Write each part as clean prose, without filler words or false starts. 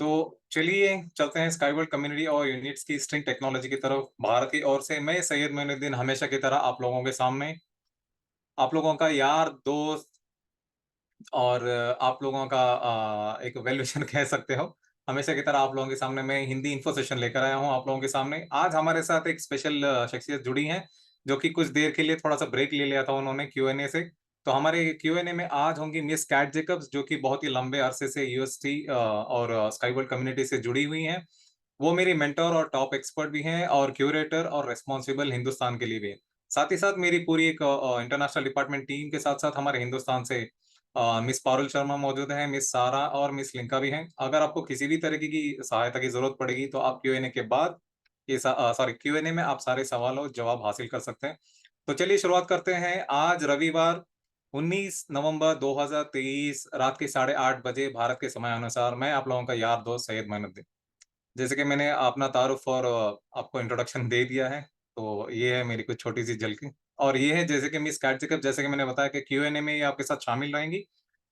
तो चलिए चलते हैं स्काई वर्ल्ड कम्युनिटी और यूनिट्स की स्ट्रिंग टेक्नोलॉजी की तरफ। भारत की ओर से मैं सैयद मोइनुद्दीन हमेशा की तरह आप लोगों के सामने आप लोगों का यार दोस्त और आप लोगों का एक वेल विशर कह सकते हो। हमेशा की तरह आप लोगों के सामने मैं हिंदी इन्फो सेशन लेकर आया हूँ आप लोगों के सामने। आज हमारे साथ एक स्पेशल शख्सियत जुड़ी है जो कि कुछ देर के लिए थोड़ा सा ब्रेक ले लिया था उन्होंने क्यूएनए से। तो हमारे क्यूएनए में आज होंगी मिस कैट जेकब्स जो कि बहुत ही लंबे अरसे से यूएसटी और स्काई वर्ल्ड कम्युनिटी से जुड़ी हुई हैं। वो मेरी मेंटर और टॉप एक्सपर्ट भी हैं और क्यूरेटर और रिस्पॉन्सिबल हिंदुस्तान के लिए भी हैं। साथ ही साथ मेरी पूरी एक इंटरनेशनल डिपार्टमेंट टीम के साथ साथ हमारे हिंदुस्तान से मिस पारुल शर्मा मौजूद हैं, मिस सारा और मिस लिंका भी हैं। अगर आपको किसी भी तरीके की सहायता की जरूरत पड़ेगी तो आप क्यूएनए के बाद सॉरी क्यूएनए में आप सारे सवाल और जवाब हासिल कर सकते हैं। तो चलिए शुरुआत करते हैं। आज रविवार 19 नवंबर 2023 रात के 8:30 बजे भारत के समय अनुसार मैं आप लोगों का यार दोस्त सैयद मोइनुद्दीन। जैसे कि मैंने अपना तारुफ और आपको इंट्रोडक्शन दे दिया है, तो ये है मेरी कुछ छोटी-सी झलकी। और ये है जैसे कि मिस कैट जेकब, जैसे कि मैंने बताया कि क्यूएनए में ये आपके साथ शामिल रहेंगी।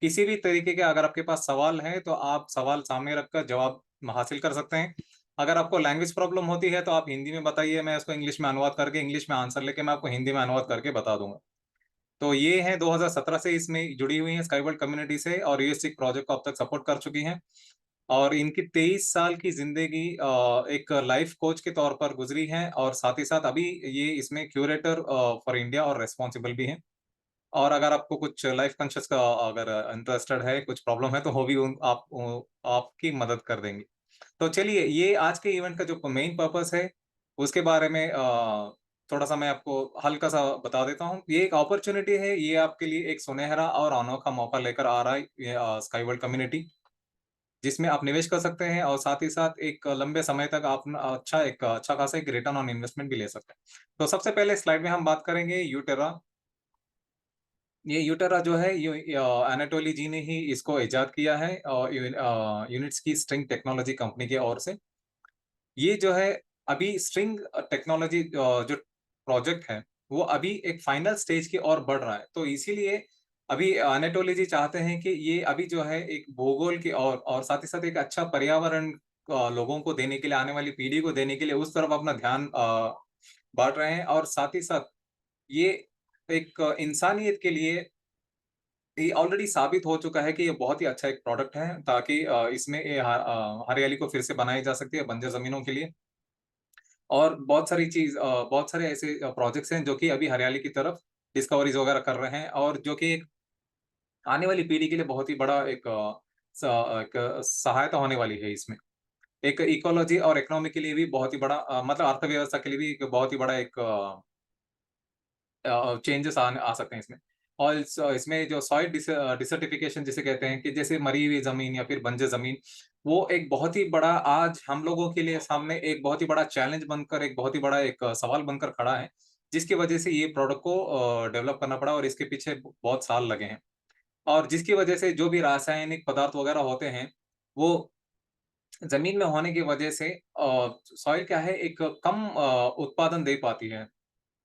किसी भी तरीके के अगर आपके पास सवाल हैं, तो आप सवाल सामने रखकर जवाब हासिल कर सकते हैं। अगर आपको लैंग्वेज प्रॉब्लम होती है, तो आप हिंदी में बताइए, मैं उसको इंग्लिश में अनुवाद करके, इंग्लिश में आंसर लेके मैं आपको हिंदी में अनुवाद करके बता दूँगा। तो ये हैं 2017 से इसमें जुड़ी हुई हैं स्काई वर्ल्ड कम्युनिटी से और यूएससी प्रोजेक्ट को अब तक सपोर्ट कर चुकी हैं। और इनकी 23 साल की ज़िंदगी एक लाइफ कोच के तौर पर गुज़री है और साथ ही साथ अभी ये इसमें क्यूरेटर फॉर इंडिया और रिस्पॉन्सिबल भी हैं। और अगर आपको कुछ लाइफ कॉन्शियस का अगर इंटरेस्टेड है, कुछ प्रॉब्लम है, तो वो भी आपकी मदद कर देंगे। तो चलिए, ये आज के इवेंट का जो मेन पर्पस है, उसके बारे में थोड़ा-सा मैं आपको हल्का-सा बता देता हूँ। ये एक अपॉर्च्युनिटी है, ये आपके लिए एक सुनहरा और अनोखा मौका लेकर आ रहा है ये स्काई वर्ल्ड कम्युनिटी। जिसमें आप निवेश कर सकते हैं और साथ ही साथ एक लंबे समय तक आप न एक अच्छा खासा एक रिटर्न ऑन इन्वेस्टमेंट भी ले सकते हैं। तो सबसे पहले स्लाइड में हम बात करेंगे यूटेरा। ये यूटेरा जो है एनाटोली जी ने ही इसको इजाद किया है और यूनिट्स की स्ट्रिंग टेक्नोलॉजी कंपनी की ओर से। ये जो है अभी स्ट्रिंग टेक्नोलॉजी जो प्रोजेक्ट है, वो अभी एक फाइनल स्टेज की ओर बढ़ रहा है। तो इसीलिए अभी अनाटोली जी चाहते हैं कि ये अभी जो है एक भूगोल की ओर और साथ ही साथ एक अच्छा पर्यावरण लोगों को देने के लिए, आने वाली पीढ़ी को देने के लिए उस तरफ अपना ध्यान बाँट रहे हैं और साथ ही साथ ये एक इंसानियत के लिए ये ऑलरेडी साबित हो चुका है कि ये बहुत ही अच्छा एक प्रोडक्ट है ताकि इसमें हरियाली को फिर से बनाई जा सकती है बंजर ज़मीनों के लिए। और बहुत सारे ऐसे प्रोजेक्ट्स हैं जो कि अभी हरियाली की तरफ डिस्कवरीज़ वगैरह कर रहे हैं और जो कि एक आने वाली पीढ़ी के लिए बहुत ही बड़ा एक सहायता होने वाली है इसमें। एक इकोलॉजी और इकोनॉमी के लिए भी बहुत ही बड़ा मतलब अर्थव्यवस्था के लिए भी एक बहुत ही बड़ा एक चेंजेस आ सकते हैं इसमें। और इसमें जो सॉइल डिसर्टिफिकेशन जिसे कहते हैं कि जैसे मरी हुई ज़मीन या फिर बंजर ज़मीन, वो एक बहुत ही बड़ा आज हम लोगों के लिए सामने एक बहुत ही बड़ा चैलेंज बनकर, एक बहुत ही बड़ा एक सवाल बनकर खड़ा है, जिसकी वजह से ये प्रोडक्ट को डेवलप करना पड़ा और इसके पीछे बहुत साल लगे हैं। और जिसकी वजह से जो भी रासायनिक पदार्थ वगैरह होते हैं, वो ज़मीन में होने की वजह से सॉइल क्या है एक कम उत्पादन दे पाती है।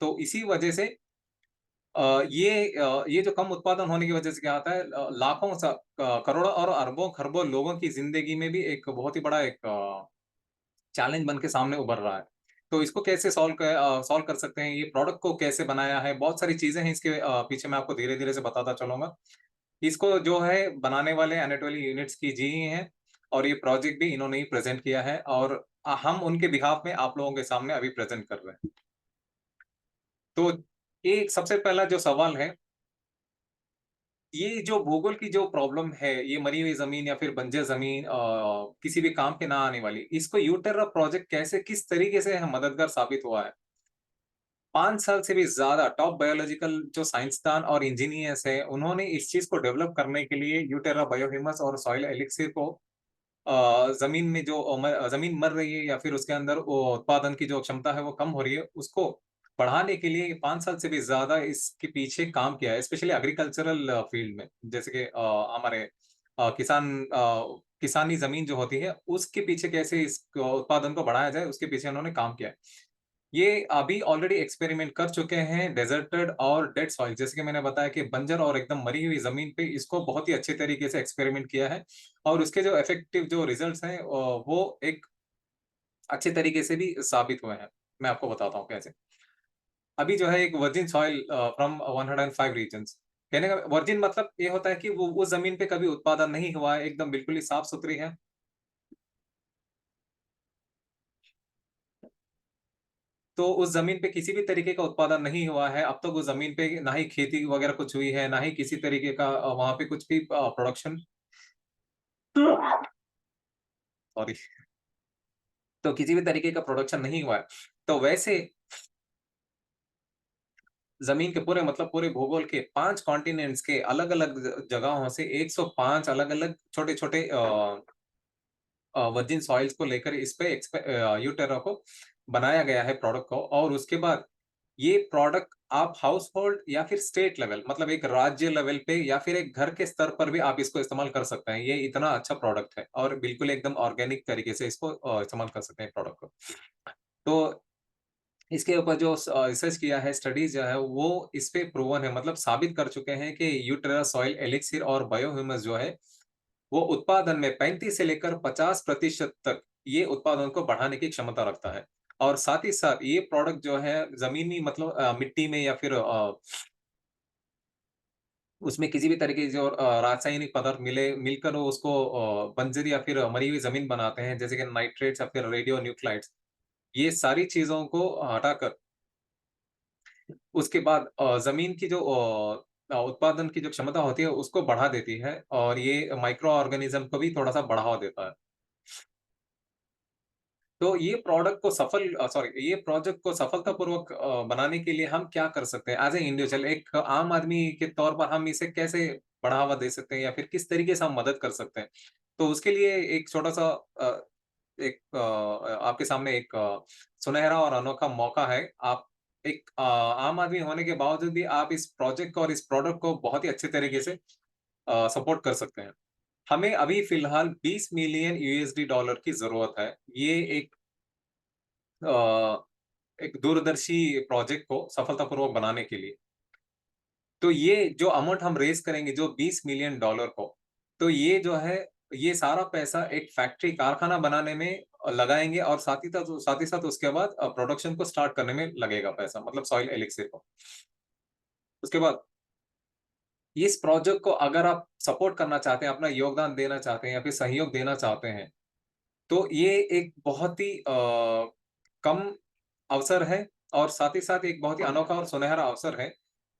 तो इसी वजह से ये जो कम उत्पादन होने की वजह से क्या होता है करोड़ों और अरबों-खरबों लोगों की ज़िंदगी में भी एक बहुत ही बड़ा एक चैलेंज बन के सामने उभर रहा है। तो इसको कैसे सॉल्व कर सकते हैं, ये प्रोडक्ट को कैसे बनाया है, बहुत सारी चीज़ें हैं इसके पीछे मैं आपको धीरे-धीरे से बताता चलूँगा। इसको जो है बनाने वाले एनाटोली यूनिट्स की जी ही हैं और ये प्रोजेक्ट भी इन्होंने ही प्रेज़ेंट किया है और हम उनके बिहाफ़ में आप लोगों के सामने अभी प्रेज़ेंट कर रहे हैं। तो ये सबसे पहला जो सवाल है, ये जो भूगोल की जो प्रॉब्लम है, ये मरी हुई ज़मीन या फिर बंजर ज़मीन किसी भी काम के ना आने वाली, इसको यूटेरा प्रोजेक्ट कैसे किस तरीके से मददगार साबित हुआ है? 5 साल से भी ज़्यादा टॉप बायोलॉजिकल जो साइंसदान और इंजीनियर्स हैं, उन्होंने इस चीज़ को डेवलप करने के लिए यूटेरा बायोह्यूमस और सॉइल एलिक्सिर को ज़मीन में जो ज़मीन मर रही है या फिर उसके अंदर वो उत्पादन की जो क्षमता है वो कम हो रही है, उसको बढ़ाने के लिए 5 साल से भी ज़्यादा इसके पीछे काम किया है, स्पेशली एग्रीकल्चरल फील्ड में। जैसे कि हमारे किसानी ज़मीन जो होती है, उसके पीछे कैसे इस उत्पादन को बढ़ाया जाए, उसके पीछे उन्होंने काम किया है। ये अभी ऑलरेडी एक्सपेरिमेंट कर चुके हैं डेजर्टेड और डेड सॉइल, जैसे कि मैंने बताया कि बंजर और एकदम मरी हुई जमीन पे इसको बहुत ही अच्छे तरीके से एक्सपेरिमेंट किया है, और उसके जो इफेक्टिव जो रिजल्ट्स हैं वो एक अच्छे तरीके से भी साबित हुए हैं। मैं आपको बताता हूँ कैसे। अभी जो है एक वर्जिन सॉइल फ्रॉम 105 रीजन्स, कहने का वर्जिन मतलब ये होता है कि वो उस जमीन पे कभी उत्पादन नहीं हुआ है, एकदम बिल्कुल ही साफ सुथरी है। तो उस जमीन पे किसी भी तरीके का उत्पादन नहीं हुआ है अब तक। उस जमीन पे ना ही खेती वगैरह कुछ हुई है, ना ही किसी तरीके का वहां पे कुछ भी प्रोडक्शन, सॉरी, तो किसी भी तरीके का प्रोडक्शन नहीं हुआ है। तो वैसे जमीन के पूरे मतलब पूरे भूगोल के 5 कॉन्टिनेंट्स के अलग-अलग जगहों से 105 अलग-अलग छोटे-छोटे वर्जिन सॉइल्स को लेकर इस पे यूटेरा को बनाया गया है प्रोडक्ट को। और उसके बाद ये प्रोडक्ट आप हाउस होल्ड या फिर स्टेट लेवल, मतलब एक राज्य लेवल पे या फिर एक घर के स्तर पर भी आप इसको इस्तेमाल कर सकते हैं। ये इतना अच्छा प्रोडक्ट है और बिल्कुल एकदम ऑर्गेनिक तरीके से इसको इस्तेमाल कर सकते हैं प्रोडक्ट को। तो इसके ऊपर जो रिसर्च किया है, स्टडीज जो है वो इस पे प्रूवन है, मतलब साबित कर चुके हैं कि यूटेरा सॉइल एलिक्सिर और बायोह्यूमस जो है वो उत्पादन में 35 से लेकर 50% तक ये उत्पादन को बढ़ाने की क्षमता रखता है। और साथ ही साथ ये प्रोडक्ट जो है ज़मीनी मतलब मिट्टी में या फिर उसमें किसी भी तरीके के जो रासायनिक पदार्थ मिलकर वो उसको बंजर या फिर मरी हुई ज़मीन बनाते हैं, जैसे कि नाइट्रेट्स या फिर रेडियो न्यूक्लाइड्स। ये सारी चीज़ों को हटाकर उसके बाद ज़मीन की जो उत्पादन की जो क्षमता होती है उसको बढ़ा देती है, और ये माइक्रो ऑर्गेनिज़्म को भी थोड़ा-सा बढ़ावा देता है। तो ये प्रोजेक्ट को सफलतापूर्वक बनाने के लिए हम क्या कर सकते हैं? एज़ ए इंडिविजुअल, एक आम आदमी के तौर पर हम इसे कैसे बढ़ावा दे सकते हैं या फिर किस तरीके से हम मदद कर सकते हैं? तो उसके लिए एक छोटा-सा आपके सामने एक सुनहरा और अनोखा मौका है। आप एक आम आदमी होने के बावजूद भी आप इस प्रोजेक्ट को और इस प्रोडक्ट को बहुत ही अच्छे तरीके से सपोर्ट कर सकते हैं। हमें अभी फ़िलहाल 20 मिलियन यूएसडी डॉलर की ज़रूरत है। ये अ, एक दूरदर्शी प्रोजेक्ट को सफलतापूर्वक बनाने के लिए। तो ये जो अमाउंट हम रेज़ करेंगे, जो 20 मिलियन डॉलर को, तो ये जो है, ये सारा पैसा एक फैक्ट्री कारखाना बनाने में लगाएँगे, और साथ ही साथ उसके बाद प्रोडक्शन को स्टार्ट करने में लगेगा पैसा, मतलब सॉइल एलिक्सिर को। उसके बाद इस प्रोजेक्ट को अगर आप सपोर्ट करना चाहते हैं, अपना योगदान देना चाहते हैं या फिर सहयोग देना चाहते हैं, तो ये एक बहुत ही कम अवसर है, और साथ ही साथ एक बहुत ही अनोखा और सुनहरा अवसर है।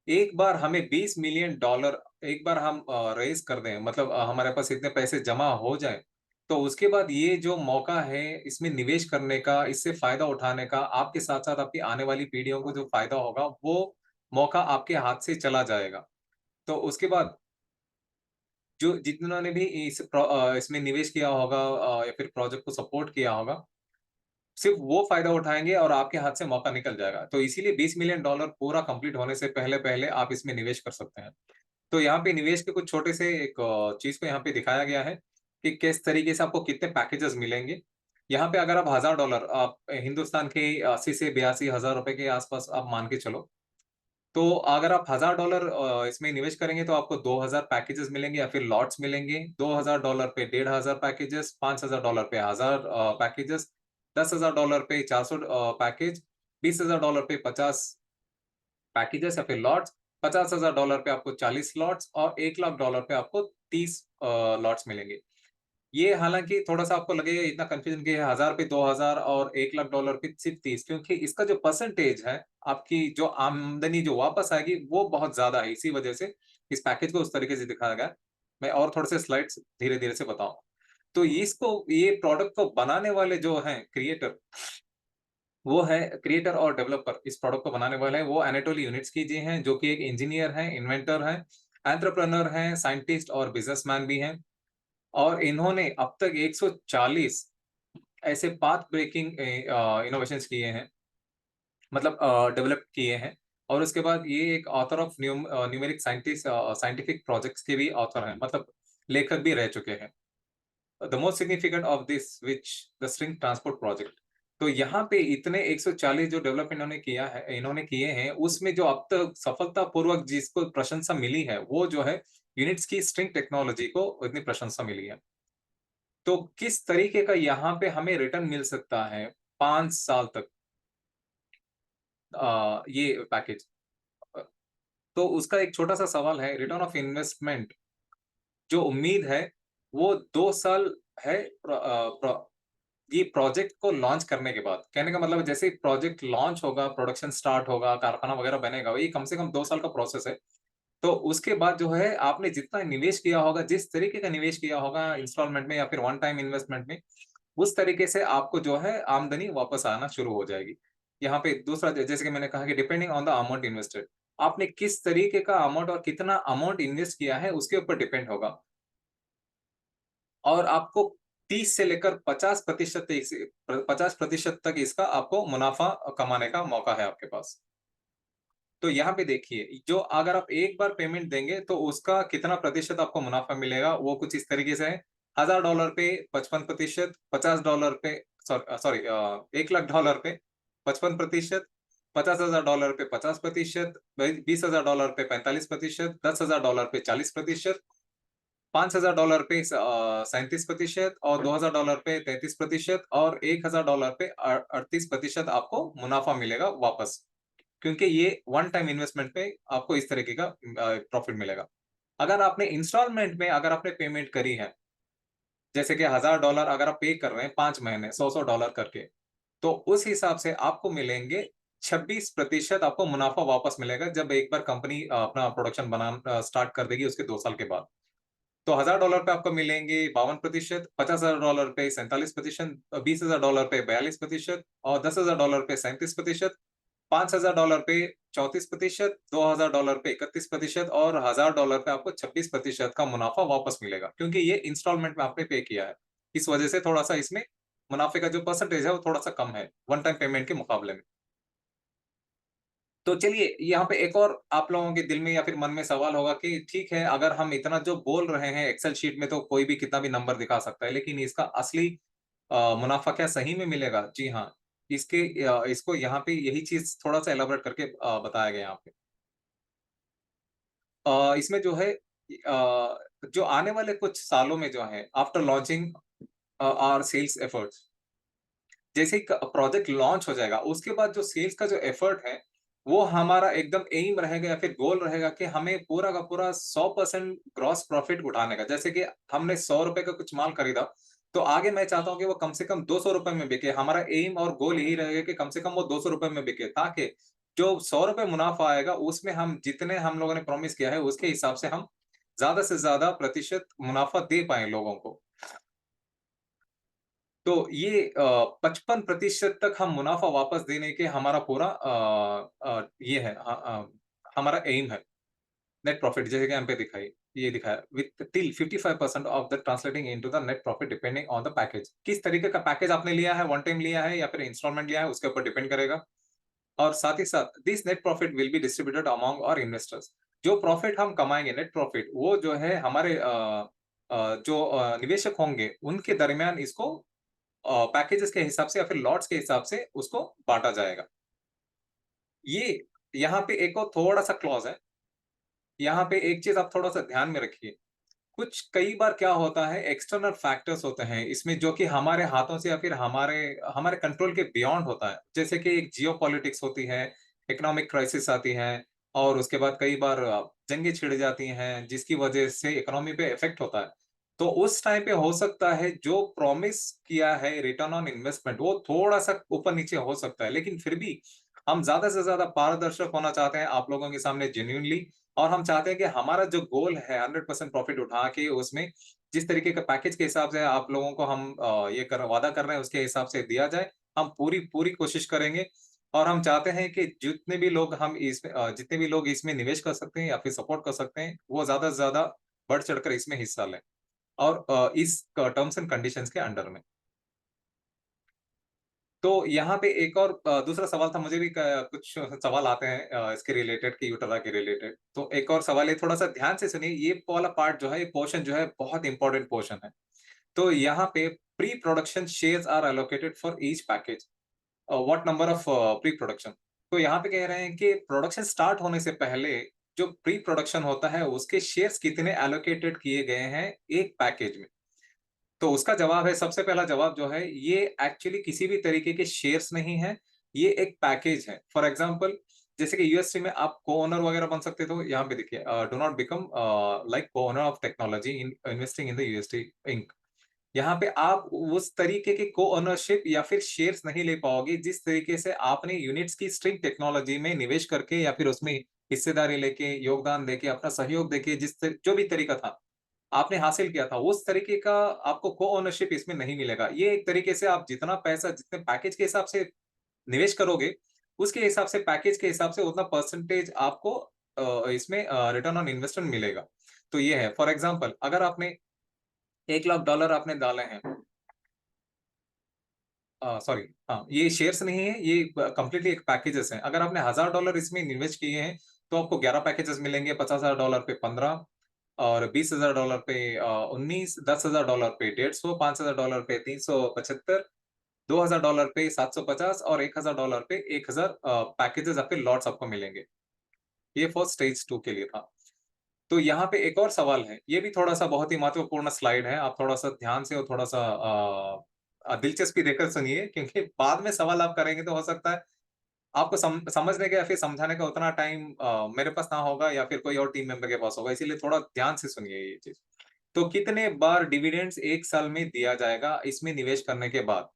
एक बार हमें 20 मिलियन डॉलर एक बार हम रेज़ कर दें, मतलब हमारे पास इतने पैसे जमा हो जाएँ, तो उसके बाद ये जो मौका है इसमें निवेश करने का, इससे फ़ायदा उठाने का, आपके साथ-साथ आपकी आने वाली पीढ़ियों को जो फ़ायदा होगा, वो मौका आपके हाथ से चला जाएगा। तो उसके बाद जो जिन्होंने भी इसमें निवेश किया होगा या फिर प्रोजेक्ट को सपोर्ट किया होगा, सिर्फ़ वो फ़ायदा उठाएँगे और आपके हाथ से मौका निकल जाएगा। तो इसीलिए 20 मिलियन डॉलर पूरा कंप्लीट होने से पहले-पहले आप इसमें निवेश कर सकते हैं। तो यहाँ पे निवेश के कुछ छोटे से एक चीज़ को यहाँ पे दिखाया गया है कि किस तरीके से आपको कितने पैकेजेज़ मिलेंगे। यहाँ पे अगर आप $1000 आप हिंदुस्तान के 80 से 82 हज़ार रुपए के आस-पास आप मान के चलो। तो अगर आप $1000 इसमें निवेश करेंगे तो आपको 2000 पैकेजेज़ मिलेंगे या फिर लॉट्स मिलेंगे। $2000 पे 1500 पैकेजेज़, $5000 पे 1000 पैकेजेज़, $10,000 पे 400 पैकेज, $20,000 पे 50 पैकेजेज़ या फिर लॉट्स, $50,000 पे आपको 40 लॉट्स, और $1,00,000 पे आपको 30 लॉट्स मिलेंगे। ये हालाँकि थोड़ा-सा आपको लगेगा इतना कन्फ्यूज़न कि 1000 पे 2000 और $1,00,000 पे सिर्फ़ 30, क्योंकि इसका जो परसेंटेज है, आपकी जो आमदनी जो वापस आएगी वो बहुत ज़्यादा है। इसी वजह से इस पैकेज को उस तरीके से दिखाया गया है। मैं और थोड़े से स्लाइड्स धीरे-धीरे से बताऊँ। तो ये प्रोडक्ट को बनाने वाले जो हैं क्रिएटर, वो है क्रिएटर और डेवलपर इस प्रोडक्ट को बनाने वाले हैं, वो एनाटोली यूनिट्स्की जी हैं, जो कि एक इंजीनियर हैं, इन्वेंटर हैं, एंटरप्रेन्योर हैं, साइंटिस्ट और बिज़नेसमैन भी हैं। और इन्होंने अब तक 140 ऐसे पाथ ब्रेकिंग इनोवेशंस किए हैं, मतलब डेवलप किए हैं। और उसके बाद ये एक author of numeric scientific projects के भी ऑथर हैं, मतलब लेखक भी रह चुके हैं। The most significant of this which the string transport project. तो यहाँ पे इतने 140 जो डेवलप इन्होंने किए हैं, उसमें जो अब तक सफलतापूर्वक जिसको प्रशंसा मिली है, वो जो है यूनिट्स की स्ट्रिंग टेक्नोलॉजी को इतनी प्रशंसा मिली है। तो किस तरीके का यहाँ पे हमें रिटर्न मिल सकता है 5 साल तक ये पैकेज। अ, तो उसका एक छोटा-सा सवाल है, रिटर्न ऑफ इन्वेस्टमेंट जो उम्मीद है, वो 2 साल है ये प्रोजेक्ट को लॉन्च करने के बाद। कहने का मतलब है जैसे ही प्रोजेक्ट लॉन्च होगा, प्रोडक्शन स्टार्ट होगा, कारखाना वगैरह बनेगा, ये कम से कम 2 साल का प्रोसेस है। तो उसके बाद जो है आपने जितना निवेश किया होगा, जिस तरीके का निवेश किया होगा इंस्टॉलमेंट में या फिर वन टाइम इन्वेस्टमेंट में, उस तरीके से आपको जो है आमदनी वापस आना शुरू हो जाएगी। यहाँ पे दूसरा जैसे कि मैंने कहा कि depending on the amount invested, आपने किस तरीके का अमाउंट और कितना अमाउंट इन्वेस्ट किया है, उसके ऊपर डिपेंड होगा। और आपको 30 से लेकर 50% 50% तक इसका आपको मुनाफ़ा कमाने का मौका है आपके पास। तो यहाँ पे देखिए, जो अगर आप एक बार पेमेंट देंगे, तो उसका कितना प्रतिशत आपको मुनाफ़ा मिलेगा, वो कुछ इस तरीके से है। $1000 पे 55%, $50 पे सॉरी $1,00,000 पे 55%, $50,000 पे 50%, भई $20,000 पे 45%, $10,000 पे 40%, $5,000 पे 37% और $2,000 पे 33% और $1,000 पे 38% आपको मुनाफ़ा मिलेगा वापस। क्योंकि ये वन टाइम इन्वेस्टमेंट पे आपको इस तरीके का प्रॉफिट मिलेगा। अगर आपने इंस्टॉलमेंट में अगर आपने पेमेंट करी है, जैसे कि $1000 अगर आप पे कर रहे हैं 5 महीने $100-100 करके, तो उस हिसाब से आपको मिलेंगे 26% आपको मुनाफ़ा वापस मिलेगा जब एक बार कंपनी अपना प्रोडक्शन स्टार्ट कर देगी उसके 2 साल के बाद। तो $1000 पे आपको मिलेंगे 52%, $50,000 पे 47%, $20,000 पे 42% और $10,000 पे 37%, $5,000 पे 34%, $2,000 पे 31% और $1,000 पे आपको 26% का मुनाफ़ा वापस मिलेगा, क्योंकि ये इंस्टॉलमेंट में आपने पे किया है। इस वजह से थोड़ा-सा इसमें मुनाफ़े का जो परसेंटेज है, वो थोड़ा-सा कम है, वन टाइम पेमेंट के मुकाबले में। तो चलिए, यहाँ पे एक और आप लोगों के दिल में या फिर मन में सवाल होगा कि ठीक है, अगर हम इतना जो बोल रहे हैं एक्सेल शीट में तो कोई भी कितना भी नंबर दिखा सकता है, लेकिन इसका असली मुनाफ़ा क्या सही में मिलेगा? जी हाँ, इसको यहाँ पे यही चीज़ थोड़ा-सा एलाबोरेट करके बताया गया है यहाँ पे। इसमें जो है जो आने वाले कुछ सालों में जो है after launching our sales efforts, जैसे ही क प्रोजेक्ट लॉन्च हो जाएगा, उसके बाद जो सेल्स का जो एफर्ट है, वो हमारा एकदम एम रहेगा या फिर गोल रहेगा कि हमें पूरा का पूरा 100% ग्रॉस प्रॉफिट उठाने का। जैसे कि हमने ₹100 का कुछ माल खरीदा, तो आगे मैं चाहता हूँ कि वो कम से कम ₹200 में बिके। हमारा एम और गोल यही रहेगा कि कम से कम वो ₹200 में बिके, ताकि जो ₹100 मुनाफ़ा आएगा, उसमें हम जितने हम लोगों ने प्रॉमिस किया है, उसके हिसाब से हम ज़्यादा से ज़्यादा प्रतिशत मुनाफ़ा दे पाएँ लोगों को। तो ये 55% तक हम मुनाफ़ा वापस देने के हमारा पूरा ये है हमारा एम है। नेट प्रॉफिट जैसे कि यहाँ पे ये दिखाया with till 55% of the translating into the net profit depending on the package. किस तरीके का पैकेज आपने लिया है, वन टाइम लिया है या फिर इंस्टॉलमेंट लिया है, उसके ऊपर डिपेंड करेगा। और साथ ही साथ this net profit will be distributed among our investors. जो प्रॉफिट हम कमाएँगे नेट प्रॉफिट, वो जो है हमारे जो निवेशक होंगे, उनके दरमियान इसको पैकेजेस के हिसाब से या फिर लॉट्स के हिसाब से उसको बाँटा जाएगा। ये यहाँ पे एक और थोड़ा-सा क्लॉज़ है। यहाँ पे एक चीज़ आप थोड़ा-सा ध्यान में रखिए। कुछ कई बार क्या होता है, एक्सटर्नल फैक्टर्स होते हैं इसमें जो कि हमारे हाथों से या फिर हमारे हमारे कंट्रोल के बियॉन्ड होता है। जैसे कि एक जियोपॉलिटिक्स होती है, इकोनॉमिक क्राइसिस आती है और उसके बाद कई बार जंगें छिड़ जाती हैं, जिसकी वजह से इकोनॉमी पे इफ़ेक्ट होता है। तो उस टाइम पे हो सकता है जो प्रॉमिस किया है रिटर्न ऑन इन्वेस्टमेंट, वो थोड़ा-सा ऊपर-नीचे हो सकता है। लेकिन फिर भी हम ज़्यादा से ज़्यादा पारदर्शक होना चाहते हैं आप लोगों के सामने जेन्युइनली, और हम चाहते हैं कि हमारा जो गोल है 100% प्रॉफिट उठा के उसमें जिस तरीके का पैकेज के हिसाब से आप लोगों को हम ये कर वादा कर रहे हैं उसके हिसाब से दिया जाए, हम पूरी पूरी कोशिश करेंगे। और हम चाहते हैं कि जितने भी लोग इसमें निवेश कर सकते हैं या फिर सपोर्ट कर सकते हैं, वो ज़्यादा से ज़्यादा बढ़-चढ़कर इसमें हिस्सा लें और इस टर्म्स एंड कंडीशंस के अंडर में। तो यहाँ पे एक और दूसरा सवाल था, मुझे भी कुछ सवाल आते हैं इसके रिलेटेड कि यूटरा के रिलेटेड। तो एक और सवाल है, थोड़ा-सा ध्यान से सुनिए, ये वाला पार्ट जो है, ये पोर्शन जो है बहुत इम्पोर्टेंट पोर्शन है। तो यहाँ पे pre production shares are allocated for each package. What number of pre production. तो यहाँ पे कह रहे हैं कि प्रोडक्शन स्टार्ट होने से पहले जो प्री प्रोडक्शन होता है उसके शेयर्स कितने एलोकेटेड किए गए हैं एक पैकेज में। तो उसका जवाब है, सबसे पहला जवाब जो है, ये एक्चुअली किसी भी तरीके के शेयर्स नहीं है, ये एक पैकेज है। फॉर एग्जांपल जैसे कि यूएसटी में आप को-ओनर वगैरह बन सकते, तो यहाँ पे देखिए, do not become like co-owner of technology in investing in the UST Inc. यहाँ पे आप उस तरीके की को-ओनरशिप या फिर शेयर्स नहीं ले पाओगे जिस तरीके से आपने यूनिट्स की स्ट्रिंग टेक्नोलॉजी में निवेश करके या फिर उसमें हिस्सेदारी लेके, योगदान देके, अपना सहयोग देके जो भी तरीका था आपने हासिल किया था, उस तरीके का आपको को-ओनरशिप इसमें नहीं मिलेगा। ये एक तरीके से आप जितना पैसा जितने पैकेज के हिसाब से निवेश करोगे, उसके हिसाब से पैकेज के हिसाब से उतना परसेंटेज आपको इसमें रिटर्न ऑन इन्वेस्टमेंट मिलेगा। तो ये है, फॉर एग्जांपल अगर आपने $1,00,000 आपने डाले हैं, सॉरी, हाँ, ये शेयर्स नहीं है, ये कंप्लीटली एक पैकेजेस हैं। अगर आपने $1,000 इसमें इन्वेस्ट किए हैं, तो आपको 11 पैकेजेस मिलेंगे, $50,000 पे 15 और $20,000 पे 19, $10,000 पे 150, $5,000 पे 375, $2,000 पे 750 और $1,000 पे 1,000 पैकेजेस आपके लॉट्स आपको मिलेंगे। ये फॉर स्टेज 2 के लिए था। तो यहाँ पे एक और सवाल है, ये भी थोड़ा-सा बहुत ही महत्वपूर्ण स्लाइड है, आप थोड़ा-सा ध्यान से और थोड़ा-सा दिलचस्पी देकर सुनिए, क्योंकि बाद में सवाल आप करेंगे तो हो सकता है आपको समझने का या फिर समझाने का उतना टाइम मेरे पास ना होगा या फिर कोई और टीम मेंबर के पास होगा, इसीलिए थोड़ा ध्यान से सुनिए ये चीज़। तो कितने बार डिविडेंड्स 1 साल में दिया जाएगा इसमें निवेश करने के बाद?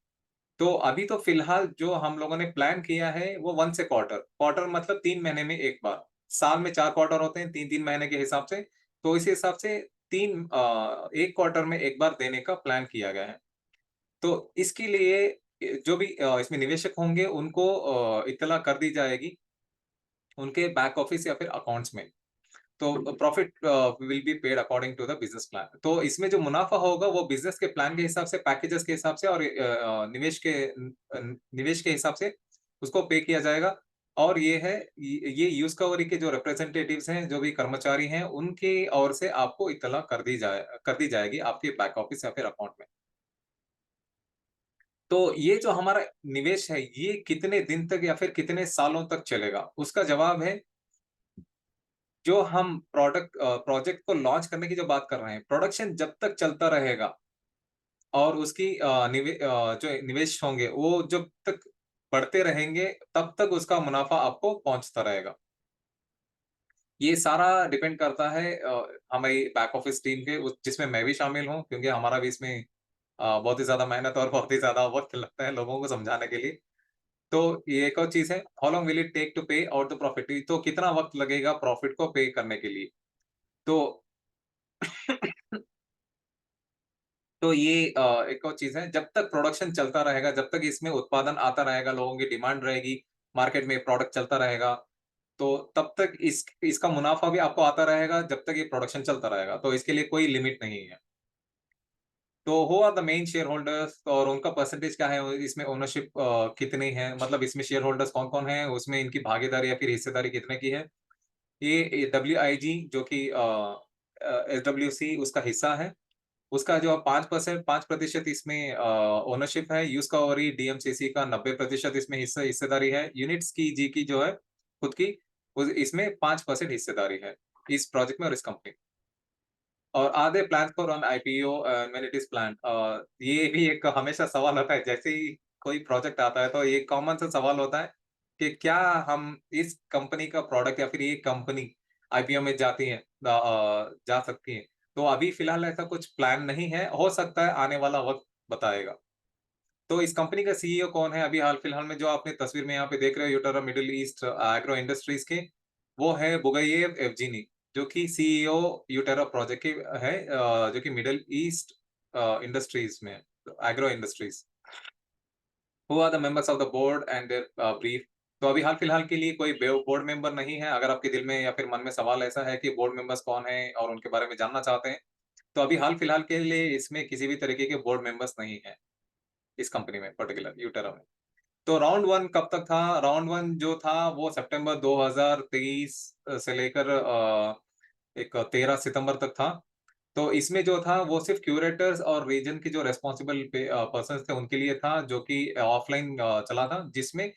तो अभी तो फिलहाल जो हम लोगों ने प्लान किया है वो वन्स ए क्वार्टर, क्वार्टर मतलब 3 महीने में 1 बार। साल में 4 क्वार्टर होते हैं 3-3 महीने के हिसाब से, तो इस हिसाब से 1 क्वार्टर में 1 बार देने का प्लान किया गया है। तो इसके लिए जो भी इसमें निवेशक होंगे उनको इत्तला कर दी जाएगी उनके बैक ऑफिस या फिर अकाउंट्स में। तो profit will be paid according to the business plan. तो इसमें जो मुनाफ़ा होगा वो बिज़नेस के प्लान के हिसाब से, पैकेजेस के हिसाब से और निवेश के हिसाब से उसको पे किया जाएगा। और ये है, ये यूज़कवरी के जो रिप्रेजेंटेटिव्स हैं, जो भी कर्मचारी हैं, उनकी ओर से आपको इत्तला कर दी जाएगी आपके बैक ऑफिस या फिर अकाउंट में। तो ये जो हमारा निवेश है, ये कितने दिन तक या फिर कितने सालों तक चलेगा? उसका जवाब है, जो हम प्रोजेक्ट को लॉन्च करने की जो बात कर रहे हैं, प्रोडक्शन जब तक चलता रहेगा और उसकी जो निवेश होंगे, वो जब तक बढ़ते रहेंगे, तब तक उसका मुनाफ़ा आपको पहुँचता रहेगा। ये सारा डिपेंड करता है हमारी बैक ऑफिस टीम के उस जिसमें मैं भी शामिल हूँ, क्योंकि हमारा भी इसमें बहुत ही ज़्यादा मेहनत और बहुत ही ज़्यादा वक़्त लगता है लोगों को समझाने के लिए। तो ये एक और चीज़ है, how long will it take to pay out the profit? तो कितना वक़्त लगेगा प्रॉफिट को पे करने के लिए? तो तो ये एक और चीज़ है, जब तक प्रोडक्शन चलता रहेगा, जब तक इसमें उत्पादन आता रहेगा, लोगों की डिमांड रहेगी, मार्केट में प्रोडक्ट चलता रहेगा, तो तब तक इसका मुनाफ़ा भी आपको आता रहेगा, जब तक ये प्रोडक्शन चलता रहेगा। तो इसके लिए कोई लिमिट नहीं है। तो who are the main share holders और उनका परसेंटेज क्या है? इसमें ओनरशिप कितनी है? मतलब इसमें शेयर होल्डर्स कौन-कौन हैं? उसमें इनकी भागीदारी या फिर हिस्सेदारी कितने की है? ये डब्ल्यूआईजी जो कि एसडब्ल्यूसी उसका हिस्सा है। उसका जो 5% 5% इसमें ओनरशिप है। यूज़कवरी डीएमसीसी का 90% इसमें हिस्सेदारी है। यूनिट्स की जी की जो है खुद की, उस इसमें 5% हिस्सेदारी है, इस प्रोजेक्ट में और इस कंपनी। और are there plans for on IPO when it is planned? ये भी एक हमेशा सवाल आता है, जैसे ही कोई प्रोजेक्ट आता है तो ये कॉमन सा सवाल होता है कि क्या हम इस कंपनी का प्रोडक्ट या फिर ये कंपनी आईपीओ में जा सकती है? तो अभी फिलहाल ऐसा कुछ प्लान नहीं है, हो सकता है आने वाला वक़्त बताएगा। तो इस कंपनी का सीईओ कौन है? अभी हाल-फिलहाल में जो आपने तस्वीर में यहाँ पे देख रहे हो, यूटेरा मिडल ईस्ट एग्रो इंडस्ट्रीज़ के, वो है बुगाइएव एवजीनी, जो कि सीईओ यूटेरा प्रोजेक्ट के है, जो कि मिडल ईस्ट इंडस्ट्रीज़ में है, agro industries. Who are the members of the board and their brief? तो अभी हाल-फिलहाल के लिए कोई बोर्ड मेंबर नहीं है। अगर आपके दिल में या फिर मन में सवाल ऐसा है कि बोर्ड मेंबर्स कौन हैं और उनके बारे में जानना चाहते हैं, तो अभी हाल-फिलहाल के लिए इसमें किसी भी तरीके के बोर्ड मेंबर्स नहीं हैं, इस कंपनी में पर्टिकुलर यूटेरा में। तो राउंड 1 कब तक था? राउंड 1 जो था वो सितंबर 2023 से लेकर एक 13 सितंबर तक था। तो इसमें जो था वो सिर्फ क्यूरेटर्स और रीजन के जो रेस्पॉन्सिबल पर्सन थे उनके लिए था, जो कि ऑफलाइन चला था, जिसमें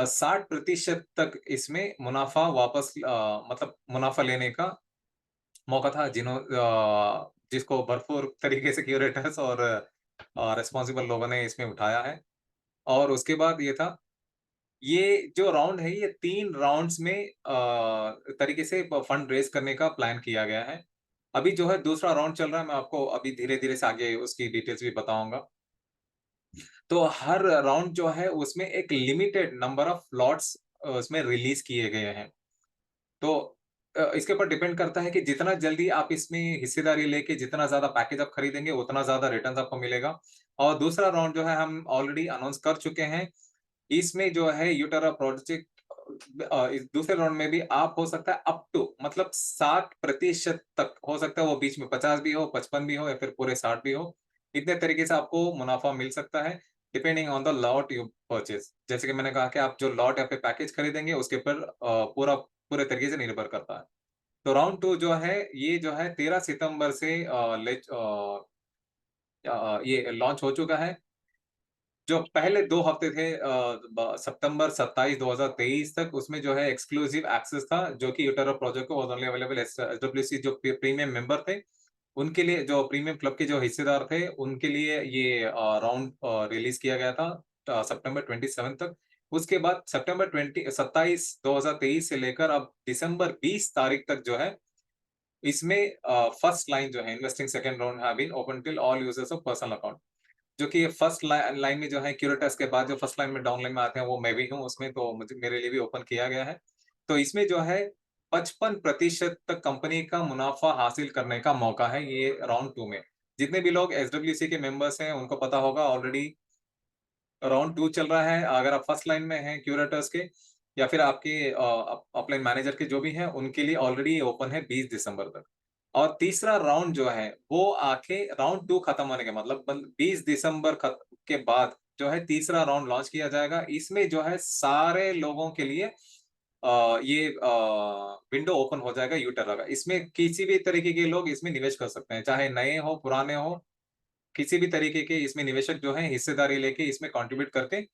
60% तक इसमें मुनाफा वापस मतलब मुनाफा लेने का मौका था, जिसको भरपूर तरीके से क्यूरेटर्स और रिस्पॉन्सिबल लोगों ने इसमें उठाया है। और उसके बाद ये था, ये जो राउंड है ये 3 राउंड्स में तरीके से फंड रेज़ करने का प्लान किया गया है। अभी जो है दूसरा राउंड चल रहा है, मैं आपको अभी धीरे-धीरे से आगे उसकी डिटेल्स भी बताऊँगा। तो हर राउंड जो है उसमें एक लिमिटेड नंबर ऑफ लॉट्स उसमें रिलीज़ किए गए हैं। तो इसके ऊपर डिपेंड करता है कि जितना जल्दी आप इसमें हिस्सेदारी लेके जितना ज़्यादा पैकेज आप खरीदेंगे, उतना ज़्यादा रिटर्न्स आपको मिलेगा। और दूसरा राउंड जो है हम ऑलरेडी अनाउंस कर चुके हैं। इसमें जो है यूटेरा प्रोजेक्ट इस दूसरे राउंड में भी आप हो सकता है अप टू मतलब 60% तक हो सकता है, वो बीच में 50 भी हो, 55 भी हो या फिर पूरे 60 भी हो। इतने तरीके से आपको मुनाफ़ा मिल सकता है, depending on the lot you purchase. जैसे कि मैंने कहा कि आप जो लॉट या फिर पैकेज खरीदेंगे उसके ऊपर पूरे तरीके से निर्भर करता है। तो राउंड 2 जो है, ये जो है 13 सितंबर से ये लॉन्च हो चुका है। जो पहले 2 हफ्ते थे सितंबर 27, 2023 तक, उसमें जो है एक्सक्लूसिव एक्सेस था, जो कि यूटेरो प्रोजेक्ट को वाज़ ओनली अवेलेबल एसडब्ल्यूसी जो प्रीमियम मेंबर थे, उनके लिए, जो प्रीमियम क्लब के जो हिस्सेदार थे, उनके लिए ये राउंड रिलीज़ किया गया था सितंबर 27 तक। उसके बाद सितंबर 27 2023 से लेकर अब दिसंबर 20 तारीख तक जो है, इसमें फर्स्ट लाइन जो है, investing second round have been open till all users of personal account. जो कि फर्स्ट लाइन में जो है क्यूरेटर्स के बाद जो फर्स्ट लाइन में डाउन लाइन में आते हैं, वो मैं भी हूँ उसमें, तो मुझे मेरे लिए भी ओपन किया गया है। तो इसमें जो है 55% तक कंपनी का मुनाफ़ा हासिल करने का मौका है ये राउंड 2 में। जितने भी लोग एसडब्ल्यूसी के मेंबर्स हैं, उनको पता होगा ऑलरेडी राउंड 2 चल रहा है। अगर आप फर्स्ट लाइन में हैं क्यूरेटर्स के या फिर आपके अपलाइन मैनेजर के जो भी हैं, उनके लिए ऑलरेडी ओपन है 20 दिसंबर तक। और तीसरा राउंड जो है, वो आके राउंड 2 खत्म होने के मतलब 20 दिसंबर के बाद जो है तीसरा राउंड लॉन्च किया जाएगा। इसमें जो है सारे लोगों के लिए ये विंडो ओपन हो जाएगा यूटेरा का। इसमें किसी भी तरीके के लोग इसमें निवेश कर सकते हैं, चाहे नए हो, पुराने हो, किसी भी तरीके के इसमें निवेशक जो हैं हिस्सेदारी लेके इसमें कंट्रीब्यूट करके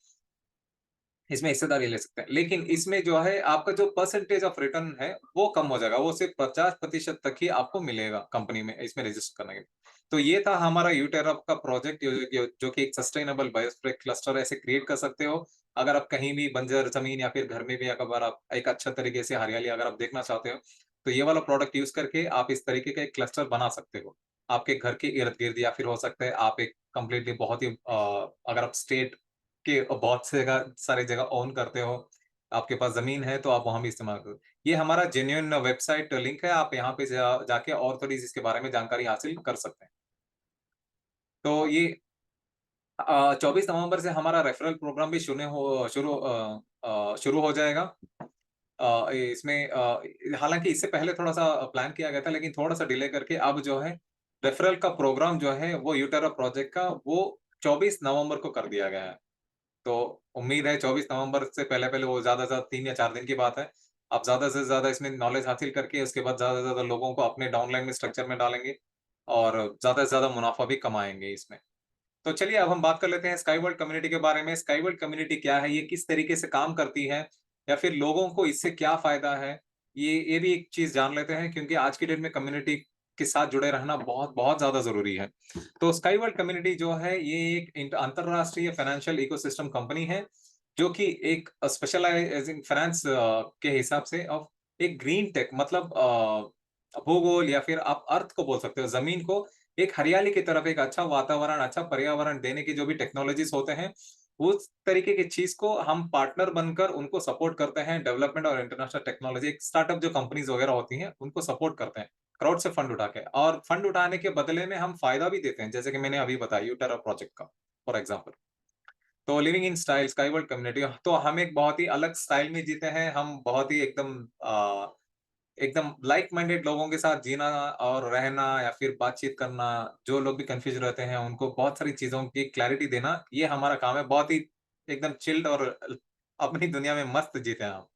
इसमें हिस्सेदारी ले सकते हैं। लेकिन इसमें जो है आपका जो परसेंटेज ऑफ रिटर्न है, वो कम हो जाएगा। वो सिर्फ़ 50% तक ही आपको मिलेगा कंपनी में इसमें रजिस्टर करने के। तो ये था हमारा यूटेरा का प्रोजेक्ट, जो कि एक सस्टेनेबल बायोस्फीयर क्लस्टर ऐसे क्रिएट कर सकते हो। अगर आप कहीं भी बंजर ज़मीन या फिर घर में भी अगर आप एक अच्छा तरीके से हरियाली अगर आप देखना चाहते हो, तो ये वाला प्रोडक्ट यूज़ करके आप इस तरीके का एक क्लस्टर बना सकते हो। आपके घर के इर्द-गिर्द, या फिर हो सकता है आप एक कंप्लीटली बहुत ही अगर आप स्टेट के बहुत से जगह सारी जगह ओन करते हो, आपके पास ज़मीन है, तो आप वहाँ भी इस्तेमाल करो। ये हमारा जेन्युइन वेबसाइट लिंक है, आप यहाँ पे जाके और थोड़ी इसके बारे में जानकारी हासिल कर सकते हैं। तो ये 24 नवंबर से हमारा रेफरल प्रोग्राम भी शुरू हो जाएगा। इसमें हालाँकि इससे पहले थोड़ा-सा प्लान किया गया था, लेकिन थोड़ा-सा डिले करके अब जो है रेफरल का प्रोग्राम जो है वो यूटेरा प्रोजेक्ट का वो 24 नवंबर को कर दिया गया है। तो उम्मीद है 24 नवंबर से पहले-पहले, वो ज़्यादा से ज़्यादा 3 या 4 दिन की बात है। आप ज़्यादा से ज़्यादा इसमें नॉलेज हासिल करके उसके बाद ज़्यादा से ज़्यादा लोगों को अपने डाउनलाइन में स्ट्रक्चर में डालेंगे और ज़्यादा से ज़्यादा मुनाफ़ा भी कमाएँगे इसमें। तो चलिए अब हम बात कर लेते हैं स्काई वर्ल्ड कम्युनिटी के बारे में। स्काई वर्ल्ड कम्युनिटी क्या है? ये किस तरीके से काम करती है? या फिर लोगों को इससे क्या फ़ायदा है? ये भी एक चीज़ जान लेते हैं, क्योंकि आज की डेट में कम्युनिटी के साथ जुड़े रहना बहुत, बहुत ज़्यादा ज़रूरी है। तो स्काई वर्ल्ड कम्युनिटी जो है, ये एक अंतरराष्ट्रीय फाइनेंशियल इकोसिस्टम कंपनी है, जो कि एक स्पेशलाइजिंग फाइनेंस के हिसाब से ऑफ एक ग्रीन टेक मतलब भूगोल या फिर आप अर्थ को बोल सकते हो, ज़मीन को एक हरियाली की तरफ एक अच्छा वातावरण, अच्छा पर्यावरण देने की जो भी टेक्नोलॉजीज़ होते हैं, उस तरीके की चीज़ को हम पार्टनर बनकर उनको सपोर्ट करते हैं। डेवलपमेंट और इंटरनेशनल टेक्नोलॉजी एक स्टार्टअप जो कंपनीज़ वगैरह होती हैं, उनको सपोर्ट करते हैं, क्राउड से फंड उठा के। और फंड उठाने के बदले में हम फ़ायदा भी देते हैं, जैसे कि मैंने अभी बताया यूटेरा प्रोजेक्ट का, फॉर एग्ज़ाम्पल। तो living in style sky world community, तो हम एक बहुत ही अलग स्टाइल में जीते हैं। हम बहुत ही एकदम लाइक माइंडेड लोगों के साथ जीना और रहना या फिर बातचीत करना, जो लोग भी कन्फ्यूज़ रहते हैं, उनको बहुत सारी चीज़ों की क्लैरिटी देना, ये हमारा काम है। बहुत ही एकदम चिल्ड और अपनी दुनिया में मस्त जीते हैं हम।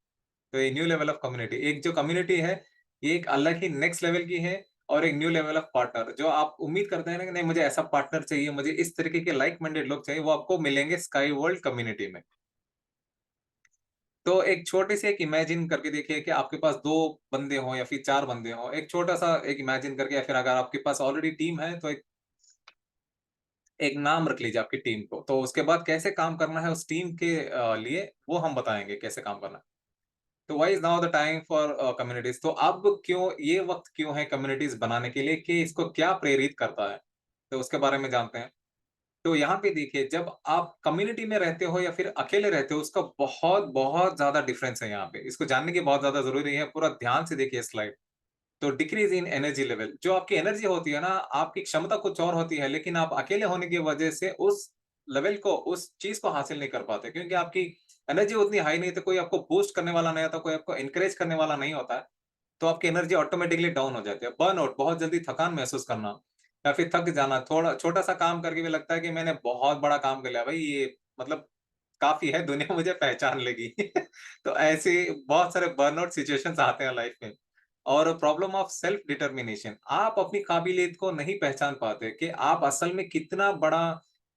तो ये न्यू लेवल ऑफ कम्युनिटी, एक जो कम्युनिटी है, ये एक अलग ही नेक्स्ट लेवल की है। और एक न्यू लेवल ऑफ पार्टनर, जो आप उम्मीद करते हैं ना कि नहीं मुझे ऐसा पार्टनर चाहिए, मुझे इस तरीके के लाइक माइंडेड लोग चाहिए, वो आपको मिलेंगे स्काई वर्ल्ड कम्युनिटी में। तो एक छोटी-सी एक इमेजिन करके देखिए कि आपके पास 2 बंदे हों या फिर 4 बंदे हों, एक छोटा-सा एक इमेजिन करके, या फिर अगर आपके पास ऑलरेडी टीम है तो एक नाम रख लीजिए आपकी टीम को। तो उसके बाद कैसे काम करना है उस टीम के लिए, वो हम बताएँगे कैसे काम करना है। तो why is now the time for communities, तो अब क्यों ये वक़्त क्यों है कम्युनिटीज़ बनाने के लिए, कि इसको क्या प्रेरित करता है? तो उसके बारे में जानते हैं। तो यहाँ पे देखिए, जब आप कम्युनिटी में रहते हो या फिर अकेले रहते हो, उसका बहुत-बहुत ज़्यादा डिफरेंस है यहाँ पे। इसको जानने की बहुत ज़्यादा ज़रूरी है, पूरा ध्यान से देखिए स्लाइड। तो डिक्रीज़ इन एनर्जी लेवल, जो आपकी एनर्जी होती है ना, आपकी क्षमता कुछ और होती है, लेकिन आप अकेले होने की वजह से उस लेवल को, उस चीज़ को हासिल नहीं कर पाते, क्योंकि आपकी एनर्जी उतनी हाई नहीं, तो कोई आपको बूस्ट करने वाला नहीं होता, कोई आपको एनकरेज करने वाला नहीं होता है, तो आपकी एनर्जी ऑटोमैटिकली डाउन हो जाती है। बर्नआउट, बहुत जल्दी थकान महसूस करना या फिर थक जाना, थोड़ा छोटा-सा काम करके भी लगता है कि मैंने बहुत बड़ा काम कर लिया भाई, ये मतलब काफ़ी है, दुनिया मुझे पहचान लेगी। तो ऐसे बहुत सारे बर्नआउट सिचुएशंस आते हैं लाइफ में। और प्रॉब्लम ऑफ सेल्फ डिटर्मिनेशन, आप अपनी काबिलियत को नहीं पहचान पाते कि आप असल में कितना बड़ा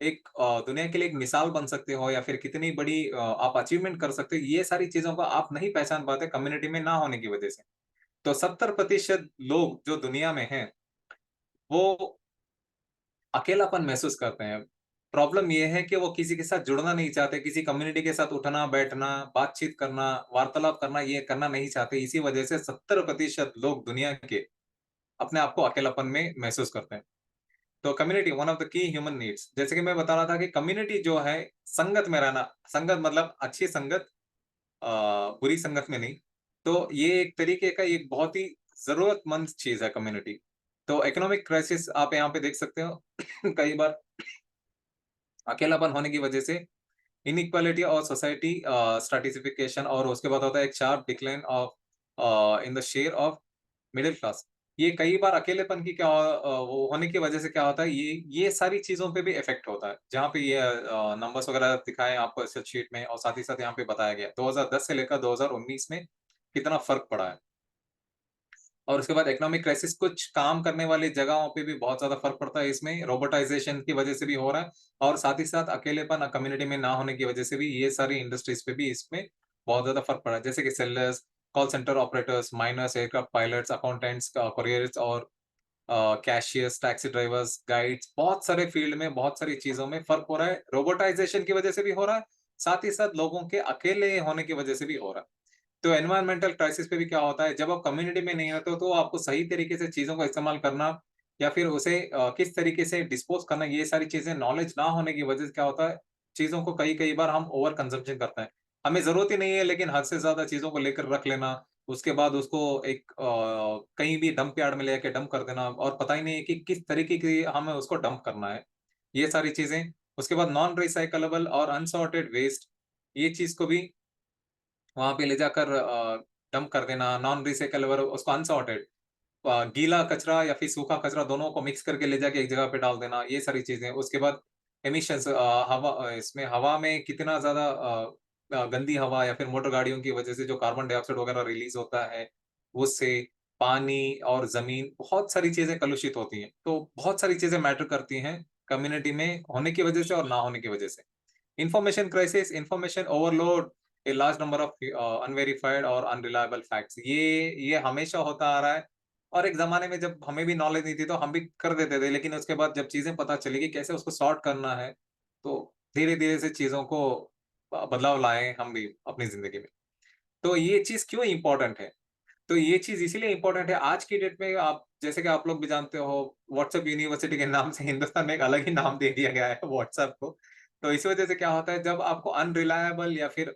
एक दुनिया के लिए एक मिसाल बन सकते हो, या फिर कितनी बड़ी आप अचीवमेंट कर सकते हो, ये सारी चीज़ों को आप नहीं पहचान पाते कम्युनिटी में ना होने की वजह से। तो 70% लोग जो दुनिया में हैं, वो अकेलापन महसूस करते हैं। प्रॉब्लम ये है कि वो किसी के साथ जुड़ना नहीं चाहते, किसी कम्युनिटी के साथ उठना-बैठना, बातचीत करना, वार्तालाप करना, ये करना नहीं चाहते। इसी वजह से 70% लोग दुनिया के अपने आप को अकेलापन में महसूस करते हैं। तो community one of the key human needs, जैसे कि मैं बता रहा था कि कम्युनिटी जो है, संगत में रहना, संगत मतलब अच्छी संगत, अ, बुरी संगत में नहीं। तो ये एक तरीके का एक बहुत ही ज़रूरतमंद चीज़ है कम्युनिटी। तो इकोनॉमिक क्राइसिस आप यहाँ पे देख सकते हो। कई बार अकेलापन होने की वजह से इनइक्वालिटी और सोसाइटी स्ट्रैटिफिकेशन, और उसके बाद होता है एक sharp decline of in the share of middle class. ये कई बार अकेलेपन की वो होने की वजह से क्या होता है, ये सारी चीज़ों पे भी इफ़ेक्ट होता है। जहाँ पे ये नंबर्स वगैरह दिखाए आपको इस शीट में, और साथ ही साथ यहाँ पे बताया गया है 2010 से लेकर 2019 में कितना फ़र्क पड़ा है। और उसके बाद इकोनॉमिक क्राइसिस, कुछ काम करने वाली जगहों पे भी बहुत ज़्यादा फ़र्क पड़ता है इसमें, रोबोटाइज़ेशन की वजह से भी हो रहा है, और साथ ही साथ अकेलेपन कम्युनिटी में ना होने की वजह से भी ये सारी इंडस्ट्रीज़ पे भी इसमें बहुत ज़्यादा फ़र्क पड़ा है। जैसे कि sellers, call center operators, miners, aircraft pilots, accountants, couriers और कैशियर्स, टैक्सी ड्राइवर्स, गाइड्स, बहुत सारे फील्ड में, बहुत सारी चीज़ों में फ़र्क हो रहा है। रोबोटाइज़ेशन की वजह से भी हो रहा है, साथ ही साथ लोगों के अकेले होने की वजह से भी हो रहा है। तो एनवायरमेंटल क्राइसिस पे भी क्या होता है, जब आप कम्युनिटी में नहीं रहते हो, तो आपको सही तरीके से चीज़ों का इस्तेमाल करना, या फिर उसे किस तरीके से डिस्पोज़ करना, ये सारी चीज़ें नॉलेज ना होने की वजह से क्या होता है, चीज़ों को कई-कई बार हम ओवर कंज़म्पशन करते हैं। हमें ज़रूरत ही नहीं है, लेकिन हद से ज़्यादा चीज़ों को लेकर रख लेना, उसके बाद उसको एक कहीं भी डंप यार्ड में लेके डंप कर देना, और पता ही नहीं है कि किस तरीके की हमें उसको डंप करना है। ये सारी चीज़ें, उसके बाद नॉन रिसाइक्लेबल और अनसॉर्टेड वेस्ट, ये चीज़ को भी वहाँ पे ले जाकर डंप कर देना, नॉन रिसाइक्लेबल उसको अनसॉर्टेड, गीला कचरा या फिर सूखा कचरा दोनों को मिक्स करके ले जाके एक जगह पे डाल देना, ये सारी चीज़ें। उसके बाद एमिशंस, इसमें हवा में कितना ज़्यादा गंदी हवा या फिर मोटर गाड़ियों की वजह से जो कार्बन डाइऑक्साइड वगैरह रिलीज़ होता है, उससे पानी और ज़मीन, बहुत सारी चीज़ें कलुषित होती हैं। तो बहुत सारी चीज़ें मैटर करती हैं कम्युनिटी में होने की वजह से और ना होने की वजह से। Information crisis, information overload, a large number of unverified और unreliable facts, ये हमेशा होता आ रहा है। और एक ज़माने में जब हमें भी नॉलेज नहीं थी, तो हम भी कर देते थे, लेकिन उसके बाद जब चीज़ें पता चली कि कैसे उसको सॉर्ट करना है, तो धीरे-धीरे से चीज़ों को बदलाव लाए हम भी अपनी ज़िंदगी में। तो ये चीज़ क्यों इम्पोर्टेंट है? तो ये चीज़ इसीलिए इम्पोर्टेंट है आज की डेट में, आप जैसे कि आप लोग भी जानते हो, व्हाट्सएप यूनिवर्सिटी के नाम से हिंदुस्तान में एक अलग ही नाम दे दिया गया है व्हाट्सएप को। तो इसी वजह से क्या होता है, जब आपको अनरिलायबल या फिर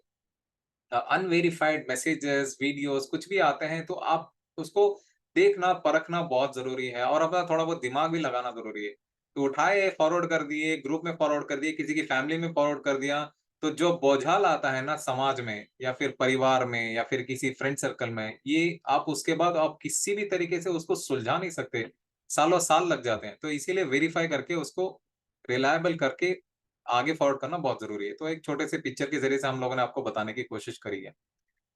अनवेरिफाइड मैसेजेस, वीडियोज़ कुछ भी आते हैं, तो आप उसको देखना, परखना बहुत ज़रूरी है, और अपना थोड़ा बहुत दिमाग भी लगाना ज़रूरी है। तो उठाए, फॉरवर्ड कर दिए, ग्रुप में फॉरवर्ड कर दिए, किसी की फैमिली में फॉरवर्ड कर दिया, तो जो बोझाल आता है ना समाज में या फिर परिवार में या फिर किसी फ्रेंड सर्कल में, ये आप उसके बाद आप किसी भी तरीके से उसको सुलझा नहीं सकते। सालों-साल लग जाते हैं। तो इसीलिए वेरीफाई करके उसको रिलायबल करके आगे फॉरवर्ड करना बहुत ज़रूरी है। तो एक छोटे से पिक्चर के ज़रिए से हम लोगों ने आपको बताने की कोशिश करी है।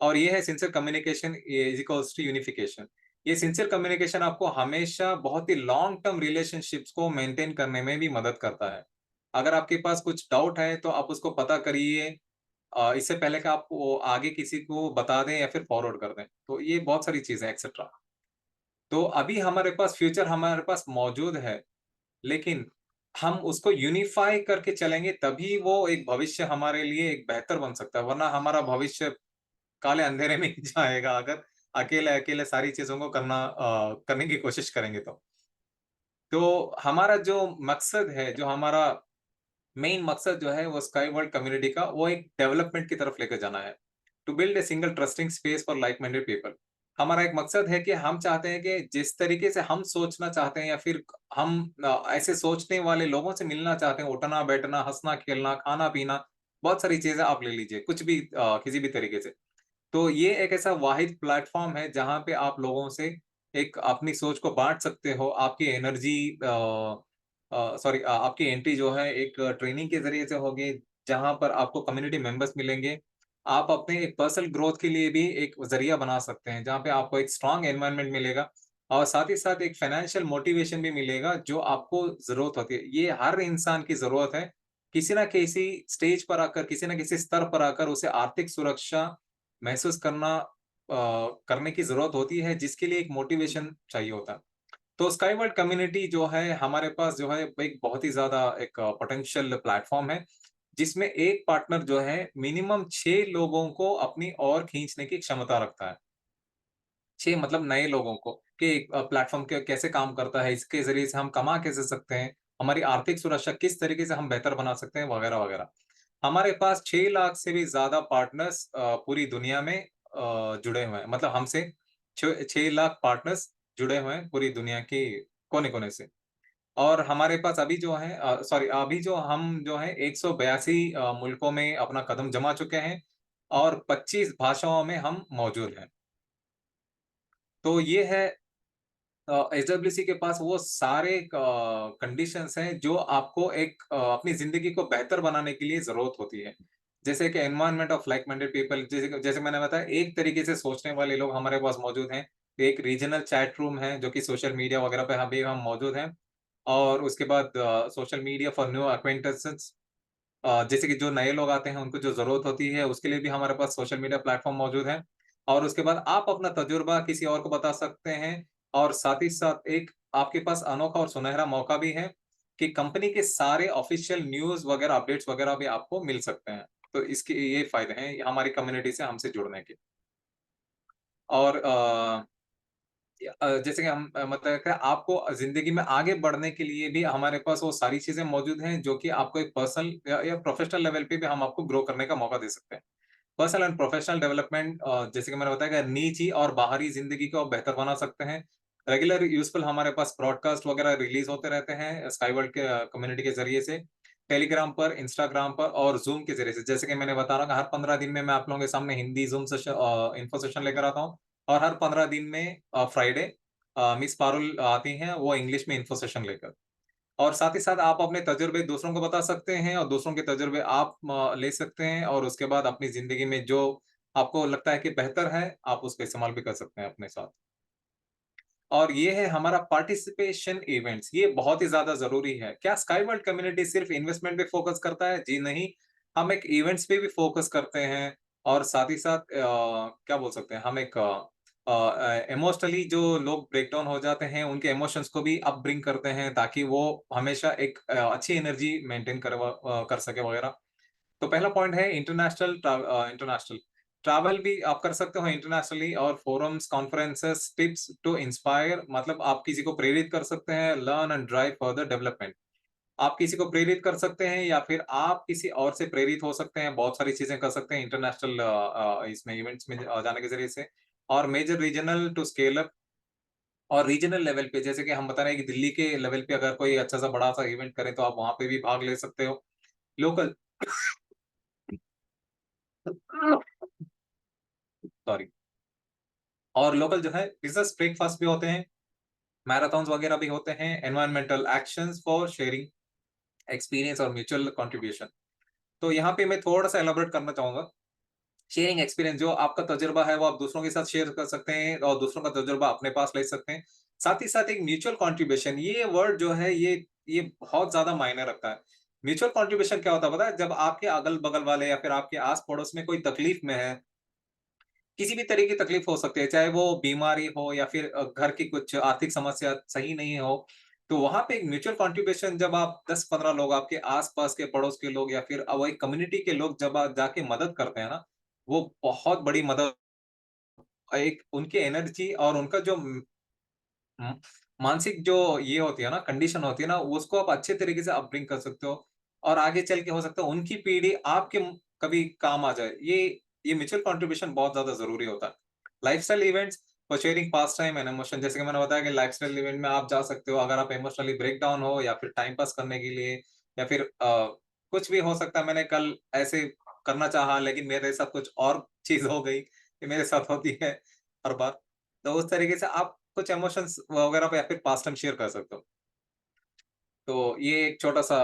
और ये है sincere communication is equals to unification. ये सिंसियर कम्युनिकेशन आपको हमेशा बहुत ही लॉन्ग टर्म रिलेशनशिप्स को मेंटेन करने में भी मदद करता है। अगर आपके पास कुछ डाउट है तो आप उसको पता करिए इससे पहले कि आप वो आगे किसी को बता दें या फिर फॉरवर्ड कर दें। तो ये बहुत सारी चीज़ें एक्सेट्रा। तो अभी हमारे पास फ्यूचर हमारे पास मौजूद है, लेकिन हम उसको यूनिफ़ाई करके चलेंगे तभी वो एक भविष्य हमारे लिए एक बेहतर बन सकता है, वरना हमारा भविष्य काले अंधेरे में ही जाएगा अगर अकेले-अकेले सारी चीज़ों को करने की कोशिश करेंगे तो। तो हमारा जो मकसद है, जो हमारा मेन मकसद जो है वो स्काई वर्ल्ड कम्युनिटी का वो एक डेवलपमेंट की तरफ लेकर जाना है। To build a single trusting space for like minded people. हमारा एक मकसद है कि हम चाहते हैं कि जिस तरीके से हम सोचना चाहते हैं या फिर हम ऐसे सोचने वाले लोगों से मिलना चाहते हैं, उठना-बैठना, हँसना-खेलना, खाना-पीना, बहुत सारी चीज़ें आप ले लीजिए, कुछ भी किसी भी तरीके से। तो ये एक ऐसा वाहिद प्लेटफ़ॉर्म है जहाँ पे आप लोगों से एक अपनी सोच को बाँट सकते हो। आपकी एनर्जी आपकी एंट्री जो है एक ट्रेनिंग के ज़रिए से होगी, जहाँ पर आपको कम्युनिटी मेंबर्स मिलेंगे। आप अपने एक पर्सनल ग्रोथ के लिए भी एक ज़रिया बना सकते हैं, जहाँ पे आपको एक स्ट्रॉन्ग एनवायरनमेंट मिलेगा और साथ ही साथ एक फाइनेंशियल मोटिवेशन भी मिलेगा, जो आपको ज़रूरत होती है। ये हर इंसान की ज़रूरत है। किसी न किसी स्टेज पर आकर, किसी न किसी स्तर पर आकर उसे आर्थिक सुरक्षा महसूस करने की ज़रूरत होती है, जिसके लिए एक मोटिवेशन चाहिए होता है। तो स्काई वर्ल्ड कम्युनिटी जो है, हमारे पास जो है एक बहुत ही ज़्यादा एक पोटेंशियल प्लेटफ़ॉर्म है, जिसमें एक पार्टनर जो है मिनिमम 6 लोगों को अपनी ओर खींचने की क्षमता रखता है। 6 मतलब नए लोगों को कि प्लेटफ़ॉर्म क कैसे काम करता है, इसके ज़रिए से हम कमा कैसे सकते हैं, हमारी आर्थिक सुरक्षा किस तरीके से हम बेहतर बना सकते हैं, वगैरह-वगैरह। हमारे पास 6 लाख से भी ज़्यादा पार्टनर्स पूरी दुनिया में जुड़े हुए हैं। मतलब हमसे 6 लाख पार्टनर्स जुड़े हुए हैं पूरी दुनिया के कोने-कोने से। और हमारे पास अभी जो हम जो है 182 मुल्कों में अपना कदम जमा चुके हैं और 25 भाषाओं में हम मौजूद हैं। तो ये है एसडब्ल्यूसी के पास वो सारे कंडीशंस हैं जो आपको एक अपनी ज़िंदगी को बेहतर बनाने के लिए ज़रूरत होती है। जैसे कि environment of like minded people, जैसे जैसे मैंने बताया एक तरीके से सोचने वाले लोग हमारे पास मौजूद हैं। एक रीजनल चैट रूम है जो कि सोशल मीडिया वगैरह पे अभी हम मौजूद हैं। और उसके बाद सोशल मीडिया फॉर न्यू एक्quaintances, जैसे कि जो नए लोग आते हैं उनको जो ज़रूरत होती है उसके लिए भी हमारे पास सोशल मीडिया प्लेटफ़ॉर्म मौजूद है। और उसके बाद आप अपना तजुर्बा किसी और को बता सकते हैं और साथ ही साथ एक आपके पास अनोखा और सुनहरा मौका भी है कि कंपनी के सारे ऑफ़िशियल न्यूज़ वगैरह, अपडेट्स वगैरह भी आपको मिल सकते हैं। तो इसके ये फ़ायदे हैं हमारी कम्युनिटी से हमसे जुड़ने के। और जैसे कि हम मतलब कि आपको ज़िंदगी में आगे बढ़ने के लिए भी हमारे पास वो सारी चीज़ें मौजूद हैं, जो कि आपको एक पर्सनल या प्रोफ़ेशनल लेवल पे भी हम आपको ग्रो करने का मौका दे सकते हैं। पर्सनल एंड प्रोफ़ेशनल डेवलपमेंट, जैसे कि मैंने बताया कि निजी और बाहरी ज़िंदगी को आप बेहतर बना सकते हैं। रेगुलर यूज़फुल हमारे पास ब्रॉडकास्ट वगैरह रिलीज़ होते रहते हैं स्काई वर्ल्ड के कम्युनिटी के ज़रिए से। टेलीग्राम पर, इंस्टाग्राम पर और ज़ूम के ज़रिए से। जैसे कि मैंने बता रहा हूँ कि हर 15 दिन में मैं आप लोगों के सामने हिंदी ज़ूम इन्फो सेशन लेकर आता हूँ और हर 15 दिन में फ्राइडे मिस पारुल आती हैं, वो इंग्लिश में इन्फो सेशन लेकर। और साथ ही साथ आप अपने तजुर्बे दूसरों को बता सकते हैं और दूसरों के तजुर्बे आप ले सकते हैं और उसके बाद अपनी ज़िंदगी में जो आपको लगता है कि बेहतर है, आप उसका इस्तेमाल भी कर सकते हैं अपने साथ। और ये है हमारा पार्टिसिपेशन इवेंट्स, ये बहुत ही ज़्यादा ज़रूरी है। क्या स्काई वर्ल्ड कम्युनिटी सिर्फ़ इन्वेस्टमेंट पे फ़ोकस करता है? जी नहीं, हम एक इवेंट्स पे भी फ़ोकस करते हैं और साथ ही साथ क्या बोल सकते हैं, हम एक इमोशनली जो लोग ब्रेकडाउन हो जाते हैं, उनके इमोशंस को भी अप ब्रिंग करते हैं ताकि वो हमेशा एक अच्छी एनर्जी मेंटेन कर सके वगैरह। तो पहला पॉइंट है इंटरनेशनल ट्रैवल भी आप कर सकते हो इंटरनेशनली और forums, conferences, tips to inspire, मतलब आप किसी को प्रेरित कर सकते हैं, learn and drive further development. आप किसी को प्रेरित कर सकते हैं या फिर आप किसी और से प्रेरित हो सकते हैं, बहुत सारी चीज़ें कर सकते हैं इंटरनेशनल इसमें इवेंट्स में जाने के ज़रिए से। और major regional to scale up, और रीजनल लेवल पे जैसे कि हम बता रहे हैं कि दिल्ली के लेवल पे अगर कोई अच्छा-सा बड़ा-सा इवेंट करे तो आप वहाँ पे भी भाग ले सकते हो। Local sorry. और लोकल जो है बिज़नेस ब्रेकफास्ट भी होते हैं, मैराथन्स वगैरह भी होते हैं, environmental actions for sharing experience और म्यूचुअल कंट्रीब्यूशन। तो यहाँ पे मैं थोड़ा-सा एलाबोरेट करना चाहूँगा। शेयरिंग एक्सपीरियंस, जो आपका तजुर्बा है वो आप दूसरों के साथ शेयर कर सकते हैं और दूसरों का तजुर्बा अपने पास ले सकते हैं। साथ ही साथ एक म्यूचुअल कंट्रीब्यूशन, ये वर्ड जो है ये बहुत ज़्यादा मायने रखता है। म्यूचुअल कंट्रीब्यूशन क्या होता है पता है? जब आपके अगल-बगल वाले या फिर आपके आस-पड़ोस में कोई तकलीफ में है, किसी भी तरह की तकलीफ हो सकती है, चाहे वो बीमारी हो या फिर घर की कुछ आर्थिक समस्या सही नहीं हो, तो वहाँ पे एक म्यूचुअल कंट्रीब्यूशन, जब आप 10-15 लोग आपके आस-पास के पड़ोस के लोग या फिर वो एक कम्युनिटी के लोग जब आप जाके मदद करते हैं ना, वो बहुत बड़ी मदद, एक उनकी एनर्जी और उनका जो हुँ। मानसिक जो ये होती है ना, कंडीशन होती है ना, उसको आप अच्छे तरीके से अपब्रिंग कर सकते हो और आगे चल के हो सकता है उनकी पीढ़ी आपके कभी काम आ जाए। ये म्यूचुअल कंट्रीब्यूशन बहुत ज़्यादा ज़रूरी होता है। Lifestyle events for sharing pass time and emotion, जैसे कि मैंने बताया कि लाइफ़स्टाइल इवेंट में आप जा सकते हो अगर आप इमोशनली ब्रेक डाउन हो या फिर टाइम पास करने के लिए या फिर कुछ भी हो सकता है। मैंने कल ऐसे करना चाहा लेकिन मेरे साथ कुछ और चीज़ हो गई, ये मेरे साथ होती है हर बार। तो उस तरीके से आप कुछ इमोशंस वगैरह पे या फिर पास्ट टाइम शेयर कर सकते हो। तो ये एक छोटा-सा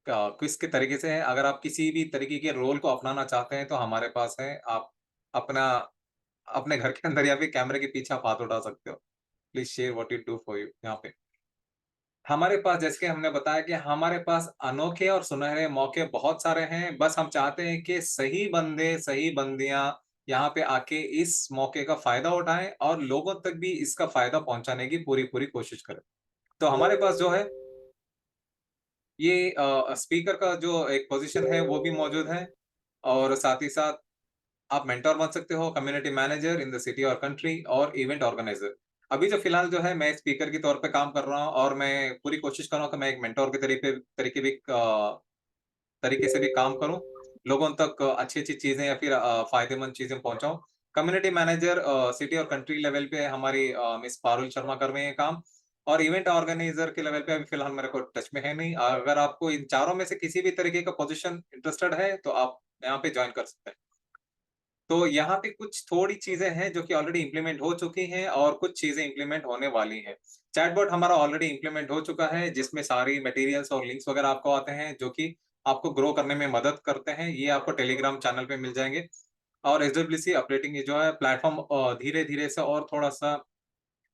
क्विज़ के तरीके से है। अगर आप किसी भी तरीके के रोल को अपनाना चाहते हैं, तो हमारे पास है। आप अपना अपने घर के अंदर या फिर कैमरे के पीछे आप हाथ उठा सकते हो। Please share what you do for you यहाँ पे। हमारे पास, जैसे कि हमने बताया कि हमारे पास अनोखे और सुनहरे मौके बहुत सारे हैं। बस हम चाहते हैं कि सही बंदे, सही बंदियाँ यहाँ पे आके इस मौके का फ़ायदा उठाएँ और लोगों तक भी इसका फ़ायदा पहुँचाने की पूरी-पूरी कोशिश करें। तो हमारे पास जो है ये स्पीकर का जो एक पोज़ीशन है वो भी मौजूद है और साथ ही साथ आप मेंटर बन सकते हो, community manager in the city और कंट्री और इवेंट ऑर्गेनाइज़र। अभी जो फ़िलहाल जो है मैं स्पीकर के तौर पे काम कर रहा हूँ और मैं पूरी कोशिश कर रहा हूँ कि मैं एक मेंटर के तरीके से भी काम करूँ, लोगों तक अच्छी-अच्छी चीज़ें या फिर फ़ायदेमंद चीज़ें पहुँचाऊँ। कम्युनिटी मैनेजर सिटी और कंट्री लेवल पे हमारी मिस पारुल शर्मा कर रही हैं काम और इवेंट ऑर्गेनाइज़र के लेवल पे अभी फ़िलहाल मेरे को टच में है नहीं। अगर आपको इन चारों में से किसी भी तरीके का पोज़ीशन इंटरेस्टेड है, तो आप यहाँ पे जॉइन कर सकते हैं। तो यहाँ पे कुछ थोड़ी चीज़ें हैं जो कि ऑलरेडी इम्प्लीमेंट हो चुकी हैं और कुछ चीज़ें इम्प्लीमेंट होने वाली हैं। चैटबॉट हमारा ऑलरेडी इम्प्लीमेंट हो चुका है, जिसमें सारी मटेरियल्स और लिंक्स वगैरह आपको आते हैं, जो कि आपको ग्रो करने में मदद करते हैं। ये आपको टेलीग्राम चैनल पे मिल जाएँगे और एसडब्ल्यूसी अपडेटिंग ये जो है प्लेटफ़ॉर्म धीरे-धीरे से और थोड़ा-सा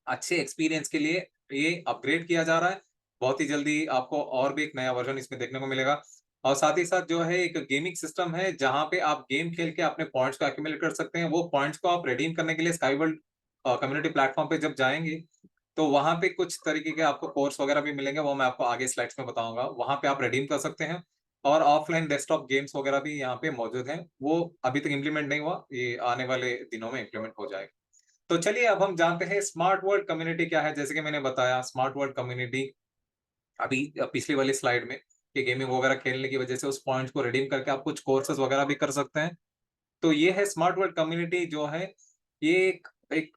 अच्छे एक्सपीरियंस के लिए ये अपग्रेड किया जा रहा है। बहुत ही जल्दी आपको और भी एक नया वर्ज़न इसमें देखने को मिलेगा और साथ ही साथ जो है एक गेमिंग सिस्टम है, जहाँ पे आप गेम खेल के अपने पॉइंट्स को एक्यूमुलेट कर सकते हैं। वो पॉइंट्स को आप रिडीम करने के लिए स्काई वर्ल्ड कम्युनिटी प्लेटफ़ॉर्म पे जब जाएँगे, तो वहाँ पे कुछ तरीके के आपको कोर्स वगैरह भी मिलेंगे, वो मैं आपको आगे स्लाइड्स में बताऊँगा। वहाँ पे आप रिडीम कर सकते हैं और ऑफ़लाइन डेस्कटॉप गेम्स वगैरह भी यहाँ पे मौजूद हैं। वो अभी तक इम्प्लीमेंट नहीं हुआ, ये आने वाले दिनों में इम्प्लीमेंट हो जाएगा। तो चलिए अब हम जानते हैं स्मार्ट वर्ल्ड कम्युनिटी क्या है। जैसे कि मैंने बताया, स्मार्ट वर्ल्ड कम्युनिटी अभी पिछली वाली स्लाइड में कि गेमिंग वगैरह खेलने की वजह से उस पॉइंट्स को रिडीम करके आप कुछ कोर्सेज़ वगैरह भी कर सकते हैं। तो ये है स्मार्ट वर्ल्ड कम्युनिटी जो है, ये एक एक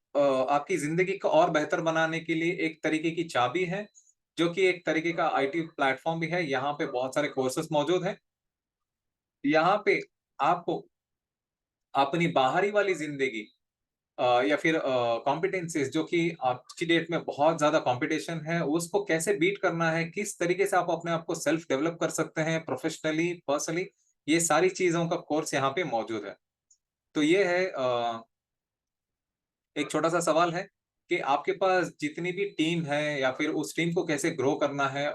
आपकी ज़िंदगी को और बेहतर बनाने के लिए एक तरीके की चाबी है, जो कि एक तरीके का आईटी प्लेटफ़ॉर्म भी है। यहाँ पे बहुत सारे कोर्सेज़ मौजूद हैं। यहाँ पे आपको अपनी बाहरी वाली ज़िंदगी या फिर कॉम्पिटेंसीज़, जो कि आज की डेट में बहुत ज़्यादा कॉम्पिटिशन है, उसको कैसे बीट करना है, किस तरीके से आप अपने आप को सेल्फ डेवलप कर सकते हैं प्रोफेशनली, पर्सनली, ये सारी चीज़ों का कोर्स यहाँ पे मौजूद है। तो ये है एक छोटा-सा सवाल है कि आपके पास जितनी भी टीम है या फिर उस टीम को कैसे ग्रो करना है।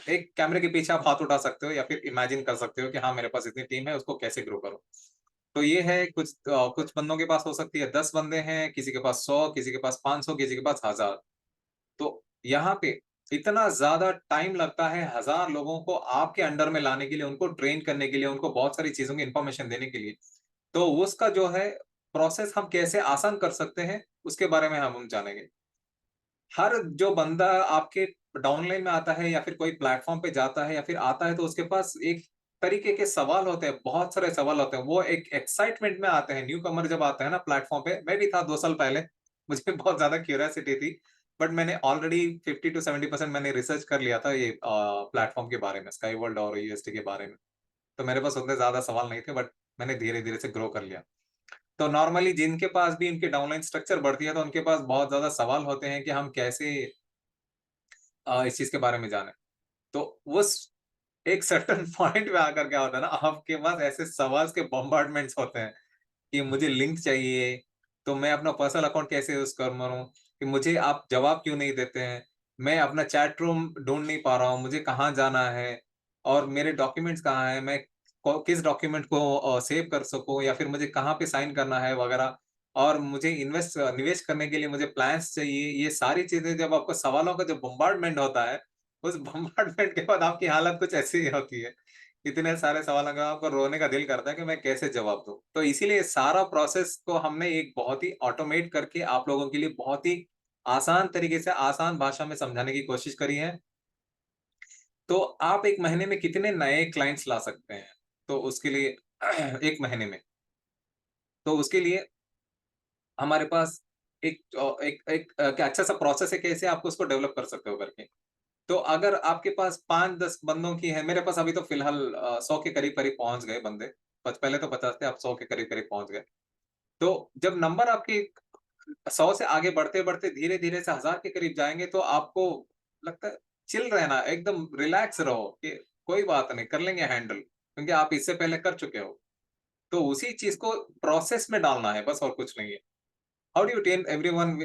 एक कैमरे के पीछे आप हाथ उठा सकते हो या फिर इमेजिन कर सकते हो कि हाँ, मेरे पास इतनी टीम है, उसको कैसे ग्रो करूँ। तो ये है कुछ बंदों के पास हो सकती है 10 बंदे हैं, किसी के पास 100, किसी के पास 500, किसी के पास 1000। तो यहाँ पे इतना ज़्यादा टाइम लगता है 1000 लोगों को आपके अंडर में लाने के लिए, उनको ट्रेन करने के लिए, उनको बहुत सारी चीज़ों की इन्फॉर्मेशन देने के लिए। तो उसका जो है प्रोसेस हम कैसे आसान कर सकते हैं, उसके बारे में हम जानेंगे। हर जो बंदा आपके डाउनलाइन में आता है या फिर कोई प्लेटफ़ॉर्म पे जाता है या फिर आता है, तो उसके पास एक तरीके के सवाल होते हैं, बहुत सारे सवाल होते हैं। वो एक एक्साइटमेंट में आते हैं, न्यूकमर जब आता है ना प्लेटफ़ॉर्म पे, मैं भी था 2 साल पहले, मुझे बहुत ज़्यादा क्यूरियोसिटी थी, बट मैंने ऑलरेडी 50 टू 70% मैंने रिसर्च कर लिया था ये प्लेटफ़ॉर्म के बारे में, स्काई वर्ल्ड और यूएसटी के बारे में। तो मेरे पास उतने ज़्यादा सवाल नहीं थे, बट मैंने धीरे-धीरे से ग्रो कर लिया। तो नॉर्मली जिनके पास भी इनकी डाउनलाइन स्ट्रक्चर बढ़ती है, तो उनके पास बहुत ज़्यादा सवाल होते हैं कि हम कैसे इस चीज़ के बारे में जानें। तो उस एक सर्टेन पॉइंट पे आकर क्या होता है ना, आपके पास ऐसे सवाल के बॉम्बार्डमेंट्स होते हैं। कि मुझे लिंक चाहिए, तो मैं अपना पर्सनल अकाउंट कैसे यूज़ करूँ, कि मुझे आप जवाब क्यों नहीं देते हैं? मैं अपना चैट रूम ढूँढ नहीं पा रहा हूँ, मुझे कहाँ जाना है और मेरे डॉक्यूमेंट्स कहाँ हैं? मैं किस डॉक्यूमेंट को सेव कर सकूँ या फिर मुझे कहाँ पे साइन करना है वगैरह, और मुझे निवेश करने के लिए मुझे प्लान्स चाहिए। ये सारी चीज़ें जब आपको सवालों का जो बॉम्बार्डमेंट होता है, उस बॉम्बार्डमेंट के बाद आपकी हालत कुछ ऐसी ही होती है। इतने सारे सवालों का आपको रोने का दिल करता है कि मैं कैसे जवाब दूँ। तो इसीलिए सारा प्रोसेस को हमने एक बहुत ही ऑटोमेट करके आप लोगों के लिए बहुत ही आसान तरीके से, आसान भाषा में समझाने की कोशिश करी है। तो आप 1 महीने में कितने नए क्लाइंट्स ला सकते हैं? तो उसके लिए 1 महीने में, तो उसके लिए हमारे पास क्या अच्छा-सा प्रोसेस है, कैसे आप उसको डेवलप कर सकते हो करके। तो अगर आपके पास 5-10 बंदों की है, मेरे पास अभी तो फिलहाल 100 के करीब-करीब पहुँच गए बंदे। पहले तो 50 थे, अब 100 के करीब-करीब पहुँच गए। तो जब नंबर आपके 100 से आगे बढ़ते-बढ़ते धीरे-धीरे से 1000 के करीब जाएँगे, तो आपको लगता है चिल रहना, एकदम रिलैक्स रहो कि कोई बात नहीं, कर लेंगे हैंडल, क्योंकि आप इससे पहले कर चुके हो। तो उसी चीज़ को प्रोसेस में डालना है, बस और कुछ नहीं है। How do you tell everyone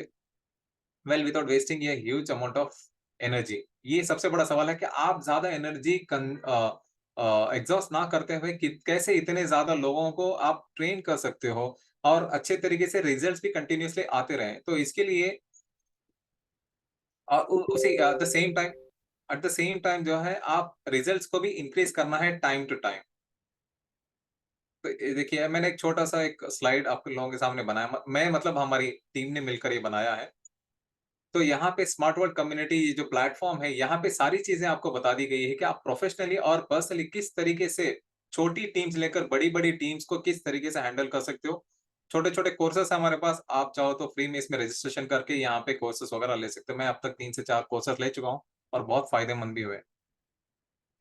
well without wasting a huge amount of energy? ये सबसे बड़ा सवाल है कि आप ज़्यादा एनर्जी एग्ज़ॉस्ट ना करते हुए कि कैसे इतने ज़्यादा लोगों को आप ट्रेन कर सकते हो और अच्छे तरीके से रिजल्ट्स भी कंटिन्यूअसली आते रहें। तो इसके लिए उसी एट द सेम टाइम जो है आप रिजल्ट्स को भी इंक्रीज़ करना है टाइम टू टाइम। तो ये देखिए, मैंने एक छोटा-सा एक स्लाइड आप लोगों के सामने बनाया। मैं मतलब हमारी टीम ने मिलकर ये बनाया है। तो यहाँ पे स्मार्ट वर्ल्ड कम्युनिटी ये जो प्लेटफ़ॉर्म है, यहाँ पे सारी चीज़ें आपको बता दी गई है कि आप प्रोफ़ेशनली और पर्सनली किस तरीके से छोटी टीम्स लेकर बड़ी-बड़ी टीम्स को किस तरीके से हैंडल कर सकते हो। छोटे-छोटे कोर्सेज़ हैं हमारे पास, आप चाहो तो फ्री में इसमें रजिस्ट्रेशन करके यहाँ पे कोर्सेज़ वगैरह ले सकते हो। मैं अब तक 3 से 4 कोर्सेज़ ले चुका हूँ और बहुत फ़ायदेमंद भी हुए।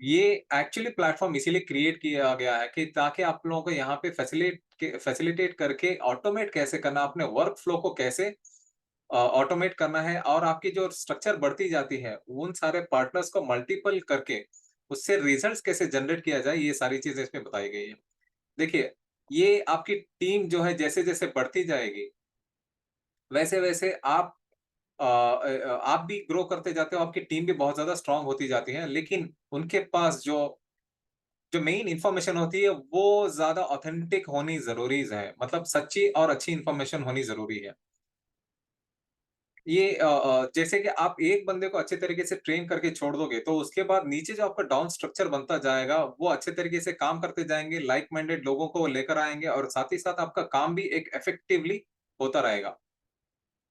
ये एक्चुअली प्लेटफ़ॉर्म इसीलिए क्रिएट किया गया है कि ताकि आप लोगों को यहाँ पे फैसिलिटेट करके ऑटोमेट कैसे करना, अपने वर्क फ्लो को कैसे ऑटोमेट करना है और आपकी जो स्ट्रक्चर बढ़ती जाती है, उन सारे पार्टनर्स को मल्टीपल करके उससे रिजल्ट्स कैसे जनरेट किया जाए, ये सारी चीज़ें इसमें बताई गई हैं। देखिए, ये आपकी टीम जो है जैसे-जैसे बढ़ती जाएगी, वैसे-वैसे आप भी ग्रो करते जाते हो, आपकी टीम भी बहुत ज़्यादा स्ट्रॉन्ग होती जाती है, लेकिन उनके पास जो जो मेन इन्फॉर्मेशन होती है, वो ज़्यादा ऑथेंटिक होनी ज़रूरी है। मतलब सच्ची और अच्छी इन्फॉर्मेशन होनी ज़रूरी है। ये जैसे कि आप एक बंदे को अच्छे तरीके से ट्रेन करके छोड़ दोगे, तो उसके बाद नीचे जो आपका डाउन स्ट्रक्चर बनता जाएगा, वो अच्छे तरीके से काम करते जाएँगे, लाइक माइंडेड लोगों को लेकर आएँगे और साथ ही साथ आपका काम भी एक इफेक्टिवली होता रहेगा।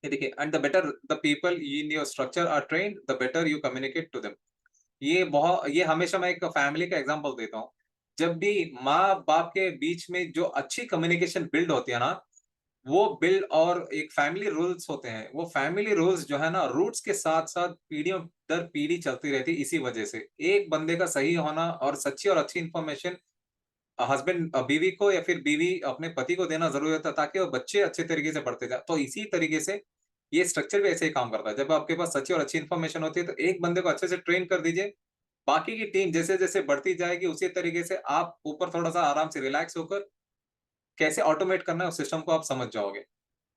ये देखिए, and the better the people in your structure are trained, the better you communicate to them. ये हमेशा मैं एक फैमिली का एग्ज़ाम्पल देता हूँ। जब भी माँ-बाप के बीच में जो अच्छी कम्युनिकेशन बिल्ड होती है ना, वो बिल्ड और एक फैमिली रूल्स होते हैं। वो फैमिली रूल्स जो है ना, रूट्स के साथ-साथ पीढ़ियों दर पीढ़ी चलती रहती है इसी वजह से। एक बंदे का सही होना और सच्ची और अच्छी इन्फॉर्मेशन हस्बैंड बीवी को या फिर बीवी अपने पति को देना ज़रूरी होता है ताकि वो बच्चे अच्छे तरीके से बढ़ते जाएँ। तो इसी तरीके से ये स्ट्रक्चर भी ऐसे ही काम करता है। जब आपके पास सच्ची और अच्छी इन्फॉर्मेशन होती है, तो एक बंदे को अच्छे से ट्रेन कर दीजिए, बाकी की टीम जैसे-जैसे बढ़ती जाएगी, उसी तरीके से आप ऊपर थोड़ा-सा आराम से रिलैक्स होकर कैसे ऑटोमेट करना है उस सिस्टम को आप समझ जाओगे।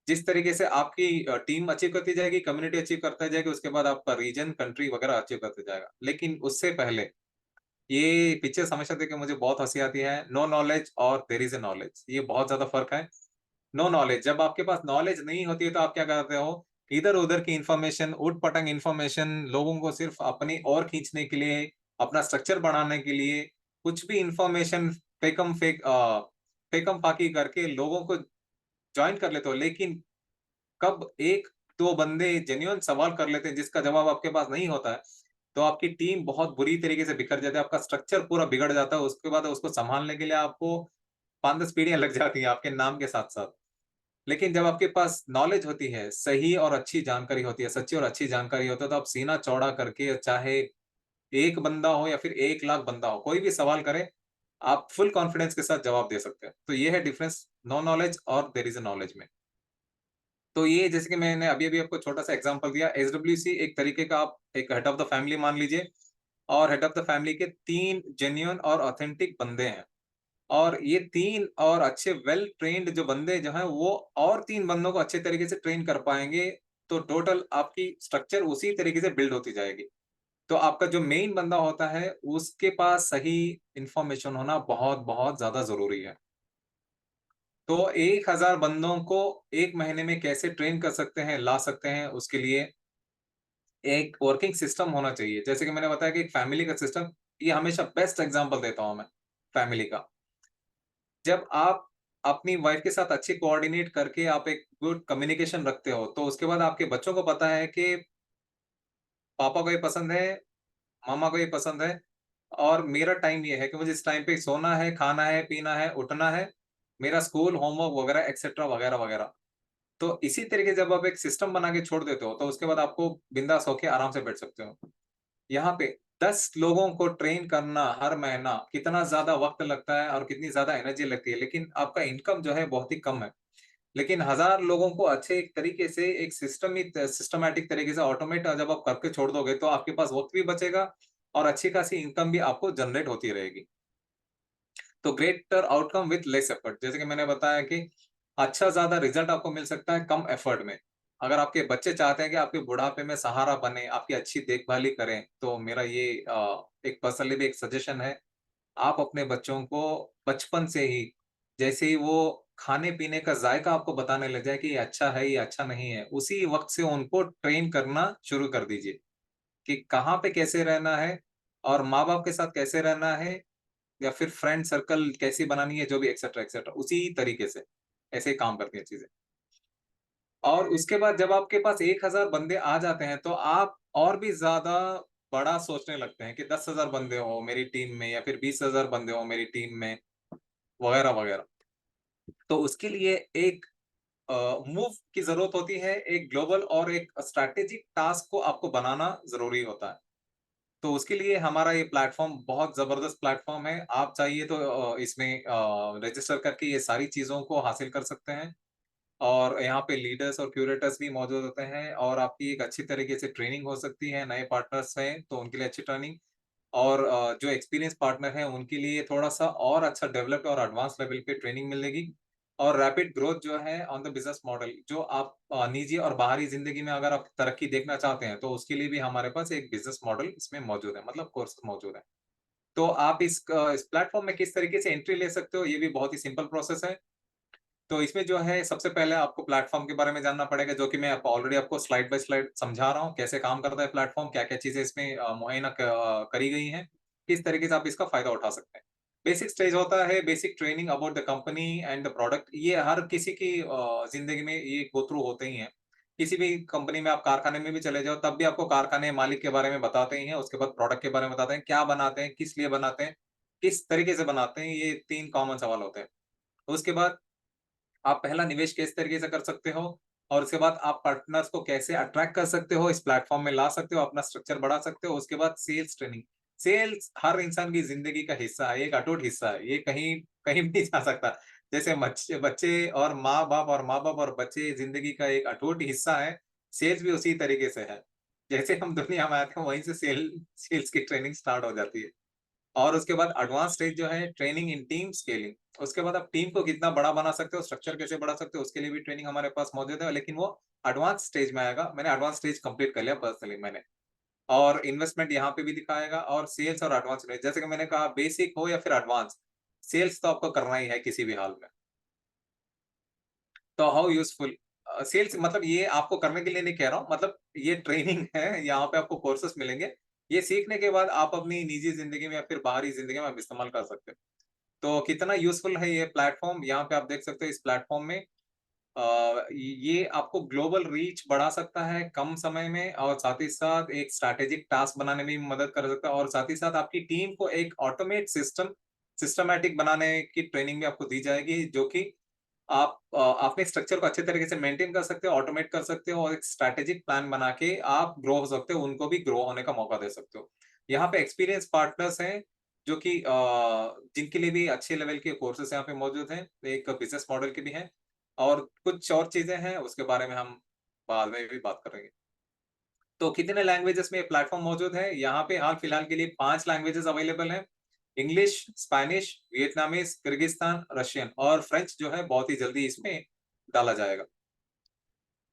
जिस तरीके से आपकी टीम अचीव करती जाएगी, कम्युनिटी अचीव करता जाएगी, उसके बाद आपका रीजन, कंट्री वगैरह अचीव करते जाएगा। लेकिन उससे पहले ये पिक्चर्स हमेशा देख के मुझे बहुत हँसी आती है, नो नॉलेज और देयर इज़ अ नॉलेज, ये बहुत ज़्यादा फ़र्क है। नो नॉलेज, जब आपके पास नॉलेज नहीं होती है तो आप क्या करते हो, इधर-उधर की इन्फॉर्मेशन, ऊट-पटांग इन्फॉर्मेशन लोगों को सिर्फ़ अपनी ओर खींचने के लिए, अपना स्ट्रक्चर बढ़ाने के लिए, कुछ भी इन्फॉर्मेशन फेकम-फाकी करके लोगों को जॉइन कर लेते हो। लेकिन कब 1-2 बंदे जेन्युइन सवाल कर लेते हैं जिसका जवाब आपके पास नहीं होता है, तो आपकी टीम बहुत बुरी तरीके से बिखर जाती है, आपका स्ट्रक्चर पूरा बिगड़ जाता है, उसके बाद उसको सँभालने के लिए आपको 5-10 पीढ़ियाँ लग जाती हैं आपके नाम के साथ-साथ। लेकिन जब आपके पास नॉलेज होती है, सही और अच्छी जानकारी होती है, सच्ची और अच्छी जानकारी होता है, तो आप सीना चौड़ा करके चाहे 1 बंदा हो या फिर 1 लाख बंदा हो, कोई भी सवाल करे, आप फुल कॉन्फिडेंस के साथ जवाब दे सकते हैं। तो ये है डिफरेंस नो नॉलेज और देयर इज़ अ नॉलेज में। तो ये जैसे कि मैंने अभी-अभी आपको छोटा-सा एग्ज़ाम्पल दिया, एसडब्ल्यूसी एक तरीके का आप एक हेड ऑफ़ द फैमिली मान लीजिए और हेड ऑफ़ द फैमिली के 3 जेन्युइन और ऑथेंटिक बंदे हैं। और ये 3 और अच्छे वेल ट्रेन्ड जो बंदे जो हैं वो और 3 बंदों को अच्छे तरीके से ट्रेन कर पाएँगे, तो टोटल आपकी स्ट्रक्चर उसी तरीके से बिल्ड होती जाएगी। तो आपका जो मेन बंदा होता है, उसके पास सही इन्फॉर्मेशन होना बहुत-बहुत ज़्यादा ज़रूरी है। तो 1000 बंदों को 1 महीने में कैसे ट्रेन कर सकते हैं, ला सकते हैं, उसके लिए एक वर्किंग सिस्टम होना चाहिए। जैसे कि मैंने बताया कि एक फैमिली का सिस्टम, ये हमेशा बेस्ट एग्ज़ाम्पल देता हूँ मैं, फैमिली का। जब आप अपनी वाइफ़ के साथ अच्छी कोऑर्डिनेट करके आप एक गुड कम्युनिकेशन रखते हो, तो उसके बाद आपके बच्चों को पता है कि पापा को ये पसंद है, मामा को ये पसंद है और मेरा टाइम ये है कि मुझे इस टाइम पे सोना है, खाना है, पीना है, उठना है, मेरा स्कूल, होमवर्क वगैरह एक्सेट्रा वगैरह-वगैरह। तो इसी तरीके जब आप एक सिस्टम बना के छोड़ देते हो, तो उसके बाद आपको बिंदास होके आराम से बैठ सकते हो। यहाँ पे 10 लोगों को ट्रेन करना हर महीना कितना ज़्यादा वक़्त लगता है और कितनी ज़्यादा एनर्जी लगती है, लेकिन आपका इनकम जो है बहुत ही कम है। लेकिन 1000 लोगों को अच्छे एक तरीके से एक सिस्टमैटिक तरीके से ऑटोमेट जब आप करके छोड़ दोगे, तो आपके पास वक़्त भी बचेगा और अच्छी खासी इनकम भी आपको जनरेट होती रहेगी। तो greater outcome with less effort, जैसे कि मैंने बताया कि अच्छा ज़्यादा रिज़ल्ट आपको मिल सकता है कम एफर्ट में। अगर आपके बच्चे चाहते हैं कि आपके बुढ़ापे में सहारा बनें, आपकी अच्छी देखभाली करें, तो मेरा ये एक पर्सनली भी एक सजेशन है, आप अपने बच्चों को बचपन से ही, जैसे ही वो खाने-पीने का ज़ायका आपको बताने लग जाए कि ये अच्छा है, ये अच्छा नहीं है, उसी वक़्त से उनको ट्रेन करना शुरू कर दीजिए कि कहाँ पे कैसे रहना है और माँ-बाप के साथ कैसे रहना है या फिर फ्रेंड सर्कल कैसी बनानी है, जो भी एक्सेट्रा, एक्सेट्रा, उसी तरीके से, ऐसे ही काम करती हैं चीज़ें। और उसके बाद जब आपके पास 1000 बंदे आ जाते हैं, तो आप और भी ज़्यादा बड़ा सोचने लगते हैं कि 10,000 बंदे हो मेरी टीम में या फिर 20,000 बंदे हो मेरी टीम में, वगैरह-वगैरह। तो उसके लिए एक मूव की ज़रूरत होती है, एक ग्लोबल और एक स्ट्रैटेजिक टास्क को आपको बनाना ज़रूरी होता है। तो उसके लिए हमारा ये प्लेटफ़ॉर्म बहुत ज़बरदस्त प्लेटफ़ॉर्म है। आप चाहिए तो इसमें रजिस्टर करके ये सारी चीज़ों को हासिल कर सकते हैं और यहाँ पे लीडर्स और क्यूरेटर्स भी मौजूद होते हैं और आपकी एक अच्छी तरीके से ट्रेनिंग हो सकती है। नए पार्टनर्स हैं, तो उनके लिए अच्छी ट्रेनिंग और जो एक्सपीरियंस पार्टनर हैं, उनके लिए थोड़ा-सा और अच्छा डेवलप्ड और एडवांस लेवल पे ट्रेनिंग मिलेगी और रैपिड ग्रोथ जो है ऑन द बिज़नेस मॉडल, जो आप निजी और बाहरी ज़िंदगी में अगर आप तरक्की देखना चाहते हैं, तो उसके लिए भी हमारे पास एक बिज़नेस मॉडल इसमें मौजूद है, मतलब कोर्स मौजूद है। तो आप इस प्लेटफ़ॉर्म में किस तरीके से एंट्री ले सकते हो, ये भी बहुत ही सिंपल प्रोसेस है। तो इसमें जो है सबसे पहले आपको प्लेटफ़ॉर्म के बारे में जानना पड़ेगा, जो कि मैं आप ऑलरेडी आपको स्लाइड बाय स्लाइड समझा रहा हूँ, कैसे काम करता है प्लेटफ़ॉर्म, क्या-क्या चीज़ें इसमें मुहैया करी गई हैं, किस तरीके से आप इसका फ़ायदा उठा सकते हैं। बेसिक स्टेज होता है, basic training about the company and the product, ये हर किसी की ज़िंदगी में ये गो थ्रू होते ही हैं। किसी भी कंपनी में आप कारखाने में भी चले जाओ, तब भी आपको कारखाने मालिक के बारे में बताते ही हैं, उसके बाद प्रोडक्ट के बारे में बताते हैं, क्या बनाते हैं, किस लिए बनाते हैं, किस तरीके से बनाते हैं, ये 3 कॉमन सवाल होते हैं। उसके बाद आप पहला निवेश किस तरीके से कर सकते हो और उसके बाद आप पार्टनर्स को कैसे अट्रैक्ट कर सकते हो, इस प्लेटफ़ॉर्म में ला सकते हो, अपना स्ट्रक्चर बढ़ा सकते हो। उसके बाद सेल्स ट्रेनिंग। सेल्स हर इंसान की ज़िंदगी का हिस्सा है, एक अटूट हिस्सा है, ये कहीं कहीं भी नहीं जा सकता। जैसे बच्चे बच्चे और माँ-बाप और बच्चे ज़िंदगी का एक अटूट हिस्सा है, सेल्स भी उसी तरीके से है। जैसे हम दुनिया में आते हैं, वहीं से सेल्स की ट्रेनिंग स्टार्ट हो जाती है। और उसके बाद एडवांस स्टेज जो है ट्रेनिंग इन टीम स्केलिंग। उसके बाद आप टीम को कितना बड़ा बना सकते हो, स्ट्रक्चर कैसे बढ़ा सकते हो, उसके लिए भी ट्रेनिंग हमारे पास मौजूद है, लेकिन वो एडवांस स्टेज में आएगा। मैंने एडवांस स्टेज कंप्लीट कर लिया पर्सनली मैंने। और इन्वेस्टमेंट यहाँ पे भी दिखाएगा और सेल्स और एडवांस में जैसे कि मैंने कहा बेसिक हो या फिर एडवांस, सेल्स तो आपको करना ही है किसी भी हाल में। तो हाउ यूज़फुल सेल्स मतलब ये आपको करने के लिए नहीं कह रहा हूँ, मतलब ये ट्रेनिंग है, यहाँ पे आपको कोर्सेज़ मिलेंगे। ये सीखने के बाद आप अपनी निजी ज़िंदगी में या फिर बाहरी ज़िंदगी में आप इस्तेमाल कर सकते हो। तो कितना यूज़फुल है ये प्लेटफ़ॉर्म, यहाँ पे आप देख सकते हो इस प्लेटफ़ॉर्म में ये आपको ग्लोबल रीच बढ़ा सकता है कम समय में और साथ ही साथ एक स्ट्रैटेजिक टास्क बनाने में भी मदद कर सकता है और साथ ही साथ आपकी टीम को एक ऑटोमेट सिस्टमैटिक बनाने की ट्रेनिंग भी आपको दी जाएगी, जो कि आप अपने स्ट्रक्चर को अच्छे तरीके से मेंटेन कर सकते हो, ऑटोमेट कर सकते हो और एक स्ट्रैटेजिक प्लान बना के आप ग्रो हो सकते हो, उनको भी ग्रो होने का मौका दे सकते हो। यहाँ पे एक्सपीरियंस पार्टनर्स हैं, जो कि जिनके लिए भी अच्छे लेवल के कोर्सेज़ यहाँ पे मौजूद हैं, एक बिज़नेस मॉडल के भी हैं और कुछ और चीज़ें हैं, उसके बारे में हम बाद में भी बात करेंगे। तो कितने लैंग्वेजेज़ में ये प्लेटफ़ॉर्म मौजूद है? यहाँ पे हाल-फिलहाल के लिए 5 लैंग्वेजेज़ अवेलेबल हैं। English, Spanish, Vietnamese, Kyrgyzstan, Russian और फ्रेंच जो है बहुत ही जल्दी इसमें डाला जाएगा।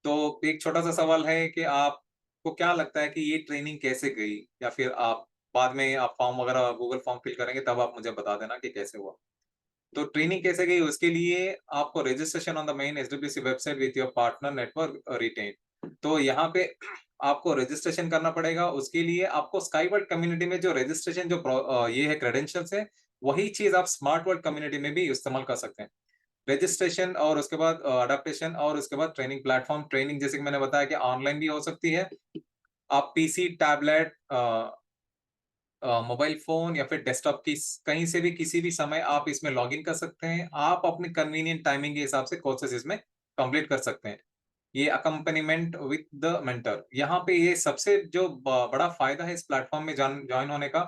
तो एक छोटा-सा सवाल है कि आपको क्या लगता है कि ये ट्रेनिंग कैसे गई? या फिर आप बाद में आप फॉर्म वगैरह गूगल फॉर्म फिल करेंगे तब आप मुझे बता देना कि कैसे हुआ? तो ट्रेनिंग कैसे गई उसके लिए आपको registration on the main SWC website with your partner network written. तो यहाँ पे आपको रजिस्ट्रेशन करना पड़ेगा। उसके लिए आपको स्काई वर्ल्ड कम्युनिटी में जो रजिस्ट्रेशन ये है क्रेडेंशियल्स है, वही चीज़ आप स्मार्ट वर्ल्ड कम्युनिटी में भी इस्तेमाल कर सकते हैं। रजिस्ट्रेशन और उसके बाद अडॉप्टेशन और उसके बाद ट्रेनिंग प्लेटफ़ॉर्म ट्रेनिंग जैसे कि मैंने बताया कि ऑनलाइन भी हो सकती है। आप पीसी, टैबलेट मोबाइल फ़ोन या फिर डेस्कटॉप कहीं से भी किसी भी समय आप इसमें लॉगिन कर सकते हैं। आप अपने कन्वीनिएंट टाइमिंग के हिसाब से कोर्सेज़ इसमें कंप्लीट कर सकते हैं। ये अकम्पनीमेंट विथ द मेंटर यहाँ पे ये सबसे जो बड़ा फ़ायदा है इस प्लेटफ़ॉर्म में जॉइन होने का,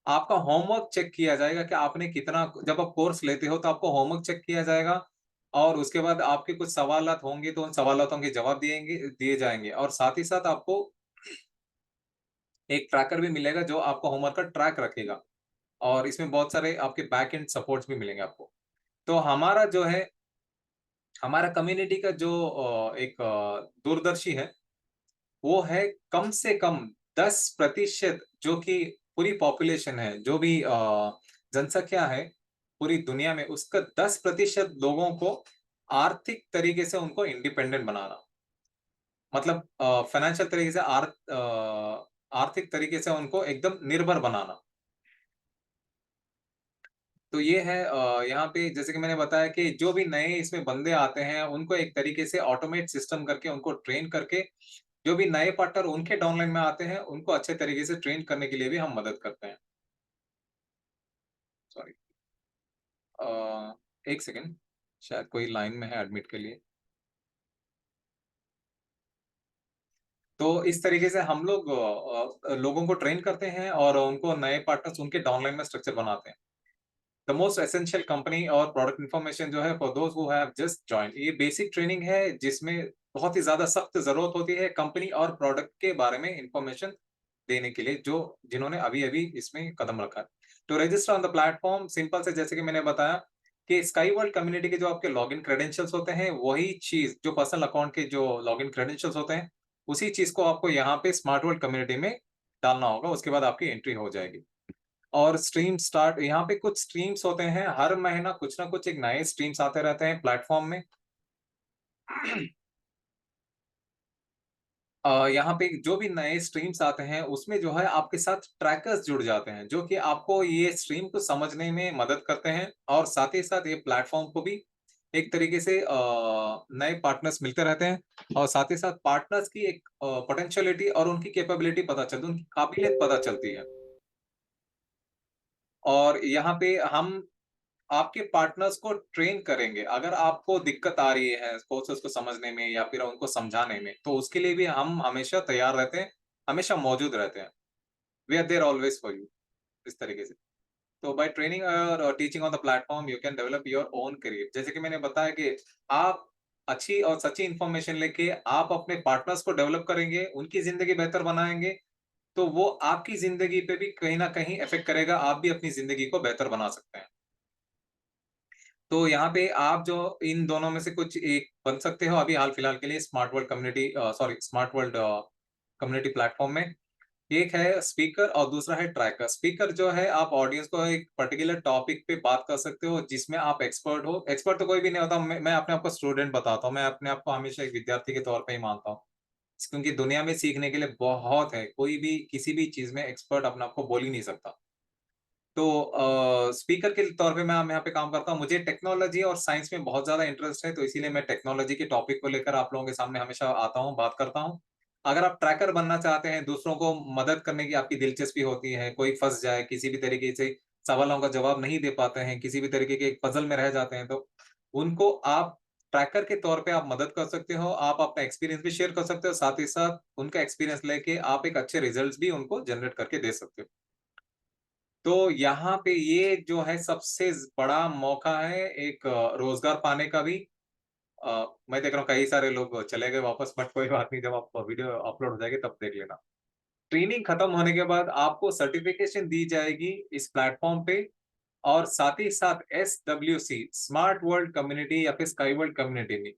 आपका होमवर्क चेक किया जाएगा कि आपने कितना जब आप कोर्स लेते हो तो आपको होमवर्क चेक किया जाएगा और उसके बाद आपके कुछ सवालात होंगे तो उन सवालातों के जवाब दिए जाएँगे और साथ ही साथ आपको एक ट्रैकर भी मिलेगा जो आपको होमवर्क का ट्रैक रखेगा और इसमें बहुत सारे आपके बैक एंड सपोर्ट्स भी मिलेंगे आपको। तो हमारा कम्युनिटी का जो एक दूरदर्शी है, वो है कम से कम 10% जो कि पूरी पॉपुलेशन है, जो भी जनसंख्या है पूरी दुनिया में, उसका 10% लोगों को आर्थिक तरीके से उनको इंडिपेंडेंट बनाना। मतलब फाइनेंशियल तरीके से आर्थिक तरीके से उनको एकदम निर्भर बनाना। तो ये है यहाँ पे जैसे कि मैंने बताया कि जो भी नए इसमें बंदे आते हैं, उनको एक तरीके से ऑटोमेट सिस्टम करके, उनको ट्रेन करके, जो भी नए पार्टनर उनके डाउनलाइन में आते हैं, उनको अच्छे तरीके से ट्रेन करने के लिए भी हम मदद करते हैं। सॉरी 1 सेकंड, शायद कोई लाइन में है एडमिट के लिए। तो इस तरीके से हम लोग लोगों को ट्रेन करते हैं और उनको नए पार्टनर्स उनके डाउनलाइन में स्ट्रक्चर बनाते हैं। द मोस्ट एसेंशियल कंपनी और प्रोडक्ट इन्फॉर्मेशन जो है फॉर दोस्त हु हैव जस्ट जॉइंड, ये बेसिक ट्रेनिंग है जिसमें बहुत ही ज्यादा सख्त जरूरत होती है कंपनी और प्रोडक्ट के बारे में इंफॉर्मेशन देने के लिए जो जिन्होंने अभी अभी इसमें कदम रखा है। तो register on the platform simple से जैसे कि मैंने बताया कि स्काई वर्ल्ड कम्युनिटी के जो आपके लॉगिन क्रेडेंशियल्स होते हैं वही चीज जो पर्सनल अकाउंट के जो लॉगिन क्रेडेंशियल्स होते हैं उसी चीज को आपको यहाँ पे स्मार्ट वर्ल्ड कम्युनिटी में डालना होगा, उसके बाद आपकी एंट्री हो जाएगी। और स्ट्रीम स्टार्ट यहाँ पे कुछ स्ट्रीम्स होते हैं, हर महीना कुछ ना कुछ एक नए स्ट्रीम्स आते रहते हैं प्लेटफ़ॉर्म में। यहाँ पे जो भी नए स्ट्रीम्स आते हैं, उसमें जो है आपके साथ ट्रैकर्स जुड़ जाते हैं, जो कि आपको ये स्ट्रीम को समझने में मदद करते हैं और साथ ही साथ ये प्लेटफ़ॉर्म को भी एक तरीके से नए पार्टनर्स मिलते रहते हैं और साथ ही साथ पार्टनर्स की एक पोटेंशियलिटी और उनकी कैपेबिलिटी पता चलती है, उनकी काबिलियत पता चलती है। और यहाँ पे हम आपके पार्टनर्स को ट्रेन करेंगे। अगर आपको दिक्कत आ रही है कोर्सेज़ को समझने में या फिर उनको समझाने में, तो उसके लिए भी हम हमेशा तैयार रहते हैं, हमेशा मौजूद रहते हैं। We are there always for you इस तरीके से। तो बाय ट्रेनिंग और teaching on the platform you can develop your own career. जैसे कि मैंने बताया कि आप अच्छी और सच्ची इन्फॉर्मेशन लेके आप अपने पार्टनर्स को डेवलप करेंगे, उनकी ज़िंदगी बेहतर बनाएँगे, तो वो आपकी ज़िंदगी पे भी कहीं न कहीं इफ़ेक्ट करेगा, आप भी अपनी ज़िंदगी को बेहतर बना सकते हैं। तो यहाँ पे आप जो इन दोनों में से कुछ एक बन सकते हो अभी हाल-फिलहाल के लिए स्मार्ट वर्ल्ड कम्युनिटी प्लेटफ़ॉर्म में। एक है स्पीकर और दूसरा है ट्रैकर। स्पीकर जो है आप ऑडियंस को एक पर्टिकुलर टॉपिक पे बात कर सकते हो जिसमें आप एक्सपर्ट हो। एक्सपर्ट तो कोई भी नहीं होता, मैं अपने आप को स्टूडेंट बताता हूँ। मैं अपने आप को हमेशा एक विद्यार्थी के तौर पे ही मानता हूँ। क्योंकि दुनिया में सीखने के लिए बहुत है। कोई भी किसी भी चीज़ में एक्सपर्ट अपने आप को बोल ही नहीं सकता। तो स्पीकर के तौर पे मैं यहाँ पे काम करता हूँ। मुझे टेक्नोलॉजी और साइंस में बहुत ज़्यादा इंटरेस्ट है, तो इसीलिए मैं टेक्नोलॉजी के टॉपिक को लेकर आप लोगों के सामने हमेशा आता हूँ, बात करता हूँ। अगर आप ट्रैकर बनना चाहते हैं, दूसरों को मदद करने की आपकी दिलचस्पी होती है, कोई फँस जाए, किसी भी तरीके से सवालों का जवाब नहीं दे पाते हैं, किसी भी तरीके के एक पज़ल में रह जाते हैं, तो उनको आप ट्रैकर के तौर पे आप मदद कर सकते हो। आप अपना एक्सपीरियंस भी शेयर कर सकते हो, साथ ही साथ उनका एक्सपीरियंस लेके आप एक अच्छे रिज़ल्ट्स भी उनको जनरेट करके दे सकते हो। तो यहाँ पे ये जो है सबसे बड़ा मौका है एक रोज़गार पाने का भी। मैं देख रहा हूँ कई सारे लोग चले गए वापस, बट कोई बात नहीं, जब आप वीडियो अपलोड हो जाएगी तब देख लेना। ट्रेनिंग खत्म होने के बाद आपको सर्टिफिकेशन दी जाएगी इस प्लेटफॉर्म पे, और साथ ही साथ SWC स्मार्ट वर्ल्ड कम्युनिटी या फिर स्काई वर्ल्ड कम्युनिटी में,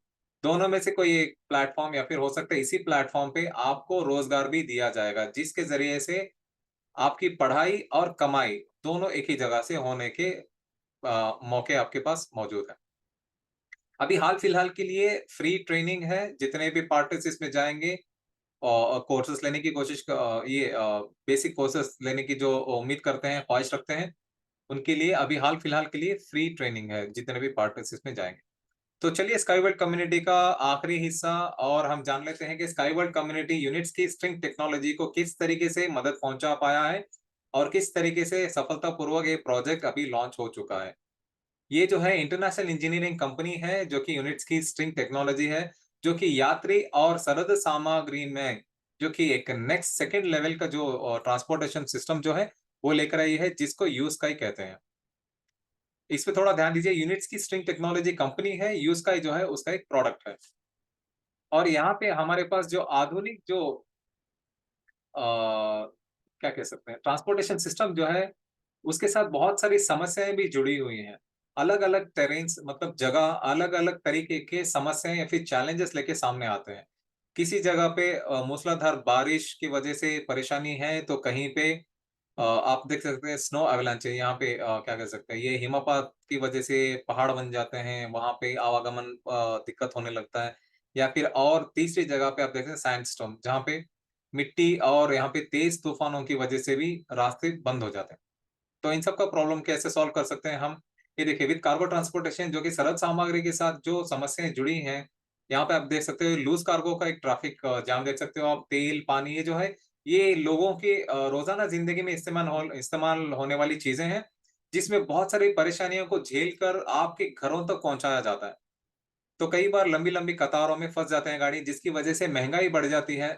दोनों में से कोई एक प्लेटफॉर्म या फिर हो सकता है इसी प्लेटफॉर्म पे आपको रोजगार भी दिया जाएगा, जिसके जरिए से आपकी पढ़ाई और कमाई दोनों एक ही जगह से होने के मौके आपके पास मौजूद है। अभी हाल फिलहाल के लिए फ्री ट्रेनिंग है, जितने भी पार्टनर्स इसमें जाएंगे और कोर्सेज लेने की ये बेसिक कोर्सेज लेने की जो उम्मीद करते हैं, ख्वाहिश रखते हैं, उनके लिए अभी हाल फिलहाल के लिए फ्री ट्रेनिंग है, जितने भी पार्टनर्स इसमें जाएंगे। तो चलिए स्काई वर्ल्ड कम्युनिटी का आखिरी हिस्सा और हम जान लेते हैं कि स्काई वर्ल्ड कम्युनिटी यूनिट्स की स्ट्रिंग टेक्नोलॉजी को किस तरीके से मदद पहुंचा पाया है और किस तरीके से सफलतापूर्वक ये प्रोजेक्ट अभी लॉन्च हो चुका है। ये जो है इंटरनेशनल इंजीनियरिंग कंपनी है, जो कि यूनिट्स की स्ट्रिंग टेक्नोलॉजी है, जो कि यात्री और सरद सामग्री में जो कि एक नेक्स्ट सेकंड लेवल का जो ट्रांसपोर्टेशन सिस्टम जो है वो लेकर आई है, जिसको यूस्काई कहते हैं। इस पे थोड़ा ध्यान दीजिए, यूनिट्स की स्ट्रिंग टेक्नोलॉजी कंपनी है, यूस्काई जो है उसका एक प्रोडक्ट है। और यहाँ पे हमारे पास जो आधुनिक जो क्या कह सकते हैं, ट्रांसपोर्टेशन सिस्टम जो है, उसके साथ बहुत सारी समस्याएँ भी जुड़ी हुई हैं। अलग-अलग टेरेन्स मतलब जगह अलग-अलग तरीके के समस्याएँ या फिर चैलेंजेस लेके सामने आते हैं। किसी जगह पे मूसलाधार बारिश की वजह से परेशानी है, तो कहीं पे आप देख सकते हैं स्नो एवलांच है यहाँ पे, क्या कह सकते हैं, ये हिमपात की वजह से पहाड़ बन जाते हैं, वहाँ पे आवागमन दिक्कत होने लगता है। या फिर और तीसरी जगह पे आप देखते हैं सैंडस्टॉर्म, जहाँ पे मिट्टी और यहाँ पे तेज तूफानों की वजह से भी रास्ते बंद हो जाते हैं। तो इन सब का प्रॉब्लम कैसे सॉल्व कर सकते हैं हम? ये देखिए, विद कार्गो ट्रांसपोर्टेशन जो कि सरल सामग्री के साथ जो समस्याएँ जुड़ी हैं, यहाँ पे आप देख सकते हो लूज़ कार्गो का एक ट्रैफिक जाम देख सकते हो आप, तेल, पानी, ये जो है, ये लोगों की रोज़ाना ज़िंदगी में इस्तेमाल होने वाली चीज़ें हैं, जिसमें बहुत सारी परेशानियों को झेल कर आपके घरों तक पहुँचाया जाता है। तो कई बार लंबी-लंबी कतारों में फँस जाते हैं गाड़ी, जिसकी वजह से महँगाई बढ़ जाती है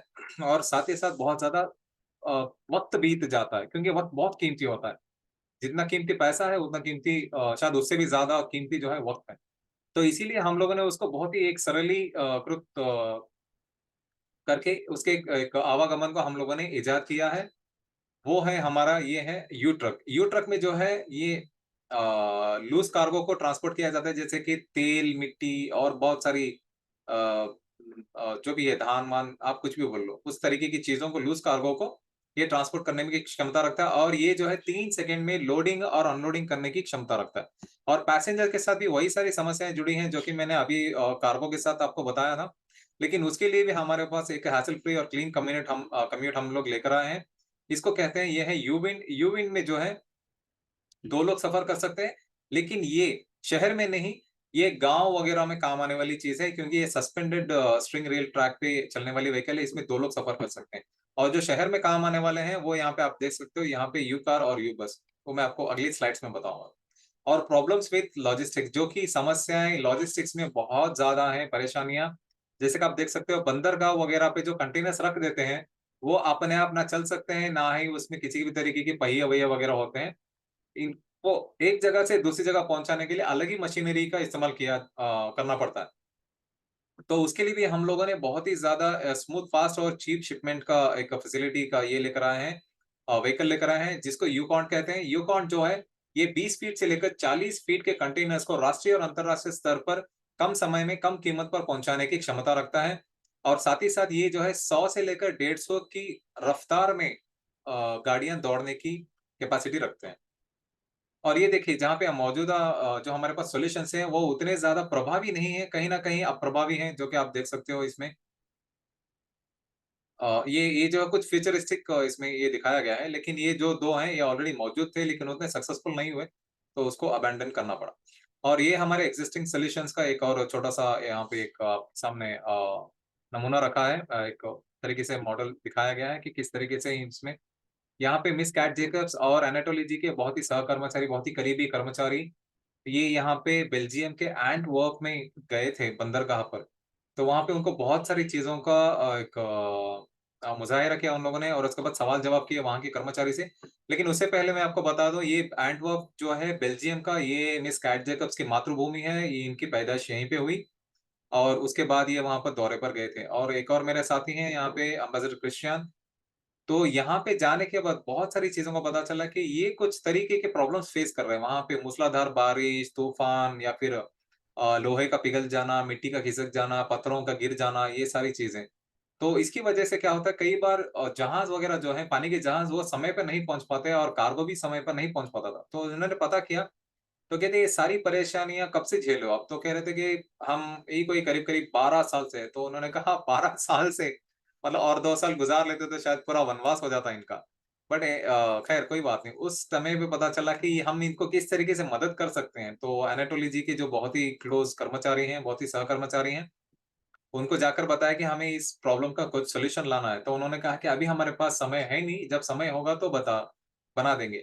और साथ ही साथ बहुत ज़्यादा अ, वक़्त बीत जाता है, क्योंकि वक़्त बहुत कीमती होता है। जितना कीमती पैसा है, उतना कीमती शायद उससे भी ज़्यादा कीमती जो है वक़्त है। तो इसीलिए हम लोगों ने उसको बहुत ही एक करके उसके एक आवागमन को हम लोगों ने इजाद किया है। वो है हमारा, ये है यू ट्रक। यू ट्रक में जो है ये लूज़ कार्गो को ट्रांसपोर्ट किया जाता है, जैसे कि तेल, मिट्टी और बहुत सारी जो भी है धान-वान, आप कुछ भी बोल लो, उस तरीके की चीज़ों को, लूज़ कार्गो को ये ट्रांसपोर्ट करने में की क्षमता रखता है, और ये जो है 3 सेकंड में लोडिंग और अनलोडिंग करने की क्षमता रखता है। और पैसेंजर के साथ भी वही सारी समस्याएँ जुड़ी हैं जो कि मैंने अभी कार्गो के साथ आपको बताया था। लेकिन उसके लिए भी हमारे पास एक हैसल फ्री और क्लीन कम्यूट हम लोग लेकर आए हैं। इसको कहते हैं, ये है यूविंड। यूविंड में जो है 2 लोग सफ़र कर सकते हैं, लेकिन ये शहर में नहीं, ये गाँव वगैरह में काम आने वाली चीज़ है, क्योंकि ये सस्पेंडेड स्ट्रिंग रेल ट्रैक पे चलने वाली व्हीकल है, इसमें 2 लोग सफ़र कर सकते हैं। और जो शहर में काम आने वाले हैं, वो यहाँ पे आप देख सकते हो, यहाँ पे यू कार और यू बस, वो मैं आपको अगली स्लाइड्स में बताऊँगा। और प्रॉब्लम्स विथ लॉजिस्टिक्स, जो कि समस्याएँ लॉजिस्टिक्स में बहुत ज़्यादा हैं, परेशानियाँ। जैसे कि आप देख सकते हो बंदरगाह वगैरह पे जो कंटेनर्स रख देते हैं, वो अपने आप ना चल सकते हैं, ना ही उसमें किसी भी तरीके के पहिए-वहिए वगैरह होते हैं। इनको एक जगह से दूसरी जगह पहुँचाने के लिए अलग ही मशीनरी का इस्तेमाल करना पड़ता है। तो उसके लिए भी हम लोगों ने बहुत ही ज़्यादा स्मूथ, फास्ट और चीप शिपमेंट का एक फैसिलिटी का ये लेकर आए हैं, व्हीकल लेकर आए हैं, जिसको यूकॉन्ट कहते हैं। यूकॉन्ट जो है, ये 20 फीट से लेकर 40 फीट के कंटेनर्स को राष्ट्रीय और अंतर्राष्ट्रीय स्तर पर कम समय में कम कीमत पर पहुँचाने की क्षमता रखता है। और साथ ही साथ ये जो है 100 से लेकर 150 की रफ्तार में गाड़ियाँ दौड़ने की कैपेसिटी रखते हैं। और ये देखिए, जहाँ पे मौजूदा जो हमारे पास सॉल्यूशंस हैं, वो उतने ज़्यादा प्रभावी नहीं हैं, कहीं न कहीं अप्रभावी हैं, जो कि आप देख सकते हो इसमें। ये जो कुछ फ्यूचरिस्टिक इसमें ये दिखाया गया है, लेकिन ये जो 2 हैं, ये ऑलरेडी मौजूद थे, लेकिन उतने सक्सेसफुल नहीं हुए, तो उसको अबैंडन करना पड़ा। और ये हमारे एक्जिस्टिंग सॉल्यूशंस का एक और छोटा-सा यहाँ पे एक सामने नमूना रखा है। एक तरीके से मॉडल दिखाया गया है कि किस तरीके से इसमें यहाँ पे मिस कैट जेकब्स और एनाटोली जी के बहुत ही सहकर्मचारी, बहुत ही करीबी कर्मचारी, ये यहाँ पे बेल्जियम के एंटवर्प में गए थे बंदरगाह पर। तो वहाँ पे उनको बहुत सारी चीज़ों का मुज़ाहिरा किया उन लोगों ने, और उसके बाद सवाल-जवाब किए वहाँ के कर्मचारी से। लेकिन उससे पहले मैं आपको बता दूँ, ये एंटवर्प जो है बेल्जियम का, ये मिस कैट जेकब्स की मातृभूमि है, ये इनकी पैदाइश यहीं पे हुई, और उसके बाद ये वहाँ पर दौरे पर गए थे। और एक और मेरे साथी हैं यहाँ पे, अम्बासडर क्रिस्टियान। तो यहाँ पे जाने के बाद बहुत सारी चीज़ों का पता चला कि ये कुछ तरीके के प्रॉब्लम्स फेस कर रहे हैं। वहाँ पे मूसलाधार बारिश, तूफ़ान या फिर लोहे का पिघल जाना, मिट्टी का खिसक जाना, पत्थरों का गिर जाना, ये सारी चीज़ें। तो इसकी वजह से क्या होता है, कई बार जहाज़ वगैरह जो है, पानी के जहाज़ वो समय पे नहीं पहुँच पाते और कार्गो भी समय पर नहीं पहुँच पाता था। तो उन्होंने पता किया, तो कहते ये सारी परेशानियाँ कब से झेल रहे हो आप? तो कह रहे थे कि हम यही कोई करीब-करीब 12 साल से है। तो उन्होंने कहा 12 साल से, मतलब और 2 साल गुज़ार लेते तो शायद पूरा वनवास हो जाता इनका। बट खैर कोई बात नहीं। उस समय पे पता चला कि हम इनको किस तरीके से मदद कर सकते हैं। तो एनाटोली जी के जो बहुत ही क्लोज़ कर्मचारी हैं, बहुत ही सहकर्मचारी हैं, उनको जाकर बताया कि हमें इस प्रॉब्लम का कुछ सॉल्यूशन लाना है। तो उन्होंने कहा कि अभी हमारे पास समय है नहीं, जब समय होगा तो बना देंगे।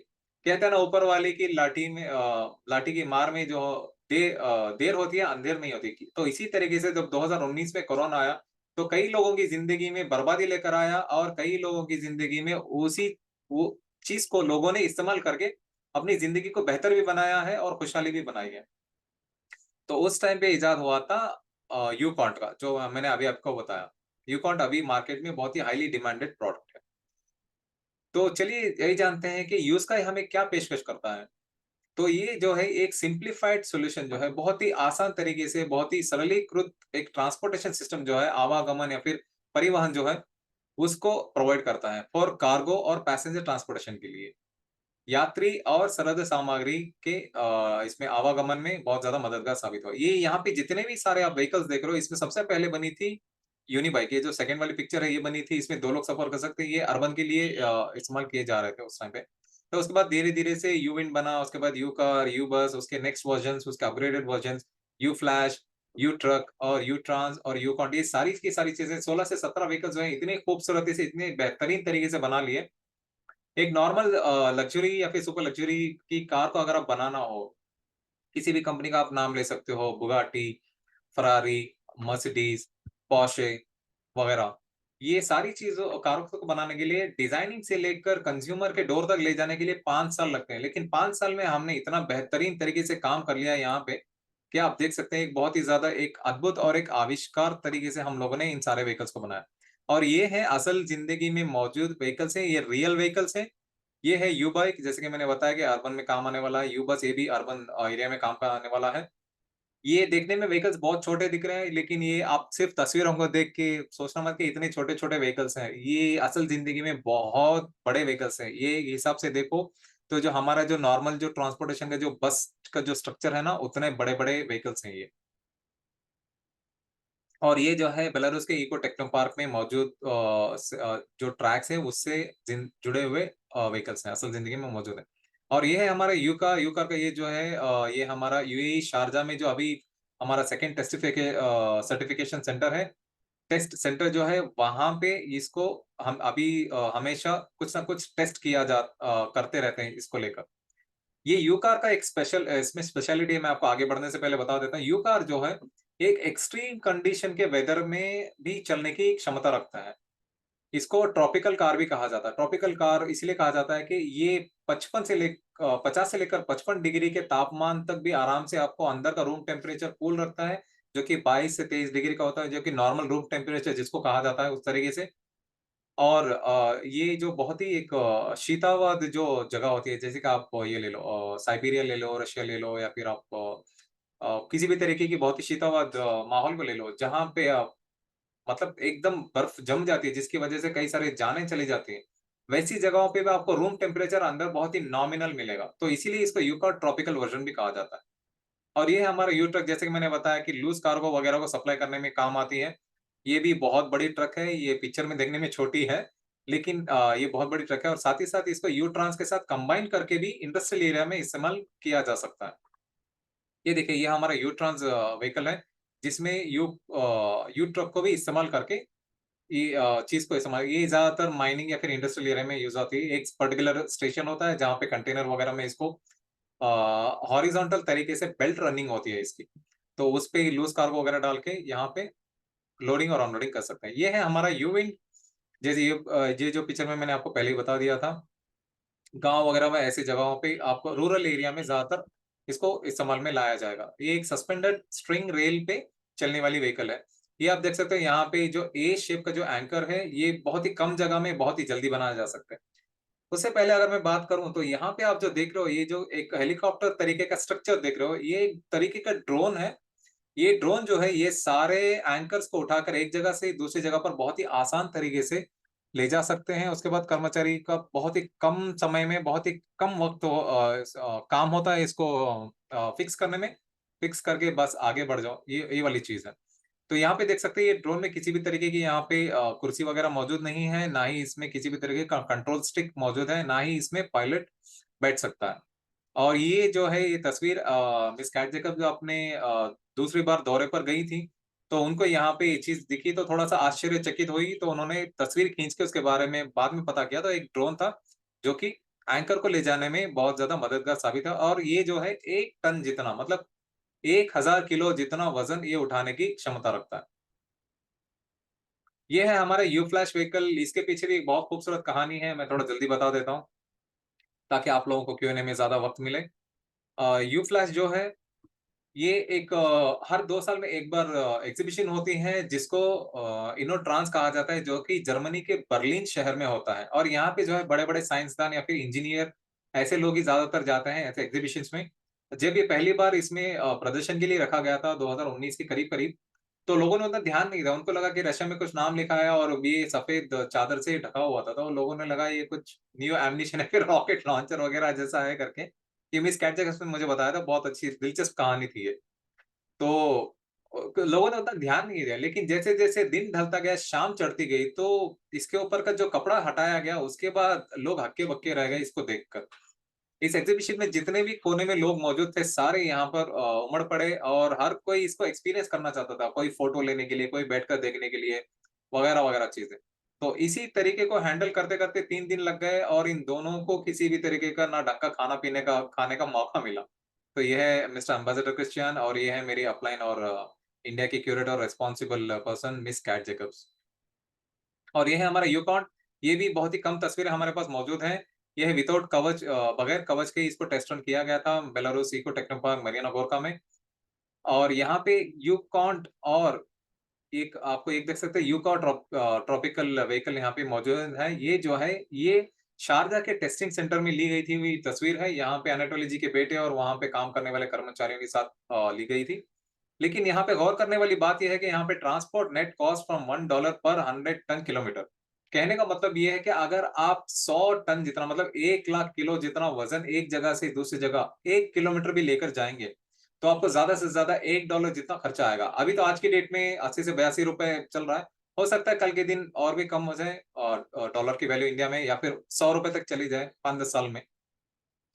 कहते हैं ना, ऊपर वाले की लाठी की मार में जो देर होती है, अंधेर नहीं होती। तो इसी तरीके से जब 2019 में कोरोना आया, तो कई लोगों की ज़िंदगी में बर्बादी लेकर आया और कई लोगों की ज़िंदगी में वो चीज़ को लोगों ने इस्तेमाल करके अपनी ज़िंदगी को बेहतर भी बनाया है और खुशहाली भी बनाई है। तो उस टाइम पे इज़ाद हुआ था यूकॉन्ट का, जो मैंने अभी आपको बताया। यूकॉन्ट अभी मार्केट में बहुत ही हाइली डिमांडेड प्रोडक्ट है। तो चलिए यही जानते हैं कि यूस्काई हमें क्या पेशकश करता है। तो ये जो है एक सिम्प्लिफाइड सॉल्यूशन जो है, बहुत ही आसान तरीके से, बहुत ही सरलीकृत एक ट्रांसपोर्टेशन सिस्टम जो है, आवागमन या फिर परिवहन जो है, उसको प्रोवाइड करता है फॉर कार्गो और पैसेंजर ट्रांसपोर्टेशन के लिए। यात्री और सरद सामग्री के इसमें आवागमन में बहुत ज़्यादा मददगार साबित हुआ। ये यहाँ पे जितने भी सारे आप व्हीकल्स देख रहे हो, इसमें सबसे पहले बनी थी यूनिबाइक। ये जो सेकंड वाली पिक्चर है, ये बनी थी, इसमें 2 लोग सफ़र कर सकते हैं। ये अर्बन के लिए इस्तेमाल किए जा रहे थे उस टाइम पे। तो उसके बाद धीरे-धीरे से यूविंड बना, उसके बाद यू कार, यू बस, उसके नेक्स्ट वर्जन्स, उसके upgraded versions, you flash, you truck और यू ट्रांस और यू कॉन्ट, ये सारी की सारी चीज़ें 16 से 17 व्हीकल्स जो हैं, इतने खूबसूरती से, इतने बेहतरीन तरीके से बना लिए। एक नॉर्मल लग्ज़री या फिर सुपर लग्ज़री की कार को अगर आप बनाना हो, किसी भी कंपनी का आप नाम ले सकते हो, बुगाटी, फरारी, मर्सिडीज़, पोर्शे वगैरह। ये सारी चीज़ों कारों को बनाने के लिए डिज़ाइनिंग से लेकर कंज़्यूमर के डोर तक ले जाने के लिए 5 साल लगते हैं। लेकिन 5 साल में हमने इतना बेहतरीन तरीके से काम कर लिया है यहाँ पे, कि आप देख सकते हैं एक बहुत ही ज़्यादा एक अद्भुत और एक आविष्कार तरीके से हम लोगों ने इन सारे व्हीकल्स को बनाया। और ये है असल ज़िंदगी में मौजूद व्हीकल्स हैं, ये रियल व्हीकल्स हैं। ये है यू बाइक, जैसे कि मैंने बताया कि अर्बन में काम आने वाला है। यू बस, ये भी अर्बन एरिया में काम का आने वाला है। ये देखने में व्हीकल्स बहुत छोटे दिख रहे हैं, लेकिन ये आप सिर्फ़ तस्वीरों को देख के सोचना मत कि इतने छोटे-छोटे व्हीकल्स हैं। ये असल ज़िंदगी में बहुत बड़े व्हीकल्स हैं। ये हिसाब से देखो, तो जो हमारा जो नॉर्मल जो ट्रांसपोर्टेशन का जो बस का जो स्ट्रक्चर है ना, उतने बड़े-बड़े व्हीकल्स हैं ये। और ये जो है बेलारूस के इको टेक्नो पार्क में मौजूद जो ट्रैक्स है, उससे जुड़े हुए व्हीकल्स हैं, असल ज़िंदगी में मौजूद हैं। और ये है हमारा यूका का, ये जो है ये हमारा यूएई शारजा में जो अभी हमारा सेकंड सर्टिफ़िकेशन सेंटर है। टेस्ट सेंटर जो है, वहाँ पे इसको हम अभी हमेशा कुछ ना कुछ टेस्ट करते रहते हैं इसको लेकर। ये यू-कार का एक इसमें स्पेशलिटी है, मैं आपको आगे बढ़ने से पहले बता देता हूँ। यू-कार जो है, एक एक्सट्रीम कंडीशन के वेदर में भी चलने की क्षमता रखता है। इसको ट्रॉपिकल कार भी कहा जाता है। ट्रॉपिकल कार इसलिए कहा जाता है कि ये 50 से लेकर 55 डिग्री के तापमान तक भी आराम से आपको अंदर का रूम टेम्परेचर कूल रखता है, जो कि 22 से 23 डिग्री का होता है, जो कि नॉर्मल रूम टेम्परेचर जिसको कहा जाता है, उस तरीके से। और ये जो बहुत ही एक शीतावद जो जगह होती है, जैसे कि आप ये ले लो, साइबेरिया ले लो, रशिया ले लो, या फिर आप किसी भी तरीके की बहुत ही शीतावद माहौल को ले लो, जहाँ पे मतलब एकदम बर्फ जम जाती है, जिसकी वजह से कई सारी जानें चली जाती हैं। वैसी जगहों पे भी आपको रूम टेम्परेचर अंदर बहुत ही नॉमिनल मिलेगा। तो इसीलिए इसको यूका ट्रॉपिकल वर्ज़न भी कहा जाता है। और ये हमारा यू ट्रक, जैसे कि मैंने बताया कि लूज़ कार्गो वगैरह को सप्लाई करने में काम आती है। ये भी बहुत बड़ी ट्रक है, ये पिक्चर में देखने में छोटी है, लेकिन ये बहुत बड़ी ट्रक है और साथ ही साथ इसको यू ट्रांस के साथ कंबाइन करके भी इंडस्ट्रियल एरिया में इस्तेमाल किया जा सकता है। ये देखिए, ये हमारा यू ट्रांस व्हीकल है, जिसमें यू ट्रक को भी इस्तेमाल करके ये चीज़ को इस्तेमाल, ये ज़्यादातर माइनिंग या फिर इंडस्ट्रियल एरिया में यूज़ होती है। एक पर्टिकुलर स्टेशन होता है, जहाँ पे कंटेनर वगैरह में इसको अ, हॉरिज़ॉन्टल तरीके से बेल्ट रनिंग होती है इसकी। तो उस पे लूज़ कार्गो वगैरह डाल के यहाँ पे लोडिंग और अनलोडिंग कर सकते हैं। ये है हमारा यूविंग। जैसे ये जो पिक्चर में मैंने आपको पहले ही बता दिया था, गाँव वगैरह में ऐसी जगहों पे आपको रूरल एरिया में ज़्यादातर इसको इस्तेमाल में लाया जाएगा। ये एक सस्पेंडेड स्ट्रिंग रेल पे चलने वाली व्हीकल है। ये आप देख सकते हो यहाँ पे जो ए शेप का जो एंकर है, ये बहुत ही कम जगह में बहुत ही जल्दी बनाया जा सकता है। उससे पहले अगर मैं बात करूँ तो यहाँ पे आप जो देख रहे हो, ये जो एक हेलीकॉप्टर तरीके का स्ट्रक्चर देख रहे हो, ये एक तरीके का ड्रोन है। ये ड्रोन जो है, ये सारे एंकर्स को उठाकर एक जगह से दूसरी जगह पर बहुत ही आसान तरीके से ले जा सकते हैं। उसके बाद कर्मचारी का बहुत ही कम समय में, बहुत ही कम वक़्त काम होता है इसको फिक्स करने में। फिक्स करके बस आगे बढ़ जाओ, ये वाली चीज़ है। तो यहाँ पे देख सकते हैं, ये ड्रोन में किसी भी तरीके की यहाँ पे कुर्सी वगैरह मौजूद नहीं है, ना ही इसमें किसी भी तरीके का कंट्रोल स्टिक मौजूद है, ना ही इसमें पायलट बैठ सकता है। और ये जो है, ये तस्वीर मिस कैट जेकब जो अपने दूसरी बार दौरे पर गई थी, तो उनको यहाँ पे ये चीज़ दिखी तो थोड़ा-सा आश्चर्यचकित हुई, तो उन्होंने तस्वीर खींच के उसके बारे में बाद में पता किया, तो एक ड्रोन था, जो कि एंकर को ले जाने में बहुत ज़्यादा मददगार साबित है। और ये जो है 1 टन जितना, मतलब 1000 किलो जितना वज़न ये उठाने की क्षमता रखता है। ये है हमारा यू फ्लैश व्हीकल, इसके पीछे भी एक बहुत खूबसूरत कहानी है, मैं थोड़ा जल्दी बता देता हूँ, ताकि आप लोगों को क्यूएनए में ज़्यादा वक़्त मिले। यू फ्लैश जो है, ये एक हर 2 साल में एक बार एग्ज़िबिशन होती है, जिसको इनोट्रांस कहा जाता है, जो कि जर्मनी के बर्लिन शहर में होता है। और यहाँ पे जो है बड़े-बड़े साइंसदान या फिर इंजीनियर, ऐसे लोग ही ज़्यादातर जाते हैं ऐसे एग्ज़िबिशन्स में। जब ये पहली बार इसमें प्रदर्शन के लिए रखा गया था 2019 के करीब-करीब, तो लोगों ने उतना ध्यान नहीं दिया। उनको लगा कि रशिया में कुछ नाम लिखा है और ये सफ़ेद चादर से ढका हुआ था, तो लोगों ने लगा ये कुछ न्यू एम्युनिशन है, फिर रॉकेट लॉन्चर वगैरह जैसा है करके। ये मिस कैटजेक ने मुझे बताया था, बहुत अच्छी दिलचस्प कहानी थी ये। तो लोगों ने उतना ध्यान नहीं दिया, लेकिन जैसे-जैसे दिन ढलता गया, शाम चढ़ती गई, तो इसके ऊपर का जो कपड़ा हटाया गया, उसके बाद लोग हक्के-बक्के रह गए इसको देखकर। इस एग्ज़िबिशन में जितने भी कोने में लोग मौजूद थे, सारे यहाँ पर उमड़ पड़े और हर कोई इसको एक्सपीरियंस करना चाहता था। कोई फ़ोटो लेने के लिए, कोई बैठकर देखने के लिए, वगैरह-वगैरह चीज़ें। तो इसी तरीके को हैंडल करते-करते 3 दिन लग गए और इन दोनों को किसी भी तरीके का ना ढंग का खाने का मौका मिला। तो ये है मिस्टर एम्बेसडर क्रिस्टियन और ये है मेरी अपलाइन और इंडिया की क्यूरेटर और responsible person Miss Kat Jacobs. और ये है हमारा यूकॉन, ये भी बहुत ही कम तस्वीरें हमारे पास मौजूद हैं। ये है विथआउट कवच, बगैर कवच के इसको टेस्ट रन किया गया था Belarus eco techno park Mariana Gorka में। और यहाँ पे यूकॉन्ट और एक आपको एक देख सकते हैं यूका ट्रॉपिकल व्हीकल यहाँ पे मौजूद है। ये जो है, ये शारजा के टेस्टिंग सेंटर में ली गई थी हुई तस्वीर है। यहाँ पे अनाटोली जी के बेटे और वहाँ पे काम करने वाले कर्मचारियों के साथ ली गई थी। लेकिन यहाँ पे गौर करने वाली बात ये है कि यहाँ पे ट्रांसपोर्ट नेट कॉस्ट फ्रॉम $1 पर 100 टन किलोमीटर। कहने का मतलब ये है कि अगर आप 100 टन जितना, मतलब 1 लाख किलो जितना वज़न एक जगह से दूसरी जगह 1 किलोमीटर भी लेकर जाएँगे, तो आपको ज़्यादा से ज़्यादा $1 जितना खर्चा आएगा। अभी तो आज की डेट में 80 से ₹82 चल रहा है। हो सकता है कल के दिन और भी कम हो जाए और डॉलर की वैल्यू इंडिया में या फिर ₹100 तक चली जाए 5-10 साल में।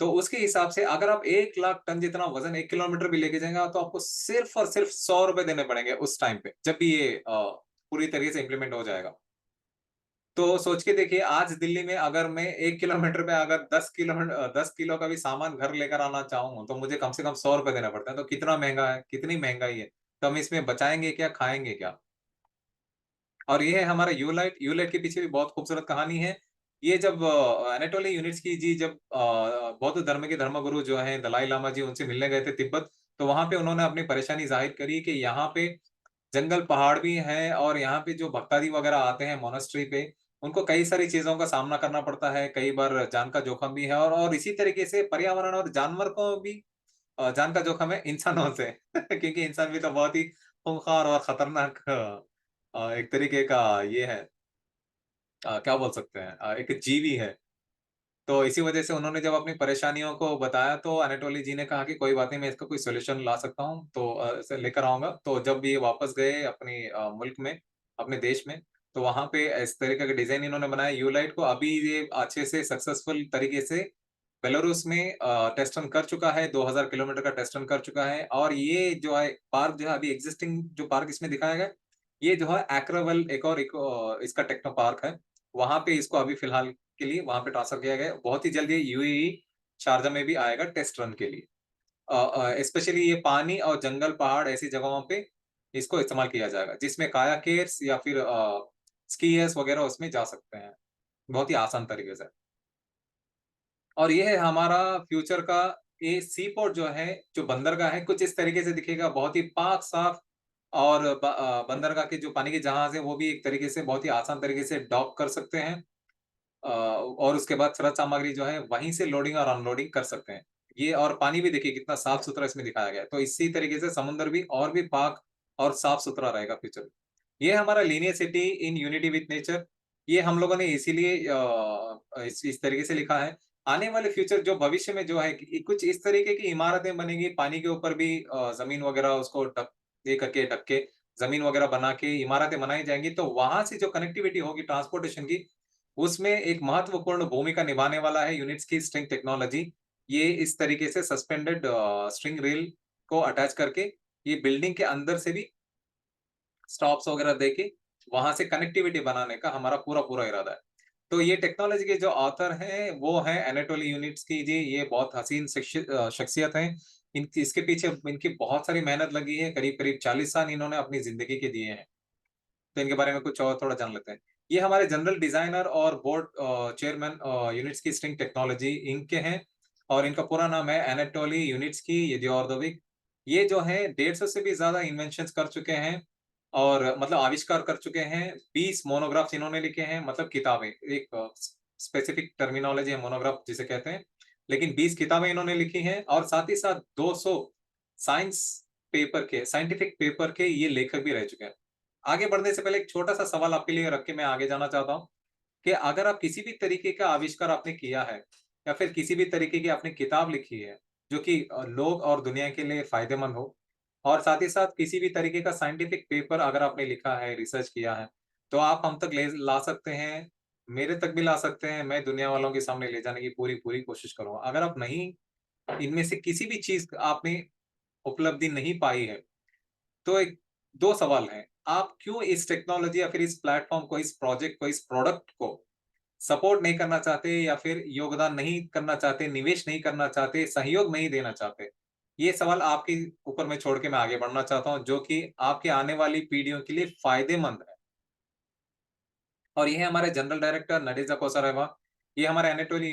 तो उसके हिसाब से अगर आप 1 लाख टन जितना वज़न 1 किलोमीटर भी लेके जाएँगे, तो आपको सिर्फ़ और सिर्फ़ ₹100 देने पड़ेंगे उस टाइम पे, जब भी ये पूरी तरीके से इम्प्लीमेंट हो जाएगा। तो सोच के देखिए, आज दिल्ली में अगर मैं 1 किलोमीटर पे अगर 10 किलो का भी सामान घर लेकर आना चाहूँ, तो मुझे कम से कम ₹100 देने पड़ते हैं। तो कितना महँगा है, कितनी महँगाई है। तो हम इसमें बचाएँगे क्या, खाएँगे क्या? और ये है हमारा यूलाइट। यूलाइट के पीछे भी बहुत खूबसूरत कहानी है। ये जब एनाटोली यूनिट्स्की जी जब बौद्ध धर्म के धर्मगुरु जो हैं दलाई लामा जी, उनसे मिलने गए थे तिब्बत, तो वहाँ पे उन्होंने अपनी परेशानी ज़ाहिर करी कि यहाँ पे जंगल, पहाड़ भी हैं और यहाँ पे जो भक्तादि वगैरह आते हैं मोनास्ट्री पे, उनको कई सारी चीज़ों का सामना करना पड़ता है, कई बार जान का जोखिम भी है और इसी तरीके से पर्यावरण और जानवर को भी जान का जोखिम है इंसानों से क्योंकि इंसान भी तो बहुत ही खूंखार और खतरनाक एक तरीके का ये है, क्या बोल सकते हैं, एक जीवी है। तो इसी वजह से उन्होंने जब अपनी परेशानियों को बताया, तो अनाटोली जी ने कहा कि कोई बात नहीं, मैं इसका कोई सॉल्यूशन ला सकता हूँ, तो इसे लेकर आऊँगा। तो जब ये वापस गए अपनी मुल्क में, अपने देश में, तो वहाँ पे इस तरीके का डिज़ाइन इन्होंने बनाया यूलाइट को। अभी ये अच्छे से सक्सेसफुल तरीके से बेलारूस में टेस्ट रन कर चुका है, 2000 किलोमीटर का टेस्ट रन कर चुका है और ये जो है पार्क जो है, अभी एक्जिस्टिंग जो पार्क इसमें दिखाया गया है, ये जो है एक्रावल एक और इसका टेक्नो पार्क है। वहाँ पे इसको अभी फ़िलहाल के लिए वहाँ पे ट्रांसफ़र किया गया है। बहुत ही जल्द ये यूएई शारजा में भी आएगा टेस्ट रन के लिए। स्पेशली ये पानी और जंगल, पहाड़ ऐसी जगहों पे इसको इस्तेमाल किया जाएगा, जिसमें कायाकिर्स या फिर स्कीयर्स वगैरह उसमें जा सकते हैं, बहुत ही आसान तरीके से। और ये है हमारा फ्यूचर का ये सी पोर्ट जो है, जो बंदरगाह है, कुछ इस तरीके से दिखेगा, बहुत ही पाक-साफ और बंदरगाह के जो पानी के जहाज है वो भी एक तरीके से बहुत ही आसान तरीके से डॉक कर सकते हैं। और उसके बाद शरद सामग्री जो है वहीं से लोडिंग और अनलोडिंग कर सकते हैं। ये और पानी भी देखिए कितना साफ-सुथरा इसमें दिखाया गया है। तो इसी तरीके से समुद्र भी और भी पाक और साफ-सुथरा रहेगा फ्यूचर में। ये हमारा linear in unity with nature, ये हम लोगों ने इसीलिए इस तरीके से लिखा है। आने वाले फ्यूचर जो भविष्य में जो है कि कुछ इस तरीके की इमारतें बनेंगी, पानी के ऊपर भी ज़मीन वगैरह उसको ढक के ज़मीन वगैरह बना के इमारतें बनाई जाएँगी, तो वहाँ से जो कनेक्टिविटी होगी ट्रांसपोर्टेशन की, उसमें एक महत्वपूर्ण भूमिका निभाने वाला है यूनिट्स की स्ट्रिंग टेक्नोलॉजी। ये इस तरीके से सस्पेंडेड स्ट्रिंग रेल को अटैच करके ये बिल्डिंग के अंदर से भी स्टॉप्स वगैरह देके वहाँ से कनेक्टिविटी बनाने का हमारा पूरा-पूरा इरादा है। तो ये टेक्नोलॉजी के जो ऑथर हैं, वो हैं एनाटोली यूनिट्स्की जी। ये बहुत हसीन शख्सियत हैं। इनकी इसके पीछे इनकी बहुत सारी मेहनत लगी है, करीब-करीब 40 साल इन्होंने अपनी ज़िंदगी के दिए हैं। तो इनके बारे में कुछ और थोड़ा जान लेते हैं। ये हमारे जनरल डिज़ाइनर और board chairman Unitsky string technology Inc के हैं और इनका पूरा नाम है एनाटोली यूनिट्स्की येदियोरदोविक। ये जो है 150 से भी ज़्यादा इन्वेंशन्स कर चुके हैं और मतलब आविष्कार कर चुके हैं। 20 मोनोग्राफ्स इन्होंने लिखे हैं, मतलब किताबें। एक स्पेसिफिक टर्मिनोलॉजी है मोनोग्राफ जिसे कहते हैं। लेकिन 20 किताबें इन्होंने लिखी हैं और साथ ही साथ 200 साइंस साइंटिफिक पेपर के ये लेखक भी रह चुके हैं। आगे बढ़ने से पहले एक छोटा-सा सवाल आपके लिए रख के मैं आगे जाना चाहता हूँ, कि अगर आप किसी भी तरीके का आविष्कार आपने किया है या फिर किसी भी तरीके की आपने किताब लिखी है, जो कि लोग और दुनिया के लिए फ़ायदेमंद हो और साथ ही साथ किसी भी तरीके का साइंटिफिक पेपर अगर आपने लिखा है, रिसर्च किया है, तो आप हम तक ले ला सकते हैं, मेरे तक भी ला सकते हैं, मैं दुनिया वालों के सामने ले जाने की पूरी-पूरी कोशिश करूँगा। अगर आप नहीं इनमें से किसी भी चीज़ आपने उपलब्धि नहीं पाई है, तो एक 2 सवाल हैं। आप क्यों इस टेक्नोलॉज़ी या फिर इस प्लेटफ़ॉर्म को, इस प्रोजेक्ट को, इस प्रोडक्ट को सपोर्ट नहीं करना चाहते या फिर योगदान नहीं करना चाहते, निवेश नहीं करना चाहते, सहयोग नहीं देना चाहते? ये सवाल आपके ऊपर मैं छोड़ के मैं आगे बढ़ना चाहता हूँ, जो कि आपके आने वाली पीढ़ियों के लिए फ़ायदेमंद है। और ये है हमारे जनरल डायरेक्टर नडेजा कोसरेवा। ये हमारे एनाटोली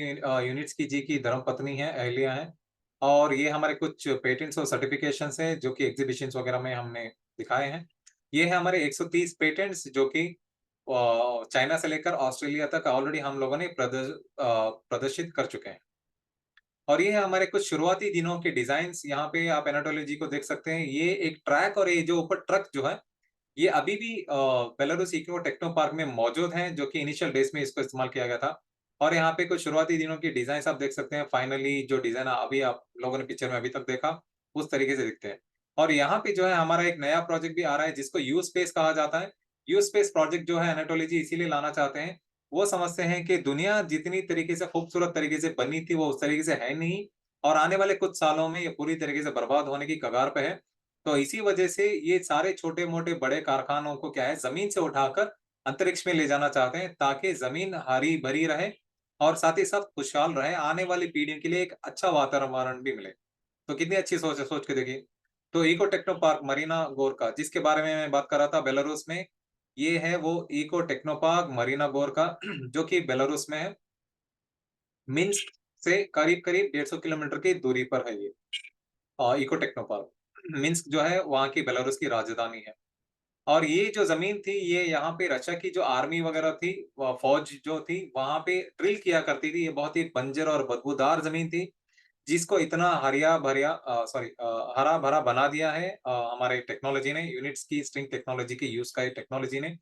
यूनिट्स की जी की धर्मपत्नी हैं, अहलिया हैं। और ये हमारे कुछ पेटेंट्स और सर्टिफ़िकेशंस हैं, जो कि एग्ज़िबिशन्स वग़ैरह में हमने दिखाए हैं। ये है हमारे 130 पेटेंट्स जो कि चाइना से लेकर ऑस्ट्रेलिया तक ऑलरेडी हम लोगों ने प्रदर्शित कर चुके हैं। और ये है हमारे कुछ शुरुआती दिनों के डिज़ाइन्स, यहाँ पे आप एनाटोली जी को देख सकते हैं। ये एक ट्रैक और ये जो ऊपर ट्रक जो है, ये अभी भी बेलारूस इको टेक्नो पार्क में मौजूद हैं, जो कि इनिशियल डेज़ में इसको इस्तेमाल किया गया था। और यहाँ पे कुछ शुरुआती दिनों की डिज़ाइन्स आप देख सकते हैं। फाइनली जो डिज़ाइन अभी आप लोगों ने पिक्चर में अभी तक देखा, उस तरीके से दिखते हैं। और यहाँ पे जो है हमारा एक नया प्रोजेक्ट भी आ रहा है, जिसको यू स्पेस कहा जाता है। यू स्पेस प्रोजेक्ट जो है एनाटोली जी इसीलिए लाना चाहते हैं। वो समझते हैं कि दुनिया जितनी तरीके से खूबसूरत तरीके से बनी थी, वो उस तरीके से है नहीं और आने वाले कुछ सालों में ये पूरी तरीके से बर्बाद होने की कगार पे है। तो इसी वजह से ये सारे छोटे-मोटे बड़े कारखानों को क्या है, ज़मीन से उठाकर अंतरिक्ष में ले जाना चाहते हैं, ताकि ज़मीन हरी-भरी रहे और साथ ही साथ खुशहाल रहे, आने वाली पीढ़ियों के लिए एक अच्छा वातावरण भी मिले। तो कितनी अच्छी सोच है, सोच के देखिए। तो इको टेक्नो पार्क मरीना गोरका, जिसके बारे में मैं बात कर रहा था बेलारूस में, ये है वो इको टेक्नो पार्क मरीना गोरका जो कि बेलारूस में है। मिन्स्क से करीब-करीब 150 किलोमीटर की दूरी पर है ये इको टेक्नो पार्क। मिन्स्क जो है वहाँ की बेलारूस की राजधानी है। और ये जो ज़मीन थी, ये यहाँ पे रशिया की जो आर्मी वग़ैरह थी, फ़ौज जो थी, वहाँ पे ड्रिल किया करती थी। ये बहुत ही बंजर और बदबूदार ज़मीन थी, जिसको इतना हरा-भरा बना दिया है हमारे टेक्नोलॉजी ने, यूनिट्स की स्ट्रिंग टेक्नोलॉजी की यूज़ का टेक्नोलॉजी ने।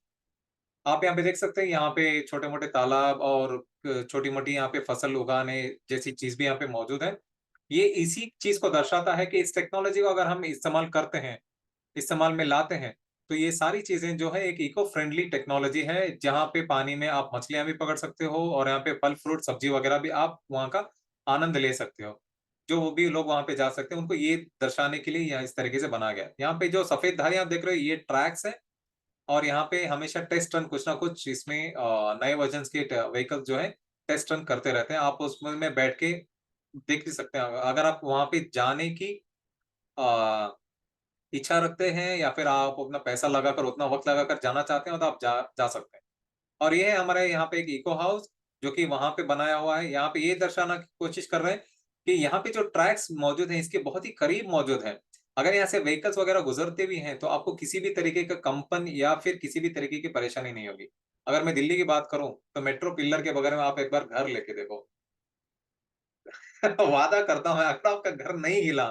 आप यहाँ पे देख सकते हैं, यहाँ पे छोटे-मोटे तालाब और छोटी-मोटी यहाँ पे फसल उगाने जैसी चीज़ भी यहाँ पे मौजूद है। ये इसी चीज़ को दर्शाता है कि इस टेक्नोलॉजी को अगर हम इस्तेमाल करते हैं, इस्तेमाल में लाते हैं, तो ये सारी चीज़ें जो है एक इको फ्रेंडली टेक्नोलॉजी है, जहाँ पे पानी में आप मछलियाँ भी पकड़ सकते हो और यहाँ पे फल, फ्रूट, सब्ज़ी वगैरह भी आप वहाँ का आनंद ले सकते हो। जो वो भी लोग वहाँ पे जा सकते हैं, उनको ये दर्शाने के लिए यहाँ इस तरीके से बनाया गया है। यहाँ पे जो सफ़ेद धारियाँ आप देख रहे हो, ये ट्रैक्स हैं और यहाँ पे हमेशा टेस्ट रन कुछ ना कुछ इसमें नए वर्जन्स के व्हीकल जो है टेस्ट रन करते रहते हैं। आप उसमें में बैठ के देख भी सकते हैं। अगर आप वहाँ पे जाने की अ, इच्छा रखते हैं या फिर आप अपना पैसा लगाकर उतना वक़्त लगाकर जाना चाहते हैं, तो आप जा जा सकते हैं। और ये है हमारे यहाँ पे एक इको हाउस, जो कि वहाँ पे बनाया हुआ है। यहाँ पे ये दर्शाना की कोशिश कर रहे हैं कि यहाँ पे जो ट्रैक्स मौजूद हैं, इसके बहुत ही करीब मौजूद हैं। अगर यहाँ से व्हीकल्स वगैरह गुजरते भी हैं तो आपको किसी भी तरीके का कंपन या फिर किसी भी तरीके की परेशानी नहीं होगी। अगर मैं दिल्ली की बात करूं तो मेट्रो पिलर के बगैर में आप एक बार घर लेके देखो। वादा करता हूँ अगर आपका घर नहीं हिला,